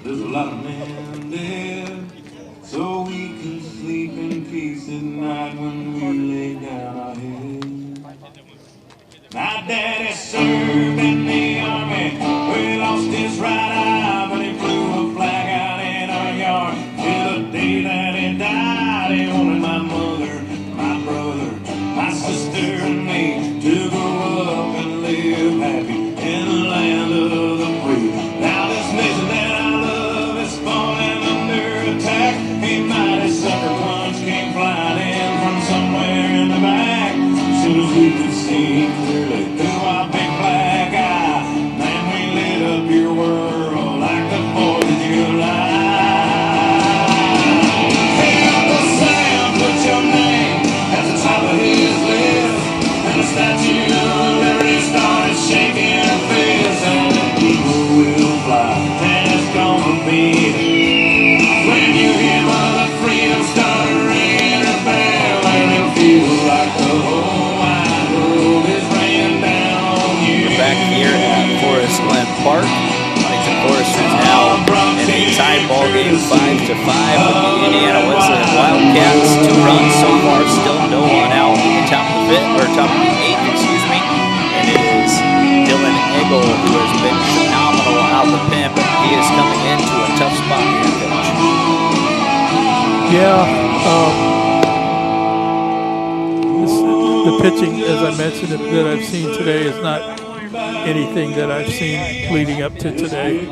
There's a lot of men dead, so we can sleep in peace at night when we lay down our heads. My daddy served in the army, we lost his right eye, but he flew a flag out in our yard. Till the day that he died, he wanted my mother, my brother, my sister and me to grow up and live happy in the land of the free. Now this nation that I love is falling under attack. A mighty sucker punch came flying in from somewhere in the back. As soon as we could see clearly through our big black eye, man, we lit up your world like the 4th of July. Hey, Uncle Sam, put your name at the top of his list, and the Statue of Liberty started shaking her fist, and the people will fly, and it's gonna be when you hear Mother Freedom start ringing her bell, and it'll feel like the whole wide world is raining down on you. We're back here at Forest Glen Park. Huntington Forest is now in a tie ball game, 5-5 with the Indiana Wesleyan Wildcats. 2 runs so far, still no one out in the top of the 8th, excuse me. And it is Dylan Eggle who has been phenomenal out the pen, but he is coming into a tough spot here, Coach. Yeah, the pitching, as I mentioned, that I've seen today is not anything that I've seen leading up to today.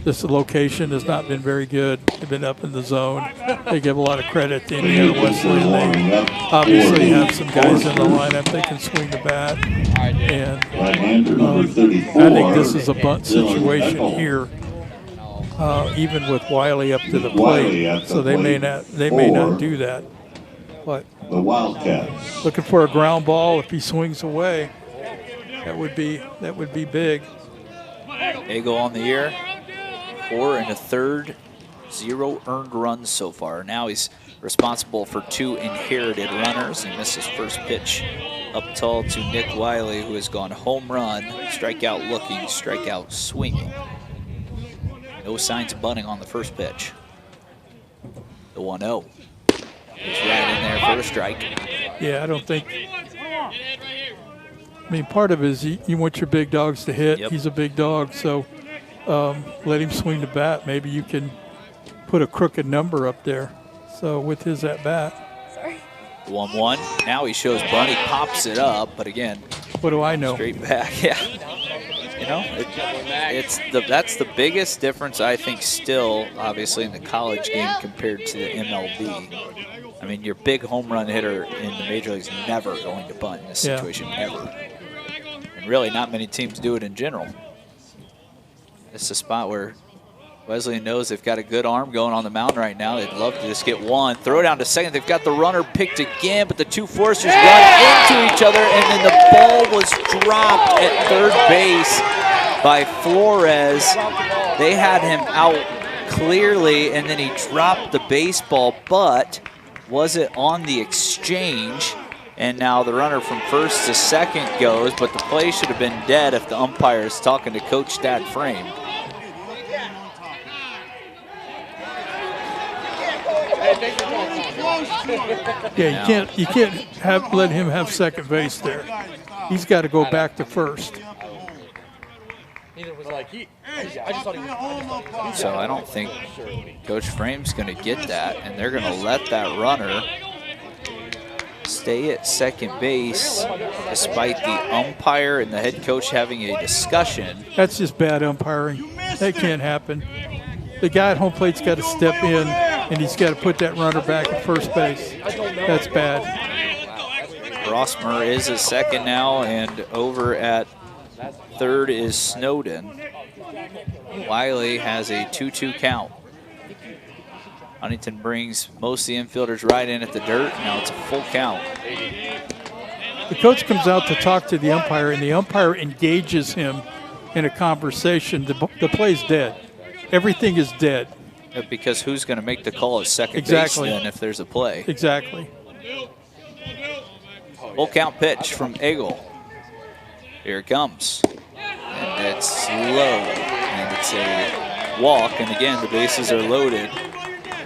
This location has not been very good. They've been up in the zone. They give a lot of credit to Indiana Wesleyan. They obviously have some guys in the lineup that can swing the bat. And I think this is a bunt situation here, even with Wiley up to the plate. So they may not do that. But The Wildcats. looking for a ground ball. If he swings away, that would be big. Eggle on the year, 4 1/3, 0 earned runs so far. Now he's responsible for 2 inherited runners. He missed his first pitch up tall to Nick Wiley, who has gone home run, strikeout looking, strikeout swinging. No signs of bunting on the first pitch. The 1-0. He's right in there for a strike. Yeah, I don't think. I mean, part of it is you want your big dogs to hit. Yep. He's a big dog, so let him swing the bat. Maybe you can put a crooked number up there. So with his at bat. 1-1. Now he shows bunt. He pops it up, but again, What do I know? straight back. Yeah. You know, that's the biggest difference, I think, still, obviously, in the college game compared to the MLB. I mean, your big home run hitter in the major leagues never going to bunt in this situation, ever. And really, not many teams do it in general. It's a spot where Wesleyan knows they've got a good arm going on the mound right now. They'd love to just get one. Throw down to second. They've got the runner picked again, but the 2 Foresters run into each other, and then the ball was dropped at third base by Flores. They had him out clearly, and then he dropped the baseball, but was it on the exchange? And now the runner from first to second goes, but the play should have been dead if the umpire is talking to Coach Dad Frame. Yeah, you can't let him have second base there. He's got to go back to first. So I don't think Coach Frame's going to get that, and they're going to let that runner stay at second base despite the umpire and the head coach having a discussion. That's just bad umpiring. That can't happen. The guy at home plate's got to step in, and he's got to put that runner back at first base. That's bad. Rossmer is at second now, and over at third is Snowden. Wiley has a 2-2 count. Huntington brings most of the infielders right in at the dirt. Now it's a full count. The coach comes out to talk to the umpire, and the umpire engages him in a conversation. The play's dead. Everything is dead. Because who's going to make the call at second Exactly. base then if there's a play? Exactly. Full count pitch from Eggle. Here it comes. And it's low. It's a walk, and again, the bases are loaded,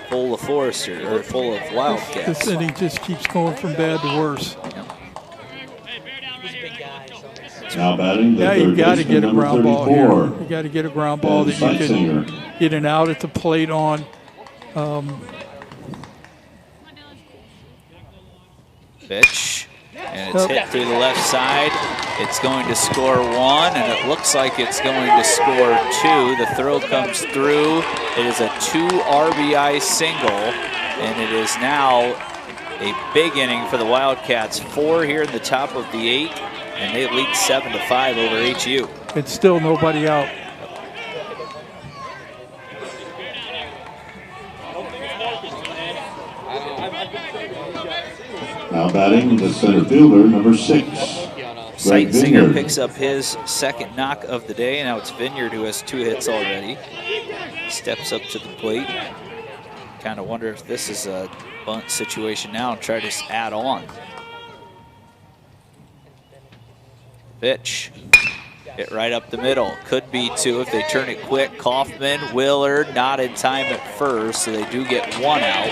full of Forester, or full of Wildcats. This inning just keeps going from bad to worse. Now batting the Yeah, third you got to baseman, get a number ground ball 34. here. You got to get a ground ball that Ben you Seitzinger. can get an out at the plate on. Pitch, and it's hit through the left side. It's going to score one, and it looks like it's going to score two. The throw comes through. It is a 2 RBI single, and it is now a big inning for the Wildcats. 4 here in the top of the 8, and they lead 7-5 over HU. It's still nobody out. Now batting the center fielder, number 6. Greg Sightsinger Vineyard. picks up his second knock of the day. Now it's Vineyard who has 2 hits already. Steps up to the plate. Kind of wonder if this is a bunt situation now and try to just add on. Pitch. Hit right up the middle. Could be 2 if they turn it quick. Kaufman, Willard, not in time at first, so they do get 1 out.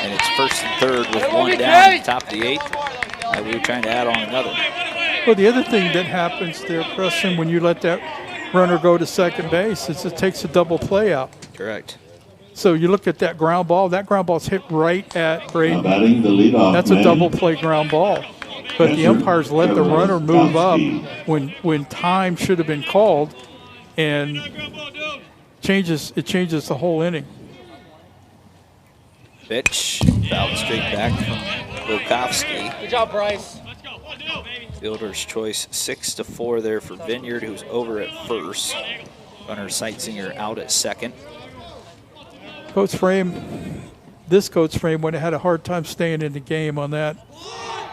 And it's first and third with 1 down at the top of the 8th. We were trying to add on another. Well, the other thing that happens there, Preston, when you let that runner go to second base, is it takes a double play out. Correct. So you look at that ground ball. That ground ball's hit right at Now Braden. batting the leadoff That's a man. double play ground ball. But the umpires let the runner move up when time should have been called, and it changes the whole inning. Pitch, fouled straight back from Lukowski. Good job, Bryce. Fielder's choice 6-4 there for Vineyard, who's over at first. Runner Seitzinger out at second. Coach Frame, this Coach Frame would have had a hard time staying in the game on that.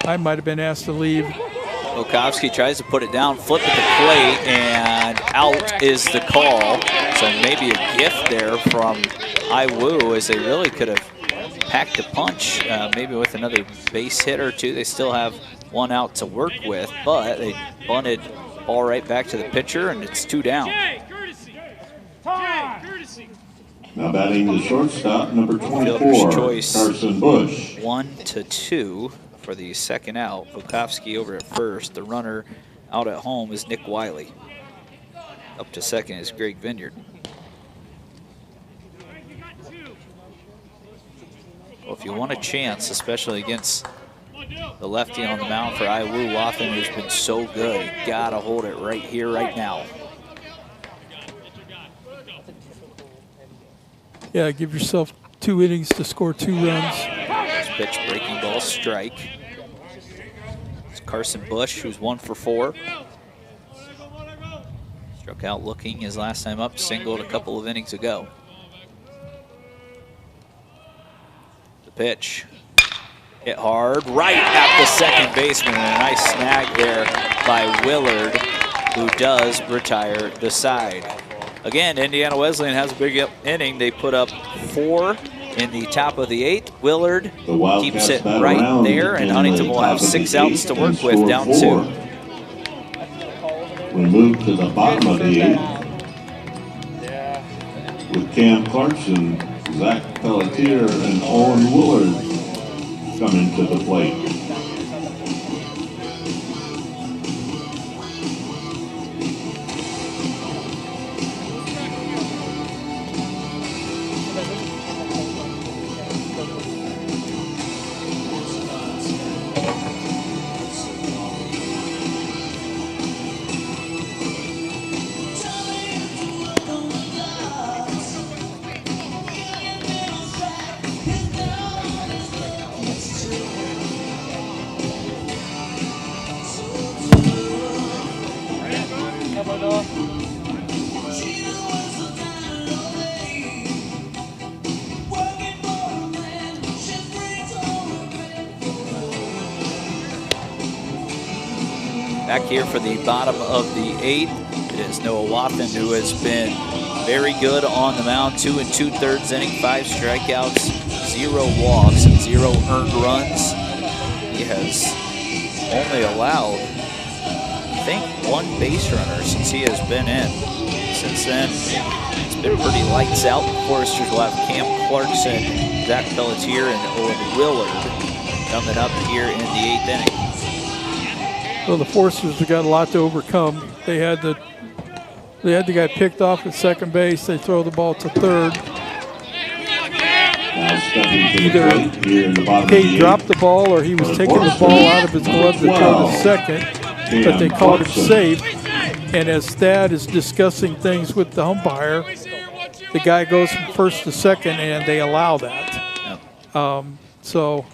I might have been asked to leave. Lukowski tries to put it down, flip at the plate, and out is the call. So maybe a gift there from IWU, as they really could have packed a punch, maybe with another base hit or 2. They still have 1 out to work with, but they bunted ball right back to the pitcher, and it's 2 down. Now batting the shortstop, number Fielder's 24, choice. Carson Bush. 1-2 for the second out. Lukowski over at first. The runner out at home is Nick Wiley. Up to second is Greg Vineyard. Well, if you want a chance, especially against the lefty on the mound for IWU, Wathen, who's been so good, you gotta hold it right here, right now. Yeah, give yourself 2 innings to score 2 runs. This pitch, breaking ball, strike. It's Carson Bush, who's 1 for 4. Struck out looking his last time up, singled a couple of innings ago. The pitch, hit hard, right at the second baseman, and a nice snag there by Willard, who does retire the side. Again, Indiana Wesleyan has a big inning. They put up 4 in the top of the 8th. Willard The Wildcats keeps it bat right around there, and in Huntington the will top have of the 6 outs to 8th work and with, score down 4. 2. We move to the bottom of the 8th with Cam Clarkson, Zach Pelletier, and Owen Willard coming to the plate. Back here for the bottom of the 8th, it is Noah Wathen, who has been very good on the mound. 2 2/3 inning, 5 strikeouts, 0 walks, and 0 earned runs. He has only allowed, I think, 1 base runner since he has been in. Since then, it's been pretty lights out. The Foresters will have Cam Clarkson, Zach Pelletier, and Owen Willard coming up here in the 8th inning. Well, the Foresters have got a lot to overcome. They had the guy picked off at second base. They throw the ball to third. Either he dropped the ball or he was taking the ball out of his glove to throw to second, but they called him safe. And as Thad is discussing things with the umpire, the guy goes from first to second, and they allow that. So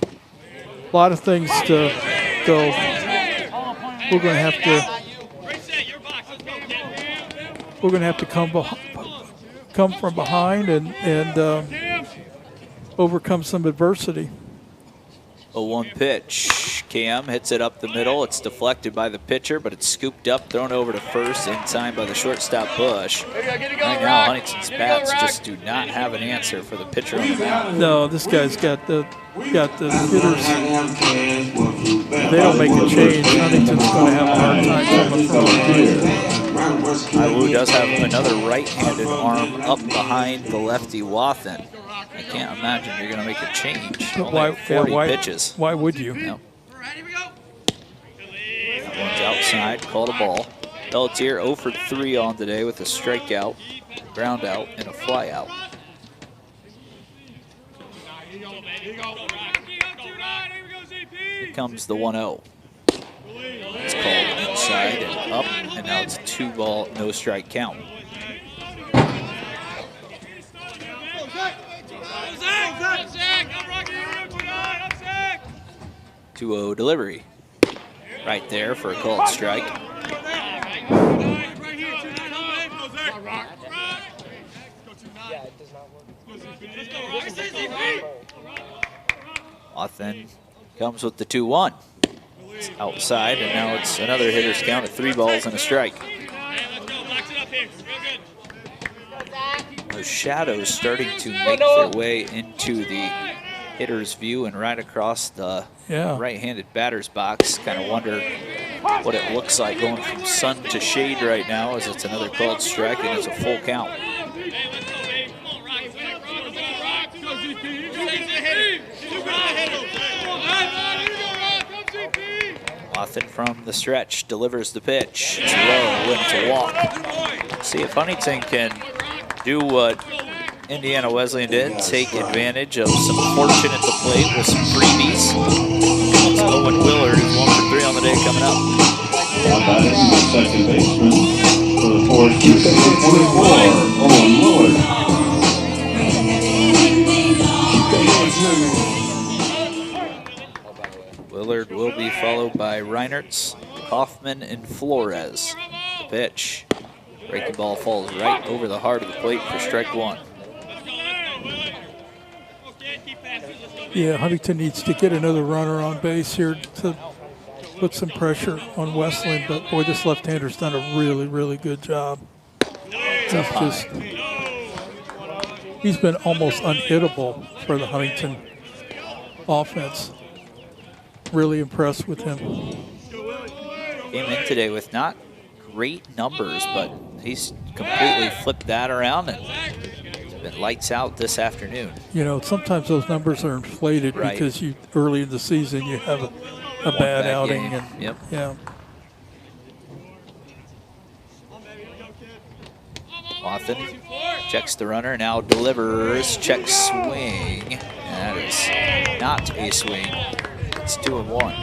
a lot of things to go. We're going to have to come from behind and overcome some adversity. A 1 pitch. Cam hits it up the middle. It's deflected by the pitcher, but it's scooped up, thrown over to first in time by the shortstop Bush. Right now, Huntington's bats just do not have an answer for the pitcher on the mound. No, this guy's got the hitters. They don't make a change. Huntington's going to have a hard time coming from behind. Iwu does have another right-handed arm up behind the lefty Wathen. I can't imagine you're going to make a change. Only 40 pitches. Why would you? Yep. That one's outside, called a ball. Pelletier 0 for 3 on today with a strikeout, ground out, and a fly out. Here comes the 1-0. It's called inside and up, and now it's a 2-ball, no strike count. 2-0 delivery. Right there for a called strike. Wathen comes with the 2-1. It's outside, and now it's another hitter's count of 3 balls and a strike. Those shadows starting to make their way into the hitter's view and right across the right-handed batter's box. Kind of wonder what it looks like going from sun to shade right now, as it's another called strike and it's a full count. Wathen from the stretch delivers the pitch. It's low, and it's a walk. See if Huntington can do what Indiana Wesleyan did, take advantage of some fortune at the plate with some freebies. It's Owen Willard, who's 1 for 3 on the day, coming up. Second baseman for the Foresters, 24, Owen Willard. Willard will be followed by Reinertz, Kaufman, and Flores. The pitch. Breaking ball falls right over the heart of the plate for strike 1. Yeah, Huntington needs to get another runner on base here to put some pressure on Wesleyan, but boy, this left-hander's done a really, really good job. He's been almost unhittable for the Huntington offense. Really impressed with him. Came in today with not great numbers, but he's completely flipped that around and it's been lights out this afternoon. You know, sometimes those numbers are inflated because early in the season you have a bad outing. Game. And yep. Yeah. Wathen checks the runner, now delivers, check swing. And that is not a swing. It's 2-1.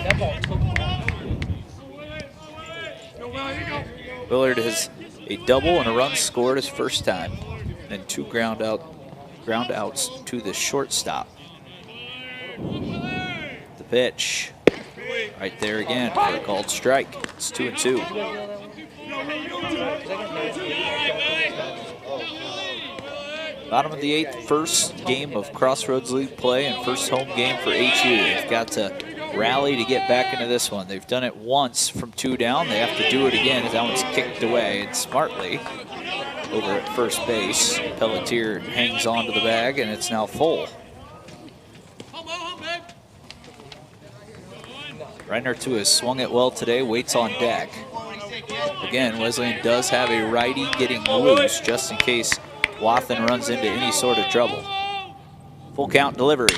Willard has a double and a run scored his first time, and 2 ground outs to the shortstop. The pitch, right there again for a called strike. It's 2-2. Bottom of the 8th, first game of Crossroads League play and first home game for HU. They've got to rally to get back into this one. They've done it once from 2 down. They have to do it again as that one's kicked away. And smartly over at first base, Pelletier hangs on to the bag, and it's now full. Reinhardt, who has swung it well today, waits on deck. Again, Wesleyan does have a righty getting loose just in case Wathen runs into any sort of trouble. Full count delivery.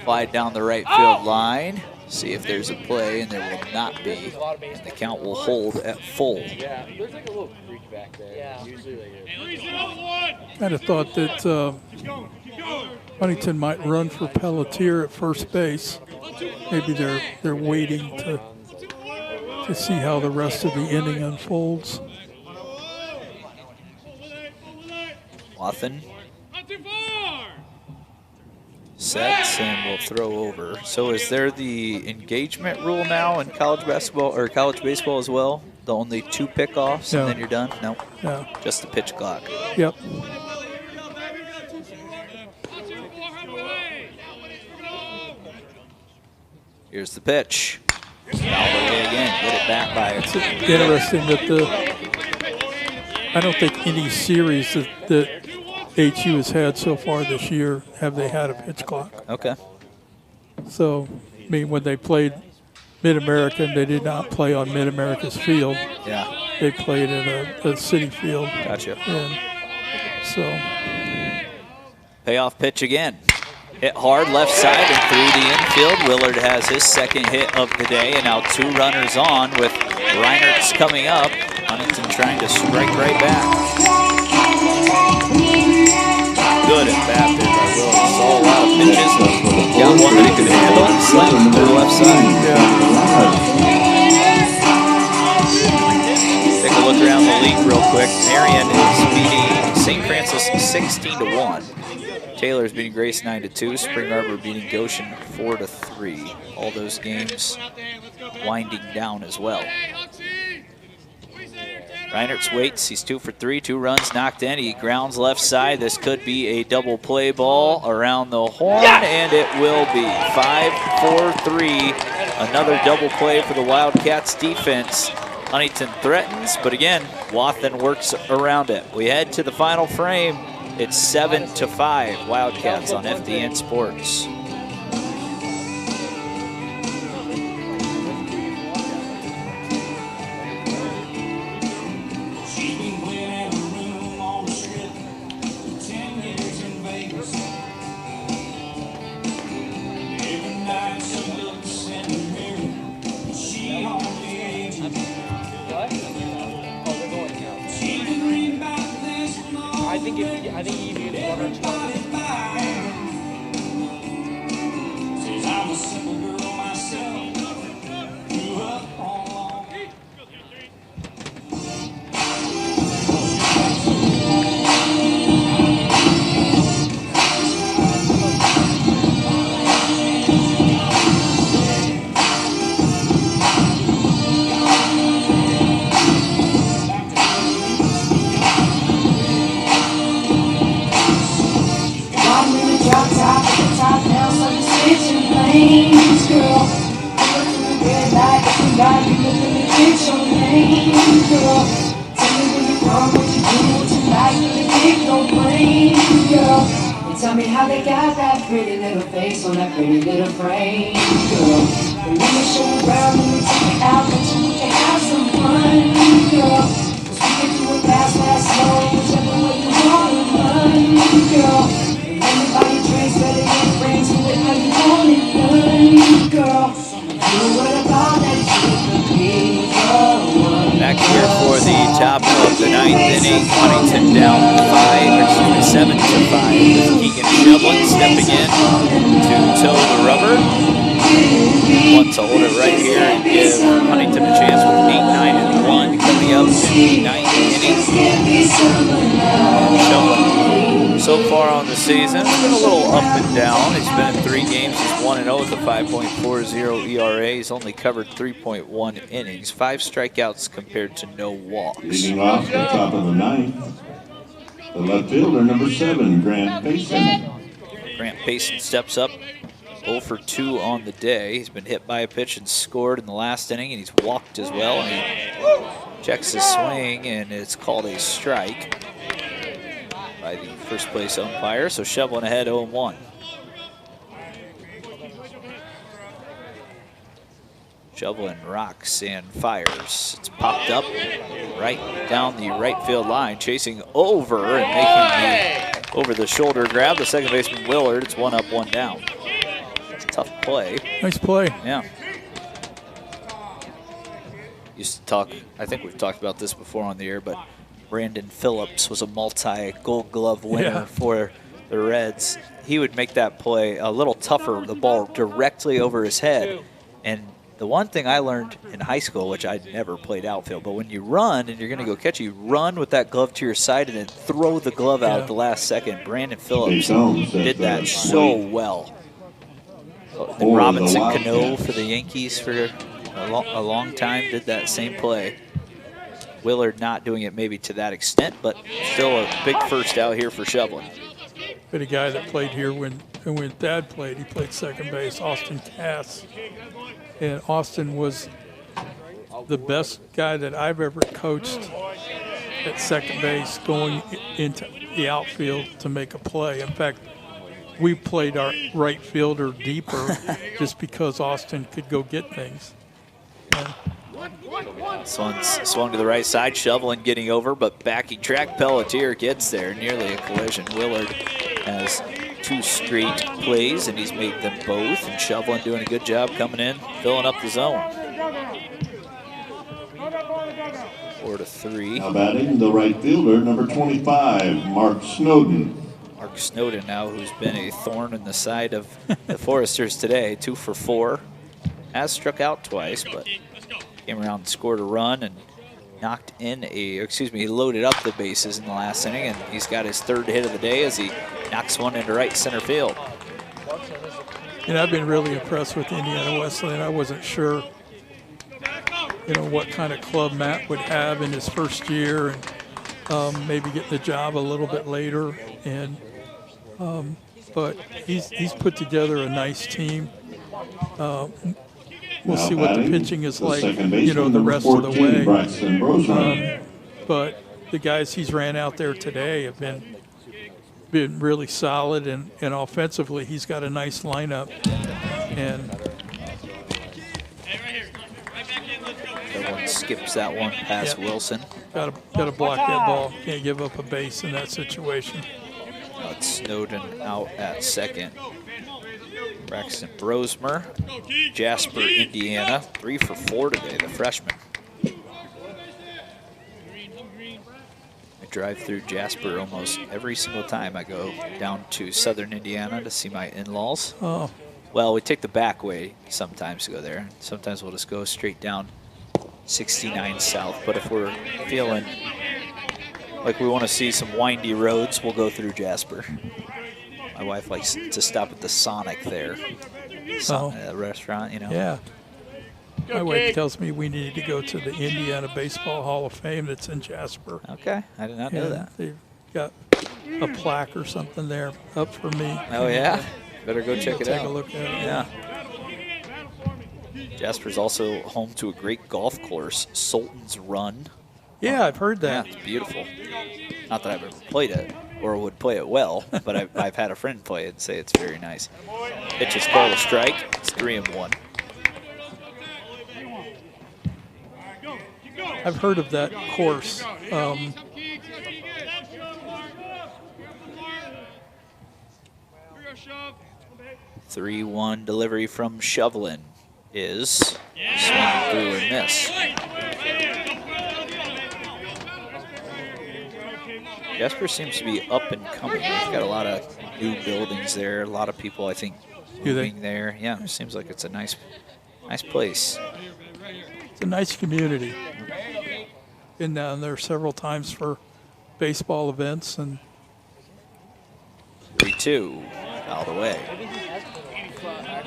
Applied down the right field line. See if there's a play, and there will not be. And the count will hold at full. Yeah, there's like a little creek back there. Yeah. Usually like Kind of thought that Huntington might run for Pelletier at first base. Maybe they're waiting to see how the rest of the inning unfolds. Wathen sets and will throw over. So is there the engagement rule now in college basketball or college baseball as well? The only 2 pickoffs No. and then you're done? No. Yeah. Just the pitch clock. Yep. Here's the pitch. Foul away again. Get it back by It's interesting that I don't think any series that HU has had so far this year have they had a pitch clock. Okay. So, I mean, when they played Mid-American, they did not play on Mid-America's field. Yeah. They played in a city field. Gotcha. And so, Payoff pitch again. Hit hard left side and through the infield. Willard has his second hit of the day, and now 2 runners on with Reinert's coming up. Huntington trying to strike right back. Good at bat there by Willard. Saw a lot of pitches. Got one that he could handle and slammed it to the left side. Take a look around the league real quick. Marion is beating St. Francis 16-1. Taylor's beating Grace 9-2. Spring Arbor beating Goshen 4-3. All those games winding down as well. Reinert's waits. He's 2 for 3. 2 runs knocked in. He grounds left side. This could be a double play ball around the horn, and it will be 5-4-3. Another double play for the Wildcats defense. Huntington threatens, but again, Wathen works around it. We head to the final frame. It's 7-5 Wildcats on FDN Sports. I think you need 1 or 2. I'm a simple girl myself. Grew up on Tell me how they got that pretty little face on that pretty little frame, girl. When you show around and we take it out, but you can have some fun, girl. 'Cause we can do it fast, slow, whichever way you wanna run, girl. And anybody drinks better get friends with it how you want it done, girl. Do what about that shit for me, girl. Back here for the top of the 9th inning. Huntington down 7-5 with Keegan Shevlin stepping in to toe the rubber. Want to hold it right here and give Huntington a chance with 8, 9, and 1 coming up in the 9th inning. Shevlin, so far on the season, it's been a little up and down. He's been in 3 games. He's 1-0 with a 5.40 ERA. He's only covered 3.1 innings, 5 strikeouts compared to no walks. leading off the top of the 9th. The left fielder, number 7, Grant Payson. Grant Payson steps up, 0 for 2 on the day. He's been hit by a pitch and scored in the last inning, and he's walked as well. And he checks his swing, and it's called a strike by the first place umpire. So Shevlin ahead 0-1. Shoveling rocks and fires. It's popped up right down the right field line, chasing over and making the over the shoulder grab. The second baseman Willard. It's 1 up, 1 down. It's a tough play. Nice play. Yeah. Used to talk, I think we've talked about this before on the air, but Brandon Phillips was a multi-Gold Glove winner for the Reds. He would make that play a little tougher, the ball directly over his head. And the one thing I learned in high school, which I never played outfield, but when you run and you're going to go catch it, you run with that glove to your side and then throw the glove out at the last second. Brandon Phillips did that so well. And Robinson Cano for the Yankees for a long time did that same play. Willard not doing it maybe to that extent, but still a big first out here for Shoveling. But a guy that played here when Thad played, he played second base, Austin Cass. And Austin was the best guy that I've ever coached at second base going into the outfield to make a play. In fact, we played our right fielder deeper just because Austin could go get things. This one's swung to the right side, Shoveling getting over, but backing track Pelletier gets there, nearly a collision. Willard has 2 straight plays, and he's made them both, and Shoveling doing a good job coming in, filling up the zone. 4-3. Now batting the right fielder, number 25, Mark Snowden. Mark Snowden now, who's been a thorn in the side of the Foresters today, 2 for 4. Has struck out twice, but came around and scored a run and knocked in he loaded up the bases in the last inning, and he's got his 3rd hit of the day as he knocks one into right center field. And I've been really impressed with Indiana Wesleyan. I wasn't sure, what kind of club Matt would have in his first year, and maybe get the job a little bit later. And but he's put together a nice team. We'll see what the pitching is like, the rest of the way. But the guys he's ran out there today have been really solid, and offensively he's got a nice lineup. And Everyone skips that one past Wilson. Got to block that ball. Can't give up a base in that situation. It's Snowden out at second. Braxton Brosmer, Jasper, Indiana, 3 for 4 today, the freshman. I drive through Jasper almost every single time I go down to southern Indiana to see my in-laws. Oh. Well, we take the back way sometimes to go there. Sometimes we'll just go straight down 69 south. But if we're feeling like we want to see some windy roads, we'll go through Jasper. My wife likes to stop at the Sonic there. Restaurant, Yeah. My wife tells me we need to go to the Indiana Baseball Hall of Fame that's in Jasper. Okay, I did not know that. They've got a plaque or something there up for me. Oh, yeah? Better go check it out. Take a look at it. Yeah. Jasper's also home to a great golf course, Sultan's Run. Yeah, I've heard that. Yeah, it's beautiful. Not that I've ever played it or would play it well, but I've had a friend play it and say it's very nice. Pitch is called a strike. It's 3-1. I've heard of that course. 3-1 delivery from Shoveling is swung through and miss. Jasper seems to be up and coming. We've got a lot of new buildings there. A lot of people, I think, moving there. Yeah, it seems like it's a nice place. It's a nice community. Been down there several times for baseball events, and 3-2, out of the way.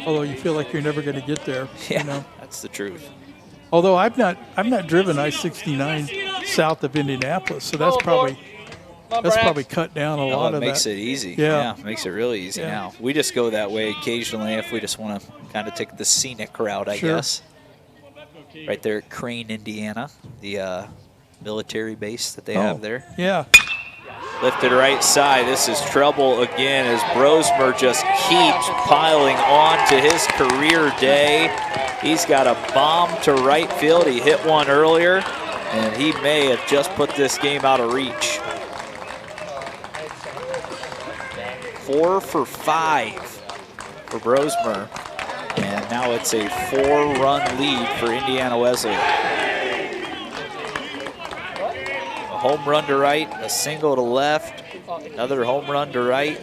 Although you feel like you're never going to get there. Yeah, that's the truth. Although I've not driven I-69 south of Indianapolis, so that's probably cut down a lot of that. It makes it easy. Yeah, makes it really easy now. We just go that way occasionally if we just want to kind of take the scenic route, I guess. Right there at Crane, Indiana, the military base that they have there. Yeah. Lifted right side. This is trouble again as Brosmer just keeps piling on to his career day. He's got a bomb to right field. He hit one earlier, and he may have just put this game out of reach. 4 for 5 for Brosmer, and now it's a 4-run lead for Indiana Wesleyan. A home run to right, a single to left, another home run to right.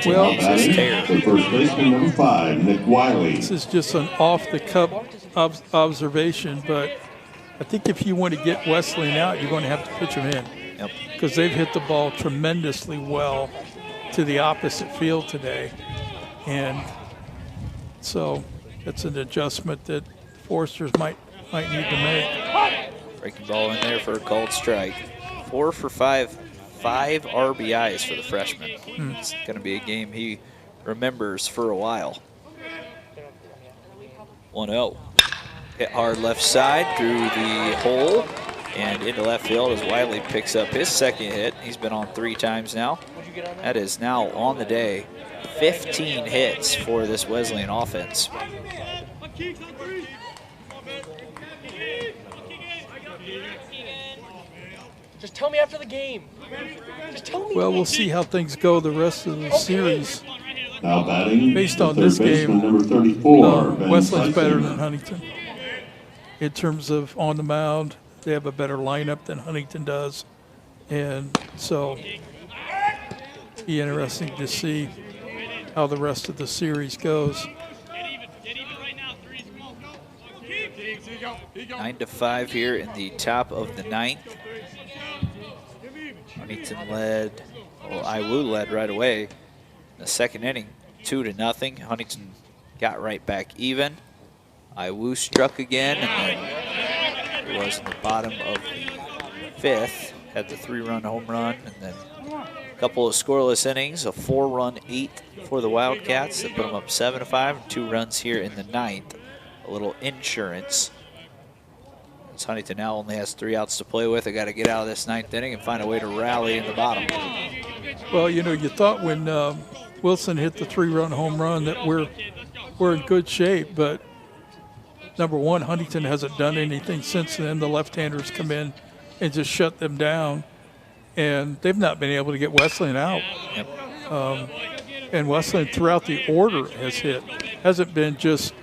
Well, The first baseman, number 5, Nick Wiley. this is just an off-the-cuff observation, but I think if you want to get Wesleyan out, you're going to have to pitch him in. Yep. Because they've hit the ball tremendously well to the opposite field today. And so it's an adjustment that Foresters might need to make. Breaking ball in there for a called strike. 4 for 5, 5 RBIs for the freshman. It's going to be a game he remembers for a while. 1-0. Hit hard left side through the hole and into left field as Wiley picks up his second hit. He's been on 3 times now. That is now on the day 15 hits for this Wesleyan offense. Just tell me after the game. Just tell me. Well, we'll see how things go the rest of the series. Now batting, Based the on third this baseman, game, number 34, Ben Wesleyan's better Seissinger. than Huntington. In terms of on the mound, they have a better lineup than Huntington does. And so be interesting to see how the rest of the series goes. 9-5 here in the top of the 9th. Huntington led, well, IWU led right away in the second inning, 2-0. Huntington got right back even. IWU struck again, and then it was in the bottom of the 5th. Had the 3-run home run, and then a couple of scoreless innings, a 4-run 8th for the Wildcats that put them up 7-5, and 2 runs here in the 9th. A little insurance. As Huntington now only has 3 outs to play with. They got to get out of this 9th inning and find a way to rally in the bottom. Well, you know, you thought when Wilson hit the 3-run home run that we're in good shape, but number one, Huntington hasn't done anything since then. The left-handers come in and just shut them down, and they've not been able to get Wesleyan out. Yep. And Wesleyan throughout the order has hit. Hasn't been just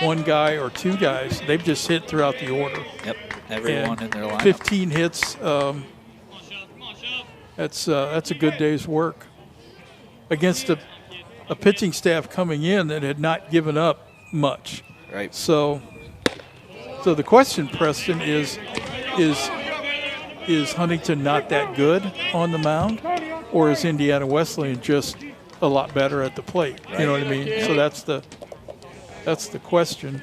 one guy or 2 guys. They've just hit throughout the order. Yep, everyone in their lineup. 15 hits. That's a good day's work against a pitching staff coming in that had not given up much. Right. So the question, Preston, is Huntington not that good on the mound, or is Indiana Wesleyan just a lot better at the plate? Right. You know what I mean? So that's the question.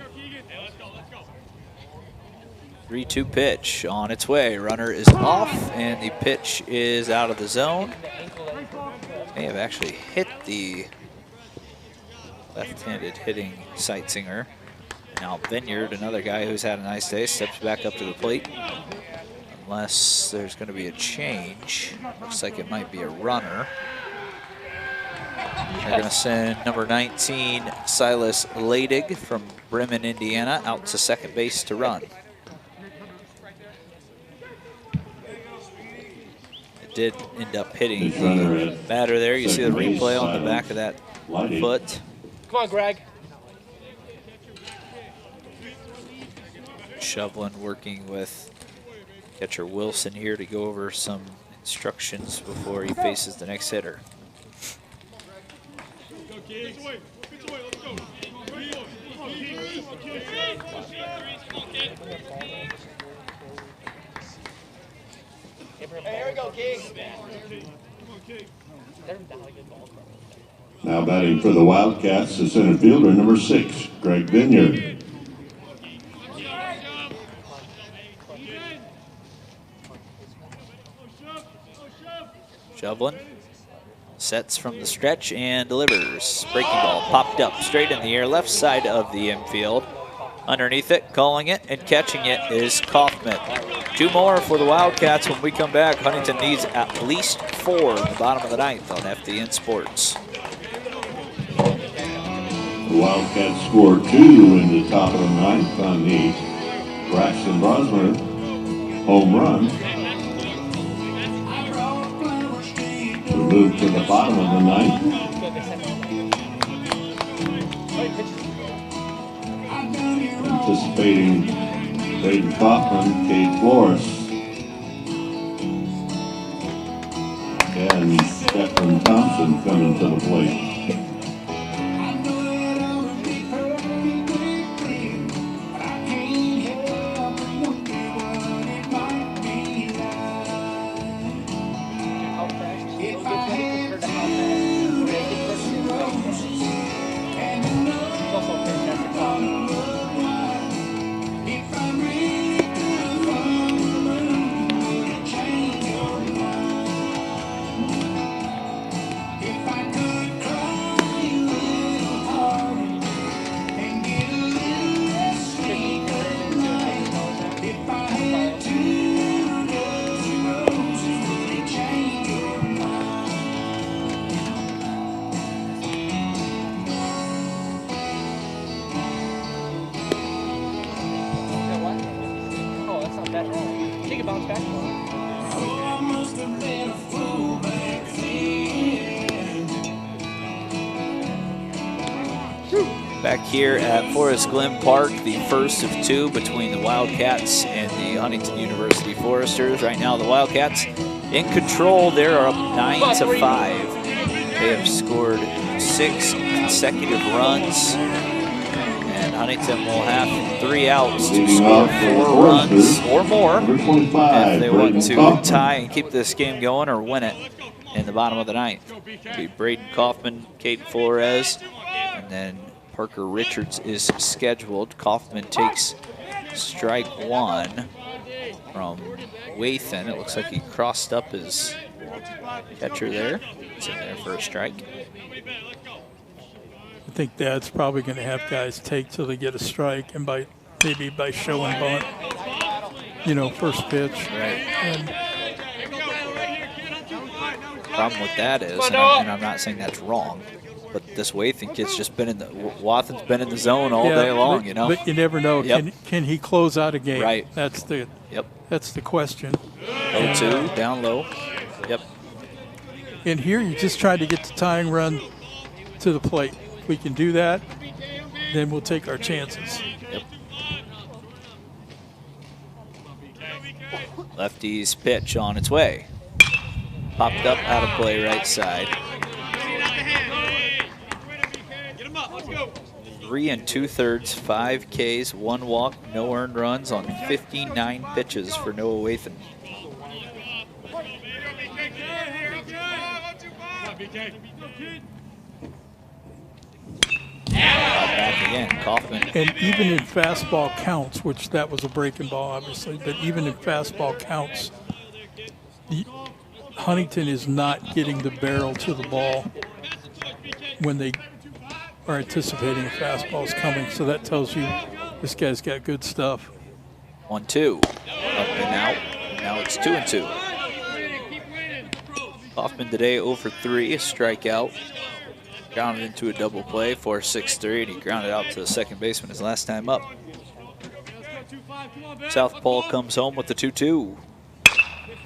3-2 pitch on its way. Runner is off, and the pitch is out of the zone. May have actually hit the left-handed hitting Seissinger. Now Vineyard, another guy who's had a nice day, steps back up to the plate. Unless there's going to be a change. Looks like it might be a runner. They're going to send number 19, Silas Ladig from Bremen, Indiana, out to second base to run. It did end up hitting the batter there. You see the replay on the back of that foot. Come on, Greg. Shovlin working with catcher Wilson here to go over some instructions before he faces the next hitter. Here we go, King. Now batting for the Wildcats, the center fielder, number 6, Greg Vineyard. Shovlin sets from the stretch and delivers. Breaking ball popped up straight in the air, left side of the infield. Underneath it, calling it, and catching it is Kaufman. 2 more for the Wildcats when we come back. Huntington needs at least 4 in the bottom of the 9th on FDN Sports. The Wildcats score 2 in the top of the 9th on the Braxton Brosmer home run. We move to the bottom of the 9th. Anticipating Braden Kaufman, Cade Flores, and Declan Thompson coming to the plate. Back here at Forest Glen Park, the first of 2 between the Wildcats and the Huntington University Foresters. Right now, the Wildcats in control. They're up 9-5. They have scored 6 consecutive runs, and Huntington will have 3 outs to score 4 runs or more if they want to tie and keep this game going or win it in the bottom of the 9th. It'll be Braden Kaufman, Cade Flores, and then Parker Richards is scheduled. Kaufman takes strike 1 from Wathan. It looks like he crossed up his catcher there. It's in there for a strike. I think Dad's probably going to have guys take till they get a strike, and maybe by show and bunt, first pitch. Right. And problem with that is, and I'm not saying that's wrong, but this Wathan kid's just been Wathan's been in the zone all day long, But you never know. Yep. Can he close out a game? Right. That's the question. 0-2, down low. Yep. And here you just try to get the tying run to the plate. If we can do that, then we'll take our chances. Yep. Lefty's pitch on its way. Popped up out of play right side. 3 2/3, 5 Ks, 1 walk, no earned runs on 59 pitches for Noah Wathan. Back again, Kaufman. And even in fastball counts, which that was a breaking ball, obviously, but even in fastball counts, Huntington is not getting the barrel to the ball when they are anticipating a fastball is coming. So that tells you this guy's got good stuff. 1-2, up and out. Now it's 2-2. Kaufman today 0 for 3, a strikeout. Grounded into a double play for 6-3, and he grounded out to the second baseman his last time up. Southpaw comes home with the 2-2.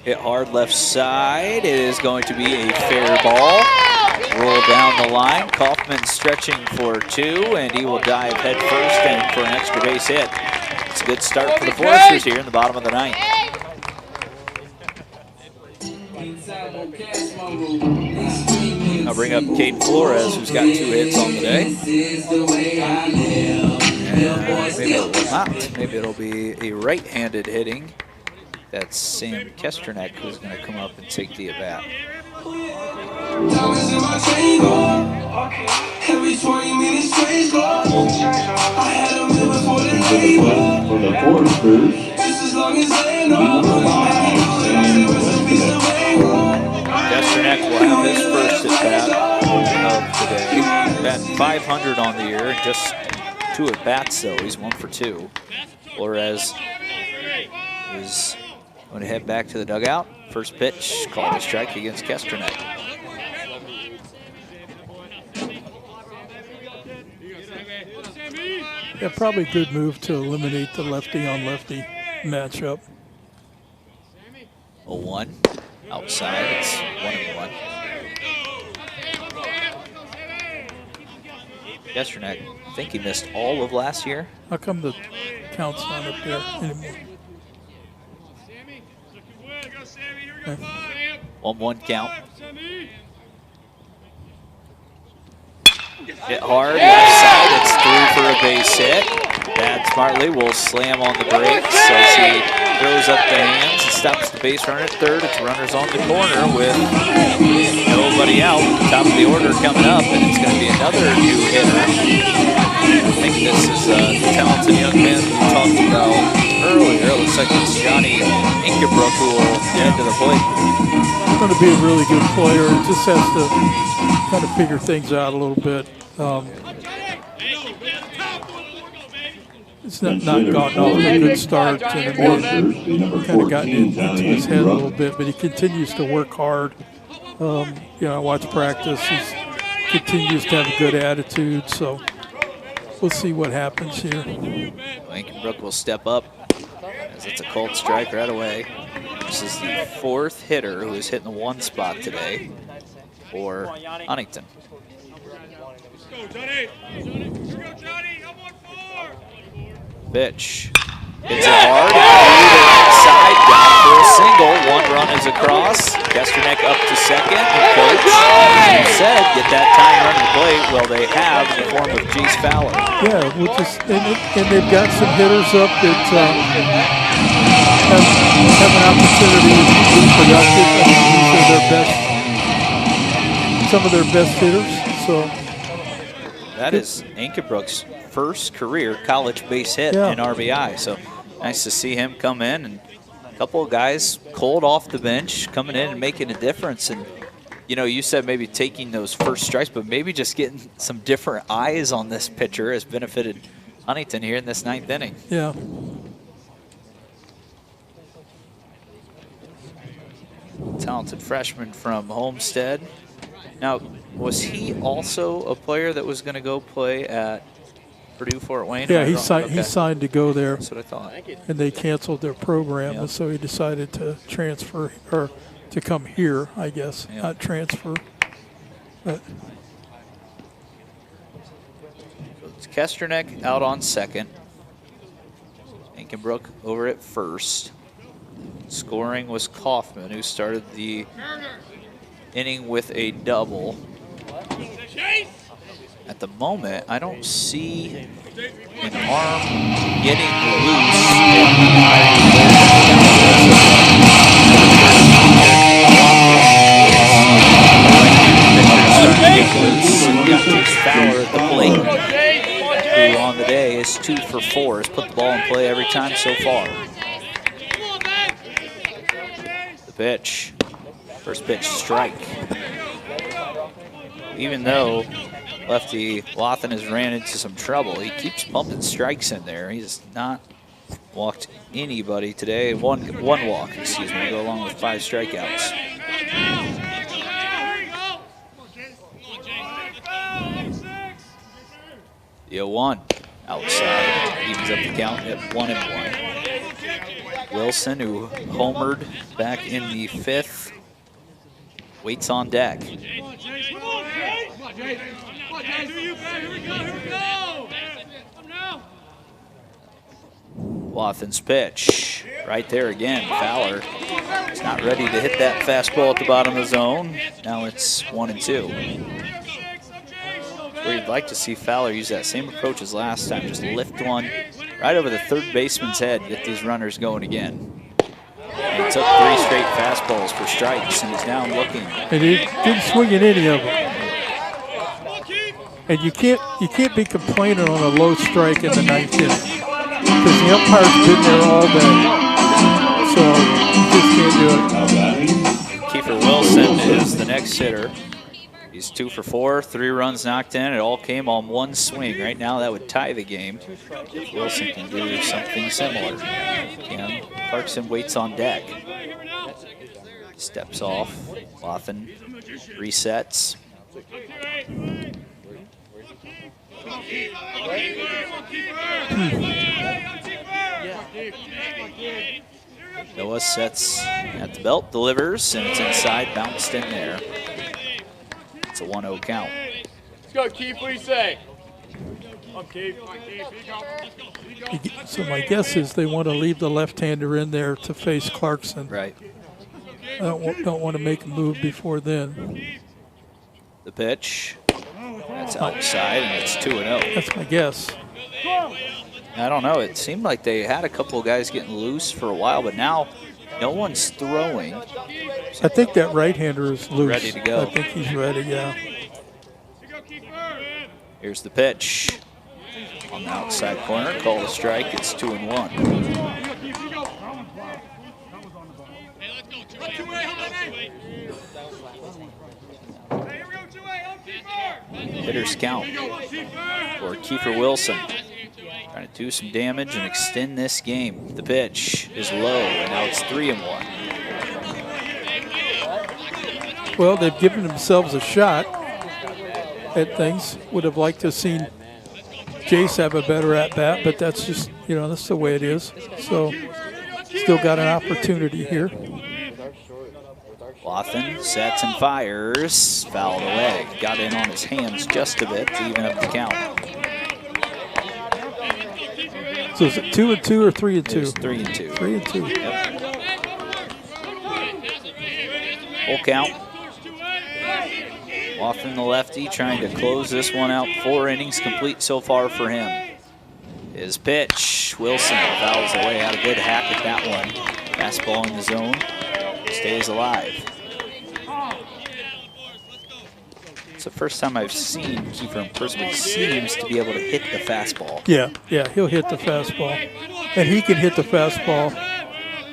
Hit hard left side. It is going to be a fair ball. Roll down the line. Kaufman stretching for 2, and he will dive head first and for an extra base hit. It's a good start for the Foresters here in the bottom of the 9th. I'll bring up Cade Flores, who's got 2 hits on the day. And maybe it will not. Maybe it'll be a right-handed hitting. That's Sam Kesternak who's going to come up and take the at-bat. For the Foresters. Kesternak will have his first at-bat of the day. Batting .500 on the year and just 2 at bats, though. He's 1 for 2. Flores is going to head back to the dugout. First pitch, called a strike against Kesternet. Yeah, probably a good move to eliminate the lefty-on-lefty matchup. 0-1 outside. It's 1-1. Kesternet, I think he missed all of last year. How come the count's not up there anymore? 1-1 count. Hit hard, left side, it's through for a base hit. Dad smartly will slam on the brakes as he throws up the hands and stops the base runner at third. It's runners on the corner with nobody out. Top of the order coming up, and it's going to be another new hitter. I think this is the talented young man we talked about earlier. It looks like it's Johnny Ingerbrook who will head to the plate. He's going to be a really good player. He just has to kind of figure things out a little bit. It's not gotten off to a good start, and kind of gotten into his head a little bit, but he continues to work hard. I watch practice. He continues to have a good attitude, so we'll see what happens here. Ingerbrook will step up as it's a cold strike right away. This is the 4th hitter who is hitting the 1 spot today for Huntington. Pitch. Hits it hard. Side down for a single. 1 run is across. Kesternek up to second. And coach said, get that tying run to the plate. Well, they have in the form of Jace Fowler. Yeah, and they've got some hitters up that have an opportunity to be productive. I mean, these are some of their best hitters. So that is Ingerbrook's first career college base hit in RBI. So nice to see him come in, and a couple of guys cold off the bench coming in and making a difference. And you said maybe taking those first strikes, but maybe just getting some different eyes on this pitcher has benefited Huntington here in this 9th inning. Yeah. Talented freshman from Homestead. Now, was he also a player that was going to go play at Purdue Fort Wayne? Yeah, he signed to go there. That's what I thought. And they canceled their program, and so he decided to transfer, or to come here, I guess, not transfer. But So it's Kesternek out on second. Ingerbrook over at first. Scoring was Kaufman, who started the inning with a double. At the moment, I don't see an arm getting loose. Got Jace Fowler at the plate, who on the day is 2 for 4. Has put the ball in play every time so far. The pitch. First pitch, strike. Even though lefty Wathen has ran into some trouble, he keeps pumping strikes in there. He's not walked anybody today. One walk, excuse me, to go along with 5 strikeouts. The 0-1 outside, evens up the count at 1-1. Wilson, who homered back in the 5th, waits on deck. Wathen's pitch, right there again. Fowler is not ready to hit that fastball at the bottom of the zone. Now it's 1-2. Where you'd like to see Fowler use that same approach as last time, just lift one right over the third baseman's head, get these runners going again. And he took 3 straight fastballs for strikes, and he's now looking. And he didn't swing at any of them. And you can't be complaining on a low strike in the 9th inning, because the umpire's been there all day. So you just can't do it. Kiefer Wilson is the next hitter. He's 2 for 4, 3 runs knocked in. It all came on one swing. Right now, that would tie the game if Wilson can do something similar. And Clarkson waits on deck. Steps off. Wathen resets. Noah sets at the belt, delivers, and it's inside, bounced in there. It's a 1-0 count. Let's go, Keith. What do you say? So my guess is they want to leave the left-hander in there to face Clarkson. Right. Don't want to make a move before then. The pitch. That's outside, and it's 2-0. That's my guess. I don't know. It seemed like they had a couple of guys getting loose for a while, but now no one's throwing. I think that right-hander is loose. Ready to go. I think he's ready, yeah. Here's the pitch. On the outside corner, called a strike. It's 2-1. Hitters count for Kiefer Wilson. Trying to do some damage and extend this game. The pitch is low, and now it's 3-1. Well, they've given themselves a shot at things. Would have liked to have seen Jace have a better at-bat, but that's just, that's the way it is. So, still got an opportunity here. Wathen sets and fires. Fouled away. Got in on his hands just a bit to even up the count. So is it 2-2 or 3-2? It's 3-2. 3-2. Yep. Full count. Wathen, the lefty, trying to close this one out. 4 innings complete so far for him. His pitch. Wilson fouls away. Had a good hack at that one. Fastball in the zone. Stays alive. It's the first time I've seen Kiefer in person. He seems to be able to hit the fastball. Yeah, he'll hit the fastball. And he can hit the fastball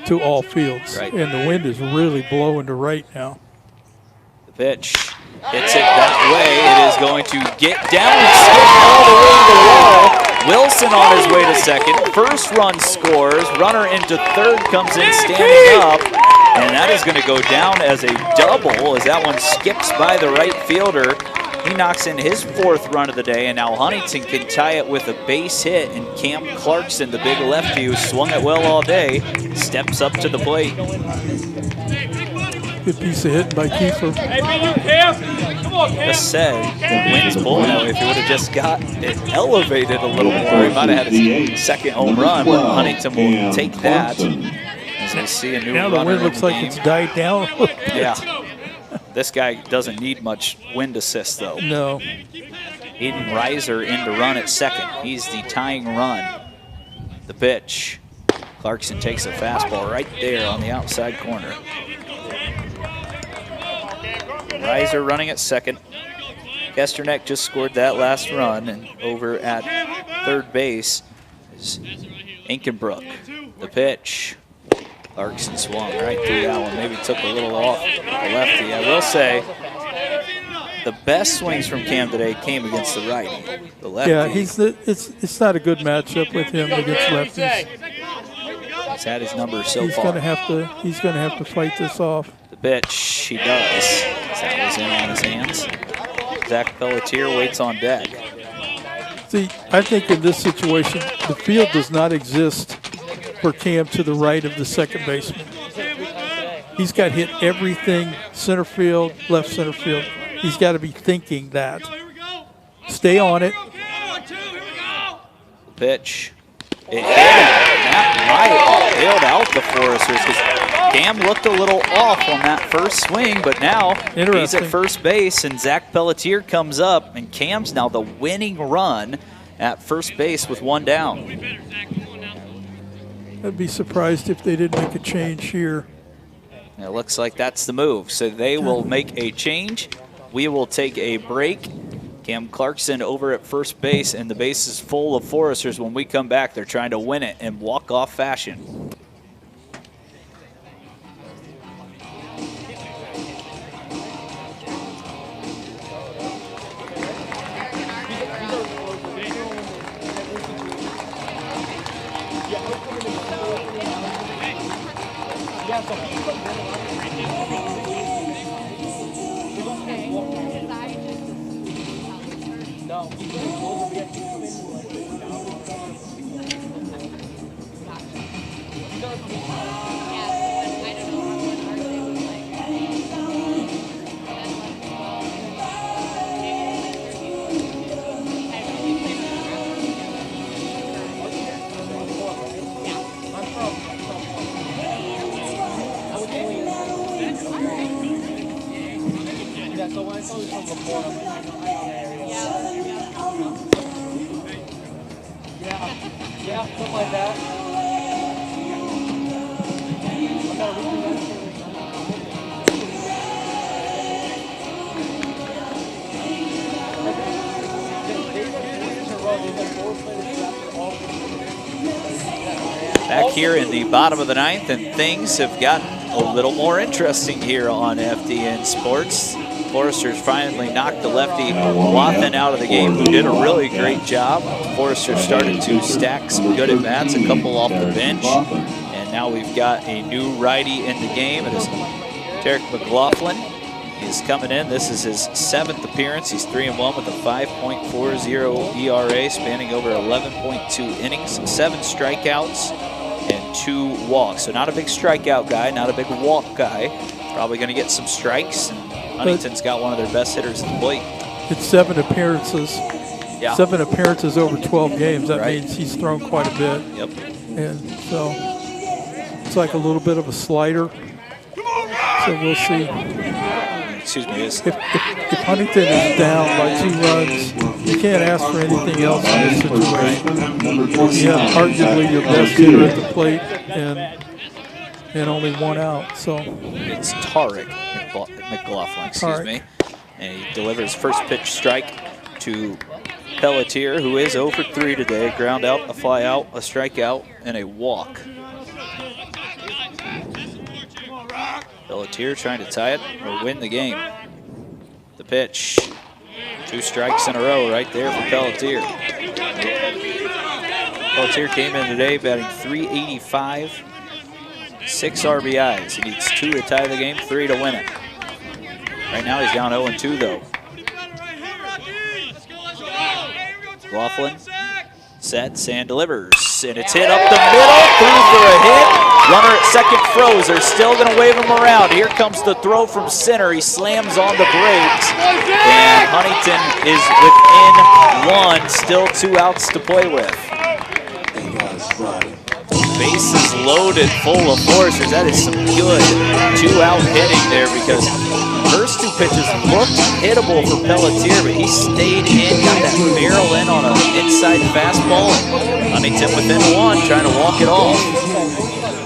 to all fields. Right. And the wind is really blowing to right now. The pitch. Hits it that way. It is going to get down and skip all the way to the wall. Wilson on his way to second. First run scores. Runner into third comes in standing up. And that is going to go down as a double as that one skips by the right fielder. He knocks in his 4th run of the day, and now Huntington can tie it with a base hit. And Cam Clarkson, the big lefty who swung it well all day, steps up to the plate. Good piece of hitting by Kiefer. Hey, you, Cam. Come on, Cam. Just said, the wind's blowing out. If he would have just got it elevated a little more, he might have had his second home run, but Huntington will take that. As I see a new now the runner wind in looks the like game. it's died down a little bit. Yeah. This guy doesn't need much wind assist, though. No. Aiden Reiser in to run at second. He's the tying run. The pitch. Clarkson takes a fastball right there on the outside corner. Reiser running at second. Kesterneck just scored that last run, and over at third base is Inkenbrook. The pitch. Clarkson swung right through that one. Maybe took a little off the lefty. I will say the best swings from Cam today came against the righty. The lefty. Yeah, it's not a good matchup with him against lefties. He's had his number so He's far. gonna have to fight this off. The pitch, he does. That was in on his hands. Zach Pelletier waits on deck. See, I think in this situation, the field does not exist for Cam to the right of the second baseman. He's got hit everything, center field, left center field. He's got to be thinking that. Stay on it. The pitch. It hit him. That might have bailed out the Foresters because Cam looked a little off on that first swing, but now he's Interesting. at first base, and Zach Pelletier comes up, and Cam's now the winning run at first base with one down. I'd be surprised if they didn't make a change here. It looks like that's the move. So they will make a change. We will take a break. Cam Clarkson over at first base, and the base is full of Foresters. When we come back, they're trying to win it in walk-off fashion. So when I saw this from before, I'm like, yeah, something like that. I gotta redo Back here in the bottom of the ninth, and things have gotten a little more interesting here on FDN Sports. Forrester's finally knocked the lefty Wathen out of the game, who did a really great job. Forrester started to stack some good at-bats, a couple off the bench. And now we've got a new righty in the game. It is Derek McLaughlin. He's coming in. This is his 7th appearance. He's 3-1 with a 5.40 ERA, spanning over 11.2 innings, 7 strikeouts, and 2 walks. So not a big strikeout guy, not a big walk guy. Probably going to get some strikes. And Huntington's got one of their best hitters at the plate. It's 7 appearances. Yeah. 7 appearances over 12 games. That Right. means he's thrown quite a bit. Yep. And so it's like a little bit of a slider. So we'll see. Excuse me. If Huntington is down by 2 runs, you can't ask for anything else in this situation. You have arguably your best hitter at the plate and only 1 out. So It's Tarek McLaughlin, excuse me. And he delivers first pitch strike to Pelletier, who is 0 for 3 today. A ground out, a fly out, a strikeout, and a walk. Pelletier trying to tie it or win the game. The pitch. 2 strikes in a row right there for Pelletier. Pelletier came in today batting .385, 6 RBIs. He needs 2 to tie the game, 3 to win it. Right now he's down 0-2 though. McLaughlin sets and delivers. And it's hit up the middle, through for a hit. Runner at second froze. They're still going to wave him around. Here comes the throw from center. He slams on the brakes. And Huntington is within 1. Still 2 outs to play with. Bases loaded, full of Foresters. That is some good 2-out hitting there, because first 2 pitches looked hittable for Pelletier, but he stayed in, got that barrel in on an inside fastball. Huntington within 1, trying to walk it off.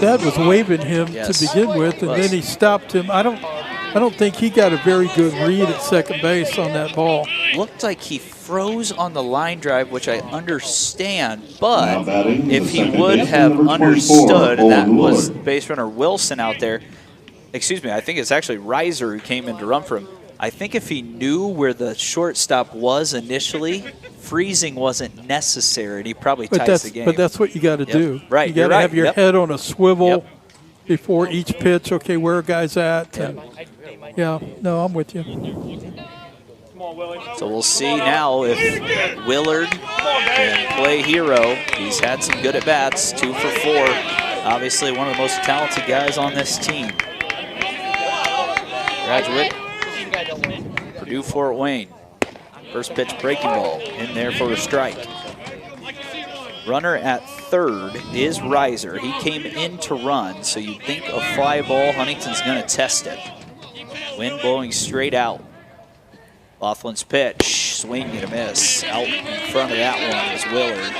Dad was waving him to begin with, and then he stopped him. I don't think he got a very good read at second base on that ball. Looked like he froze on the line drive, which I understand, but if he would have understood, and that was base runner Wilson out there, excuse me, I think it's actually Reiser who came in to run for him. I think if he knew where the shortstop was initially, freezing wasn't necessary, and he probably ties the game. But that's what you got to do. Right, You got to have your head on a swivel before each pitch. Okay, where are guys at? And yeah, no, I'm with you. So we'll see now if Willard can play hero. He's had some good at-bats, 2 for 4. Obviously one of the most talented guys on this team. Graduate, Purdue Fort Wayne. First pitch breaking ball in there for a strike. Runner at third is Reiser. He came in to run, so you'd think a fly ball, Huntington's gonna test it. Wind blowing straight out. Laughlin's pitch, swing and a miss. Out in front of that one is Willard.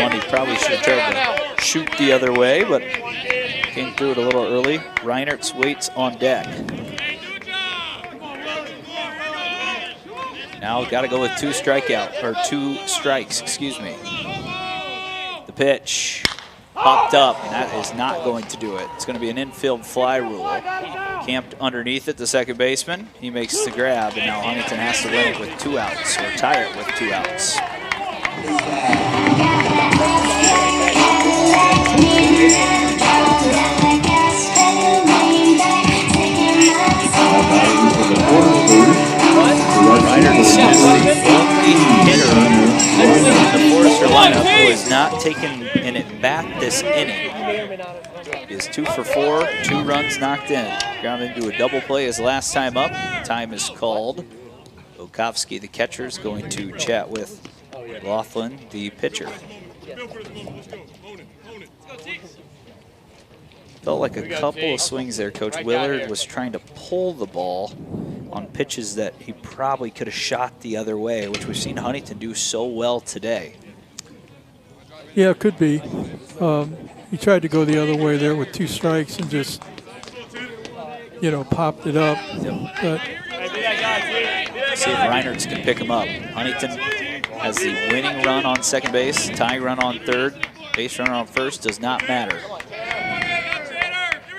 One he probably should have tried to shoot the other way, but came through it a little early. Reinertz waits on deck. Now got to go with 2 strikes, excuse me. The pitch popped up, and that is not going to do it. It's going to be an infield fly rule. Camped underneath it, the second baseman. He makes the grab, and now Huntington has to win it with 2 outs, or tie it with 2 outs. Ryder is not taken an at-bat this inning. He is 2 for 4, 2 runs knocked in. Ground into a double play his last time up. Time is called. Okowski, the catcher, is going to chat with Laughlin, the pitcher. Felt like a couple of swings there. Coach Willard was trying to pull the ball on pitches that he probably could have shot the other way, which we've seen Huntington do so well today. Yeah, it could be. He tried to go the other way there with 2 strikes and just, you know, popped it up. But see if Reinertz can pick him up. Huntington has the winning run on second base, tying run on third, base runner on first, does not matter.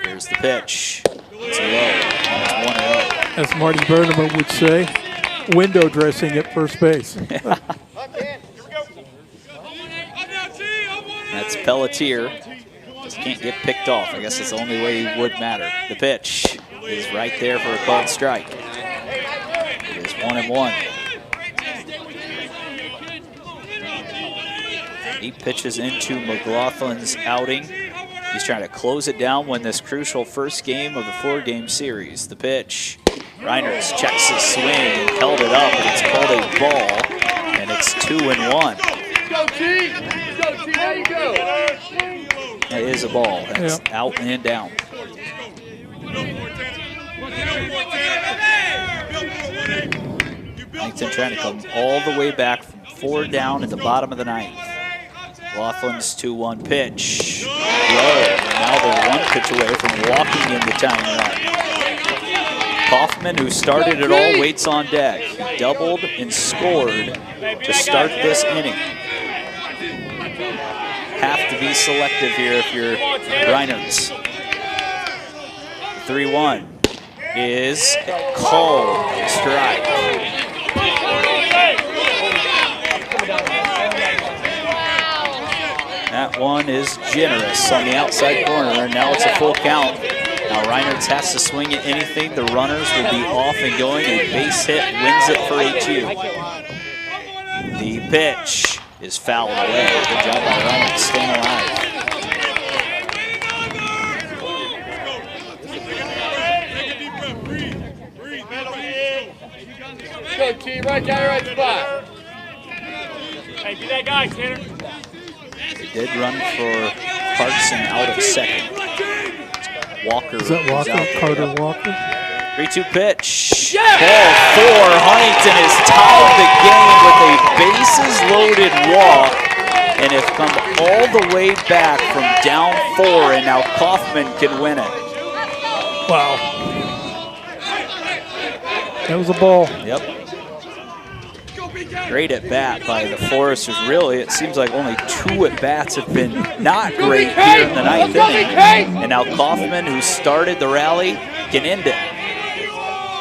Here's the pitch. It's low. It's 1-0. as Marty Burnham would say, window dressing at first base. That's Pelletier. Just can't get picked off. I guess it's the only way he would matter. The pitch is right there for a called strike. It is 1-1. 8 pitches into McLaughlin's outing. He's trying to close it down, win this crucial first game of the 4-game series. The pitch. Reinertz checks his swing and held it up, but it's called a ball, and it's 2-1. Go, T! Go, T! There you go! That is a ball. That's out and down. Huntington trying to come all the way back from 4 down at the bottom of the 9th. Laughlin's 2-1 pitch. Low. Now they're 1 pitch away from walking in the tying run. Kaufman, who started it all, waits on deck. He doubled and scored to start this inning. Have to be selective here if you're Reinertz. 3-1 is called strike. That one is generous on the outside corner, and now it's a full count. Now Reinertz has to swing at anything. The runners will be off and going. A base hit wins it for HU. The pitch is fouled away. Good job by Reinertz staying alive. Go, T! Right down, right spot. Hey, be that guy, Tanner. They did run for Clarkson out of second. Walker Is that Walker? Carter Walker? 3-2 pitch. Ball 4. Huntington has tied the game with a bases-loaded walk and have come all the way back from down 4, and now Kaufman can win it. Wow. That was a ball. Yep. Great at bat by the Foresters. Really, it seems like only 2 at bats have been not great here in the 9th inning. And now Kaufman, who started the rally, can end it.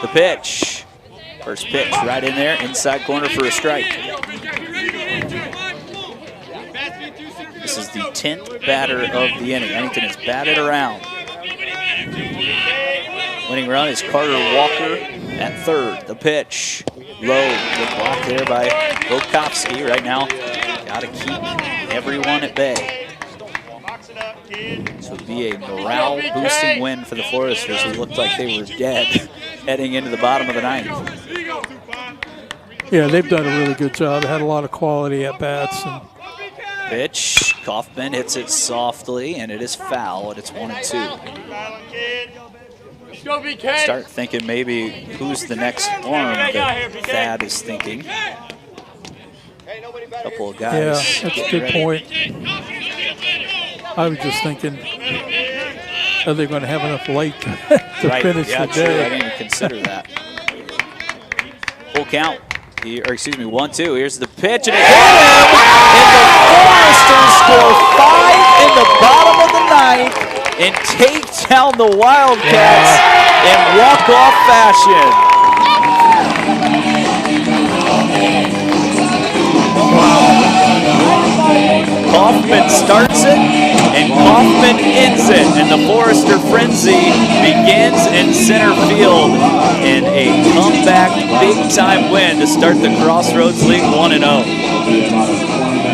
The pitch. First pitch right in there, inside corner for a strike. This is the 10th batter of the inning. Huntington has batted around. Winning run is Carter Walker at third. The pitch. Low. Good block there by Okowski. Right now, got to keep everyone at bay. This would be a morale-boosting win for the Foresters, who looked like they were dead heading into the bottom of the 9th. Yeah, they've done a really good job. They had a lot of quality at bats. And pitch. Kaufman hits it softly, and it is foul, and it's 1-2. Start thinking maybe who's the next arm that Thad is thinking. A couple of guys. yeah, that's a good point. I was just thinking, are they going to have enough light to finish the day? True. I didn't even consider that. Full count. Or excuse me, 1-2. Here's the pitch, and it hit him! And the Foresters score 5 in the bottom of the 9th and take down the Wildcats in walk-off fashion. Kaufman starts it, and Kaufman ends it, and the Forester frenzy begins in center field in a comeback big-time win to start the Crossroads League 1-0.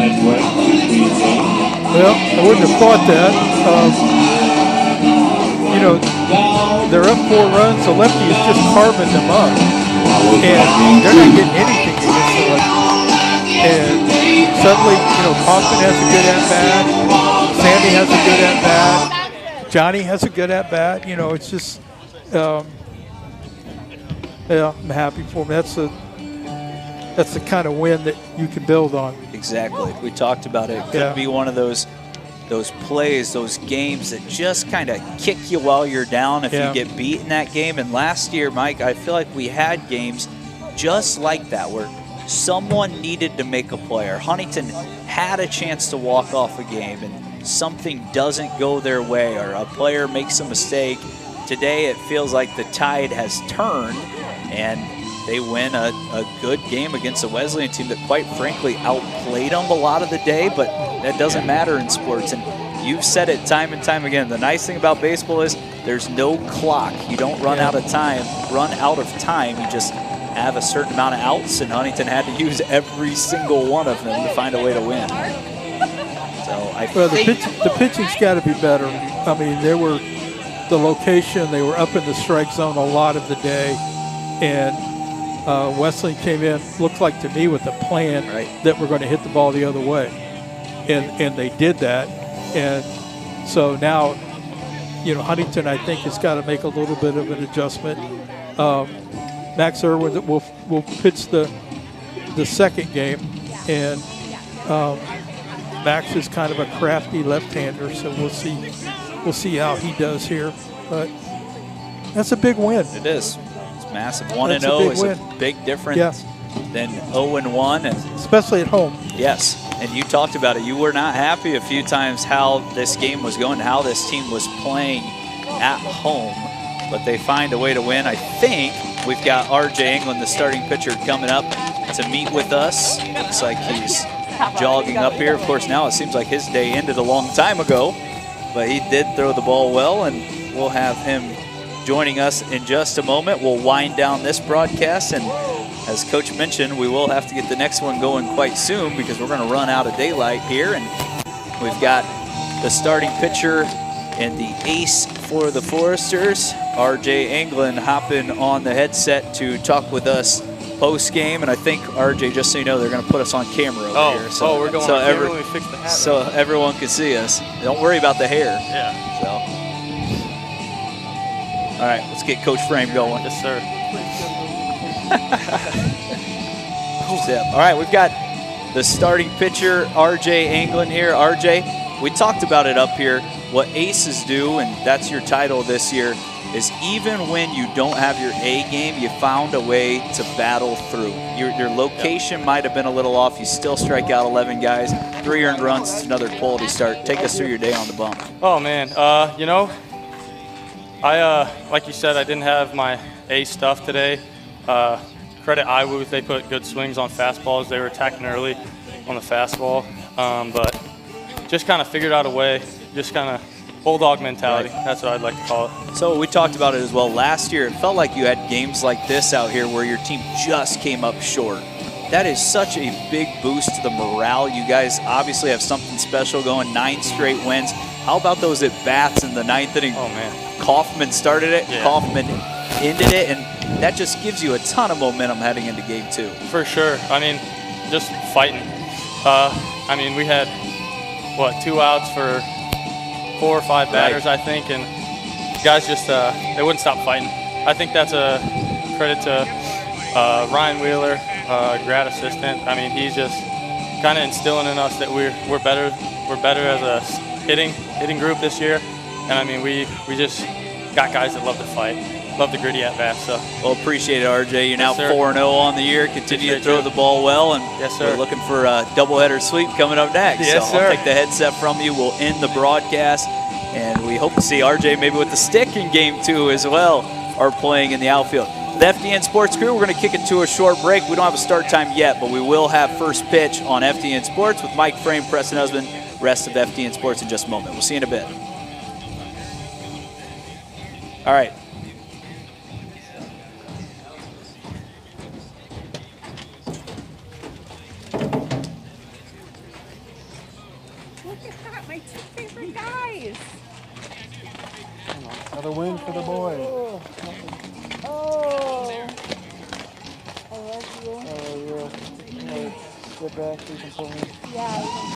managed way, being said. Well, I wouldn't have thought that. You know, they're up 4 runs. The lefty is just carving them up. And they're not getting anything against the lefty. And suddenly, you know, Kaufman has a good at-bat. Sammy has a good at-bat. Johnny has a good at-bat. You know, it's just, yeah, I'm happy for him. That's the kind of win that you can build on. Exactly. We talked about it. It could be one of those plays, those games that just kind of kick you while you're down if you get beat in that game. And last year, Mike, I feel like we had games just like that where someone needed to make a play. Or Huntington had a chance to walk off a game and something doesn't go their way or a player makes a mistake. Today, it feels like the tide has turned and they win a good game against a Wesleyan team that, quite frankly, outplayed them a lot of the day, but that doesn't matter in sports. And you've said it time and time again. The nice thing about baseball is there's no clock. You don't run out of time. You just have a certain amount of outs, and Huntington had to use every single one of them to find a way to win. So I think the pitching's got to be better. I mean, the location, they were up in the strike zone a lot of the day, and Wesleyan came in, looked like to me, with a plan that we're going to hit the ball the other way. And they did that. And so now, you know, Huntington, I think, has got to make a little bit of an adjustment. Max Irwin will pitch the second game. And Max is kind of a crafty left-hander, so we'll see how he does here. But that's a big win. It is. Massive. 1-0 is a big difference than 0-1, and especially at home. Yes, and you talked about it. You were not happy a few times how this game was going, how this team was playing at home, but they find a way to win. I think we've got R.J. England, the starting pitcher, coming up to meet with us. Looks like he's jogging up here. Of course, now it seems like his day ended a long time ago, but he did throw the ball well, and we'll have him joining us in just a moment. We'll wind down this broadcast, and as Coach mentioned, we will have to get the next one going quite soon because we're going to run out of daylight here. And we've got the starting pitcher and the ace for the Foresters, R.J. England, hopping on the headset to talk with us post-game. And I think, R.J., just so you know, they're going to put us on camera over here. So we're going on camera when we fix the hat. So everyone can see us. Don't worry about the hair. Yeah. So. All right, let's get Coach Frame going. Yes, sir. All right, we've got the starting pitcher, R.J. England here. R.J., we talked about it up here. What aces do, and that's your title this year, is even when you don't have your A game, you found a way to battle through. Your location might have been a little off. You still strike out 11 guys. 3 earned runs. It's another quality start. Take us through your day on the bump. Oh, man. You know, like you said, I didn't have my A stuff today. Credit Iwooth, they put good swings on fastballs. They were attacking early on the fastball, but just kind of figured out a way, just kind of bulldog mentality. Right. That's what I'd like to call it. So we talked about it as well. Last year, it felt like you had games like this out here where your team just came up short. That is such a big boost to the morale. You guys obviously have something special going, 9 straight wins. How about those at-bats in the 9th inning? Oh, man. Kaufman started it, yeah. Kaufman ended it, and that just gives you a ton of momentum heading into game 2. For sure. I mean, just fighting. I mean, we had, 2 outs for 4 or 5 batters, right. I think, and guys just, they wouldn't stop fighting. I think that's a credit to Ryan Wheeler, grad assistant. I mean, he's just kind of instilling in us that we're better as a hitting group this year. And I mean, we just got guys that love to fight, love the gritty at bat. So, well, appreciate it, RJ. You're now yes, 4-0 on the year. Continue to throw the ball well, and yes, sir. We're looking for a doubleheader sweep coming up next. Yes, so sir. I'll take the headset from you. We'll end the broadcast, and we hope to see RJ maybe with the stick in game 2 as well, or playing in the outfield. The FDN Sports crew, we're going to kick it to a short break. We don't have a start time yet, but we will have first pitch on FDN Sports with Mike Frame, Preston Husband, rest of FDN Sports in just a moment. We'll see you in a bit. All right. My two favorite guys. Another win for the boys. Oh. I love you. Yeah. Get back so you can pull me. Yeah.